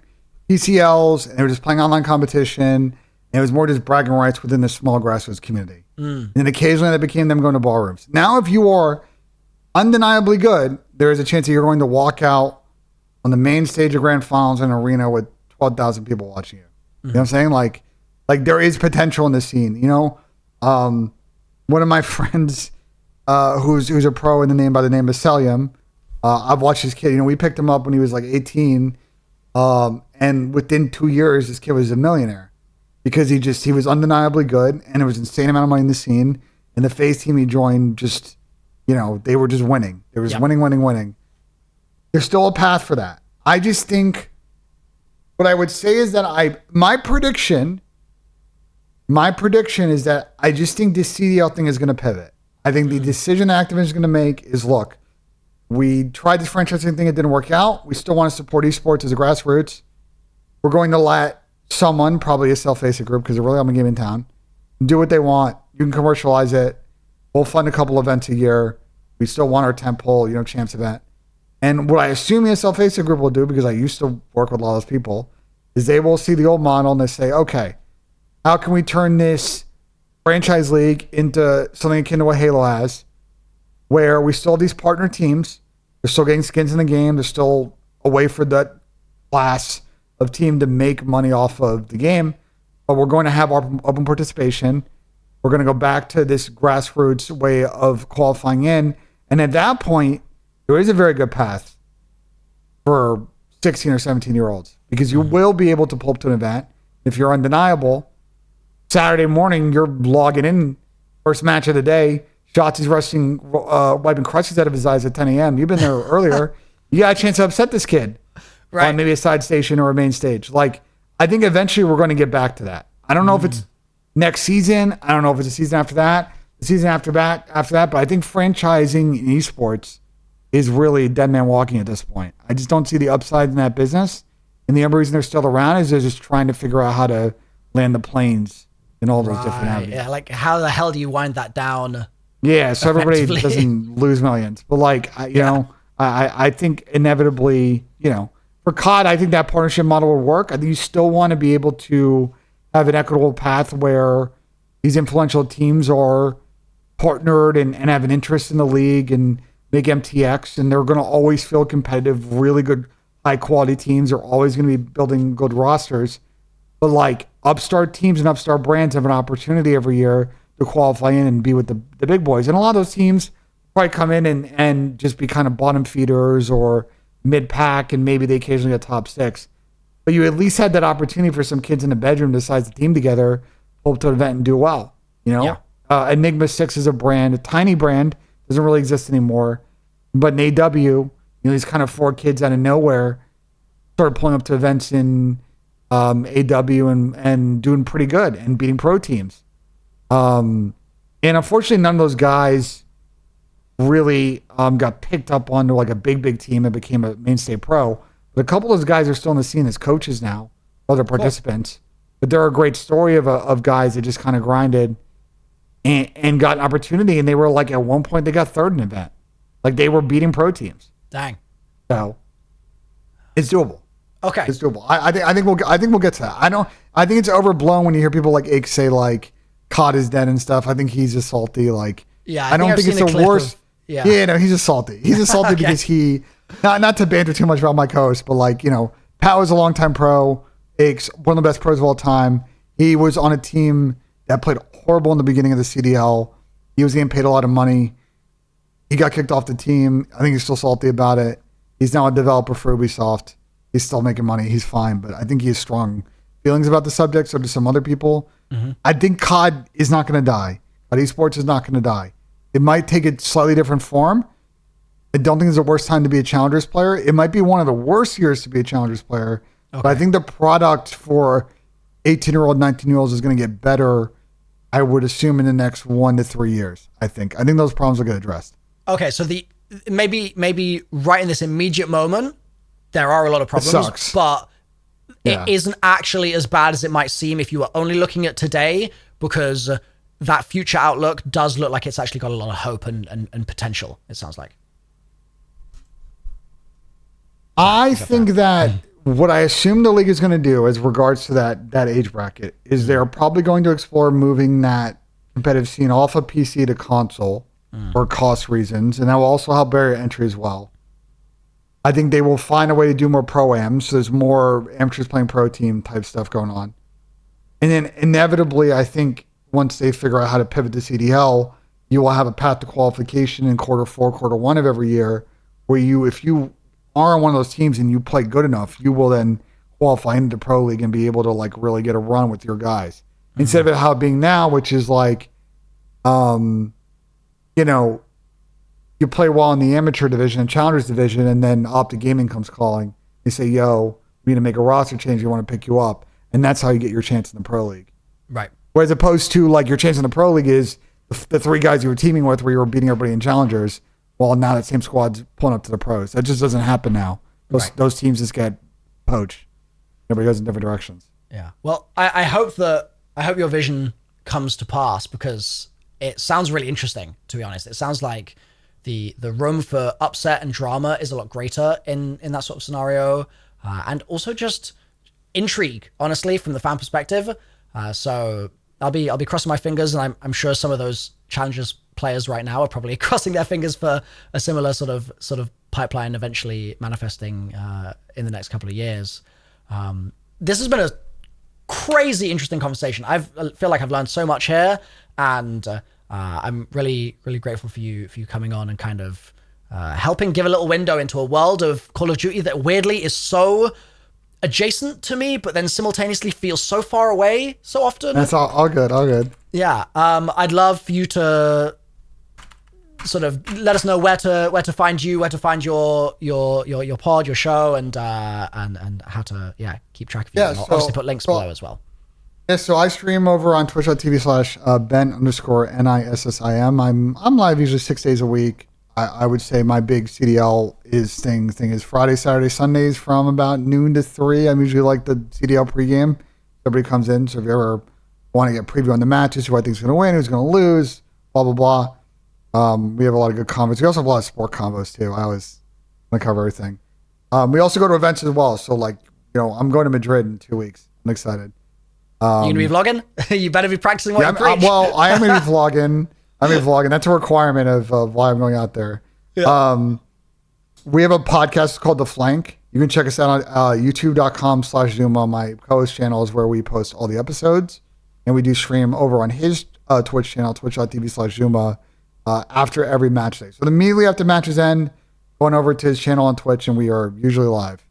S1: PCLs and they were just playing online competition, and it was more just bragging rights within the small grassroots community. And occasionally that became them going to ballrooms. Now, if you are undeniably good, there is a chance that you're going to walk out on the main stage of grand finals in an arena with 12,000 people watching you. You know what I'm saying? Like there is potential in the scene. You know, one of my friends who's a pro by the name of Selim, I've watched this kid. You know, we picked him up when he was like 18, and within 2 years, this kid was a millionaire because he was undeniably good, and there was an insane amount of money in the scene. And the FaZe team he joined just, they were just winning. There was winning. There's still a path for that. I just think what I would say is that my prediction is that I just think this CDL thing is going to pivot. I think the decision Activision is going to make is, look, we tried this franchising thing. It didn't work out. We still want to support esports as a grassroots. We're going to let someone, probably a self-facing group, because they're really on a game in town, do what they want. You can commercialize it. We'll fund a couple events a year. We still want our tentpole, champs event. And what I assume the self-facing group will do, because I used to work with a lot of those people, is they will see the old model and they say, okay, how can we turn this franchise league into something akin to what Halo has, where we still have these partner teams. They're still getting skins in the game. There's still a way for that class of team to make money off of the game, but we're going to have open participation. We're going to go back to this grassroots way of qualifying in. And at that point, there is a very good path for 16 or 17-year-olds because you will be able to pull up to an event. If you're undeniable, Saturday morning, you're logging in, first match of the day, Shotzzy's wiping crutches out of his eyes at 10 a.m. You've been there earlier. You got a chance to upset this kid. Right. On maybe a side station or a main stage. Like, I think eventually we're going to get back to that. I don't know if it's next season. I don't know if it's a season after that, the season after that. But I think franchising in esports is really dead man walking at this point. I just don't see the upside in that business. And the only reason they're still around is they're just trying to figure out how to land the planes in all those different avenues. Yeah,
S2: like how the hell do you wind that down?
S1: Yeah, so everybody doesn't lose millions. But I think inevitably, for COD, I think that partnership model will work. I think you still want to be able to have an equitable path where these influential teams are partnered and have an interest in the league and make MTX, and they're going to always feel competitive. Really good, high-quality teams are always going to be building good rosters. But like upstart teams and upstart brands have an opportunity every year to qualify in and be with the big boys. And a lot of those teams probably come in and just be kind of bottom feeders or mid-pack, and maybe they occasionally get top six. But you at least had that opportunity for some kids in the bedroom to size the team together, pull up to an event and do well. Enigma 6 is a brand, a tiny brand, doesn't really exist anymore. But in AW, these kind of 4 kids out of nowhere started pulling up to events in AW and doing pretty good and beating pro teams. And unfortunately, none of those guys
S3: really got picked up onto like a big team and became a mainstay pro. But a couple of those guys are still in the scene as coaches now, other participants. But they're a great story of guys that just kind of grinded and got an opportunity. And they were like, at one point, they got third in an event. Like they were beating pro teams.
S2: Dang.
S3: So it's doable.
S2: Okay.
S3: It's doable. I think we'll get to that. I think it's overblown when you hear people like Ike say like COD is dead and stuff. I think he's just salty. Like,
S2: yeah,
S3: I don't think it's the worst.
S2: Yeah,
S3: no, he's just salty. He's just salty because he, not to banter too much about my co-host, but like, Pat was a longtime pro. Ike's one of the best pros of all time. He was on a team that played horrible in the beginning of the CDL. He was getting paid a lot of money. He got kicked off the team. I think he's still salty about it. He's now a developer for Ubisoft. He's still making money. He's fine, but I think he has strong feelings about the subject. So do some other people. Mm-hmm. I think COD is not going to die. COD Esports is not going to die. It might take a slightly different form. I don't think it's the worst time to be a Challengers player. It might be one of the worst years to be a Challengers player. Okay. But I think the product for 18-year-old, 19-year-olds is going to get better, I would assume, in the next 1 to 3 years, I think those problems will get addressed.
S2: Okay, so maybe right in this immediate moment, there are a lot of problems,
S3: it sucks.
S2: But it isn't actually as bad as it might seem if you were only looking at today, because that future outlook does look like it's actually got a lot of hope and potential, it sounds like.
S3: I think that what I assume the league is going to do as regards to that age bracket is they're probably going to explore moving that competitive scene off of PC to console for cost reasons, and that will also help barrier entry as well. I think they will find a way to do more pro-ams, so there's more amateurs playing pro team type stuff going on. And then inevitably, I think once they figure out how to pivot to CDL, you will have a path to qualification in quarter 4, quarter 1 of every year, where if you are on one of those teams and you play good enough, you will then qualify into the pro league and be able to like really get a run with your guys. Mm-hmm. Instead of it how it being now, which is like, you play well in the amateur division and challengers division, and then Optic Gaming comes calling. They say, yo, we need to make a roster change. We want to pick you up. And that's how you get your chance in the pro league.
S2: Right.
S3: Whereas opposed to like your chance in the pro league is the 3 guys you were teaming with where you were beating everybody in challengers. Well, now that same squad's pulling up to the pros. That just doesn't happen now. Those teams just get poached. Everybody goes in different directions.
S2: Yeah. Well, I hope your vision comes to pass, because it sounds really interesting, to be honest. It sounds like the room for upset and drama is a lot greater in that sort of scenario, and also just intrigue, honestly, from the fan perspective. So I'll be crossing my fingers, and I'm sure some of those Challengers players right now are probably crossing their fingers for a similar sort of pipeline eventually manifesting in the next couple of years. This has been a crazy interesting conversation. I feel like I've learned so much here, and I'm really, really grateful for you coming on and kind of helping give a little window into a world of Call of Duty that weirdly is so adjacent to me, but then simultaneously feels so far away so often.
S3: That's all good.
S2: Yeah. I'd love for you to sort of let us know where to find you, where to find your pod, your show, and how to keep track of you. Yeah, and I'll obviously put links below as well.
S3: Yeah, so I stream over on twitch.tv/Ben_NISSIM. I'm live usually 6 days a week. I would say my big CDL thing is Friday, Saturday, Sundays from about noon to 3. I'm usually like the CDL pregame. Everybody comes in, so if you ever want to get a preview on the matches, who I think is going to win, who's going to lose, blah, blah, blah. We have a lot of good combos. We also have a lot of sport combos too. I always want to cover everything. We also go to events as well. So I'm going to Madrid in 2 weeks. I'm excited.
S2: You going to be vlogging? You better be practicing what you preach.
S3: I am going to be vlogging. That's a requirement of why I'm going out there. Yeah. We have a podcast called The Flank. You can check us out on youtube.com/Zuma. My co-host channel is where we post all the episodes. And we do stream over on his Twitch channel, twitch.tv/Zuma, after every match day. So immediately after matches end, going over to his channel on Twitch, and we are usually live.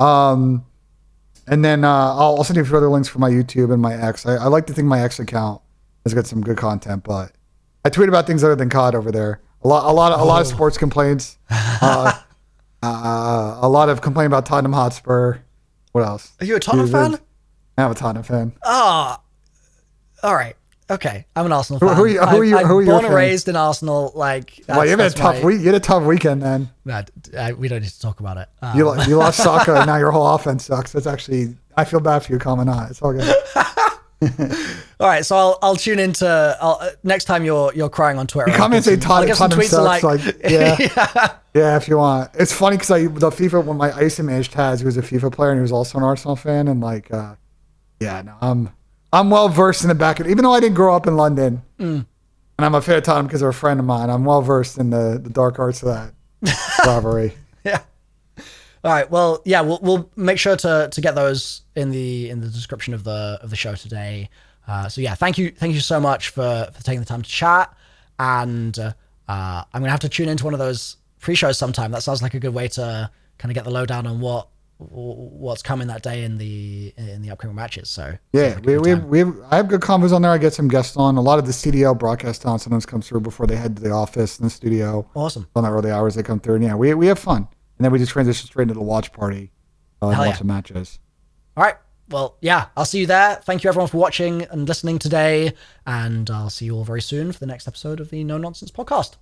S3: And then I'll send you a few other links for my YouTube and my X. I like to think my X account has got some good content, but I tweet about things other than COD over there. A lot of sports complaints. A lot of complaining about Tottenham Hotspur. What else?
S2: Are you a Tottenham fan?
S3: I'm a Tottenham fan.
S2: Oh, all right. Okay, I'm an Arsenal fan.
S3: Who are you? Who are you?
S2: I'm
S3: Who are you?
S2: born and raised in Arsenal. Like,
S3: Well, you had a tough week. You had a tough weekend then.
S2: No, we don't need to talk about it.
S3: You lost Saka, and now your whole offense sucks. That's actually, I feel bad for you coming on. It's all good.
S2: All right, so I'll tune into next time you're crying on Twitter.
S3: You come and say Todd sucks. Yeah, if you want. It's funny because the FIFA, when my Ice managed Taz, he was a FIFA player and he was also an Arsenal fan, and I'm well versed in the back. Even though I didn't grow up in London, and I'm a fan of Tottenham because they're a friend of mine, I'm well versed in the dark arts of that rivalry.
S2: Yeah. All right. Well, yeah, we'll make sure to get those in the description of the show today. So yeah, thank you so much for taking the time to chat, and I'm gonna have to tune into one of those pre-shows sometime. That sounds like a good way to kind of get the lowdown on what's coming that day in the upcoming matches. So
S3: yeah, I have good combos on there. I get some guests on. A lot of the CDL broadcast talent sometimes comes through before they head to the office in the studio.
S2: Awesome.
S3: On the early hours they come through, and yeah, we have fun. And then we just transition straight into the watch party and watch the matches.
S2: All right. Well, yeah, I'll see you there. Thank you everyone for watching and listening today. And I'll see you all very soon for the next episode of the No Nonsense podcast.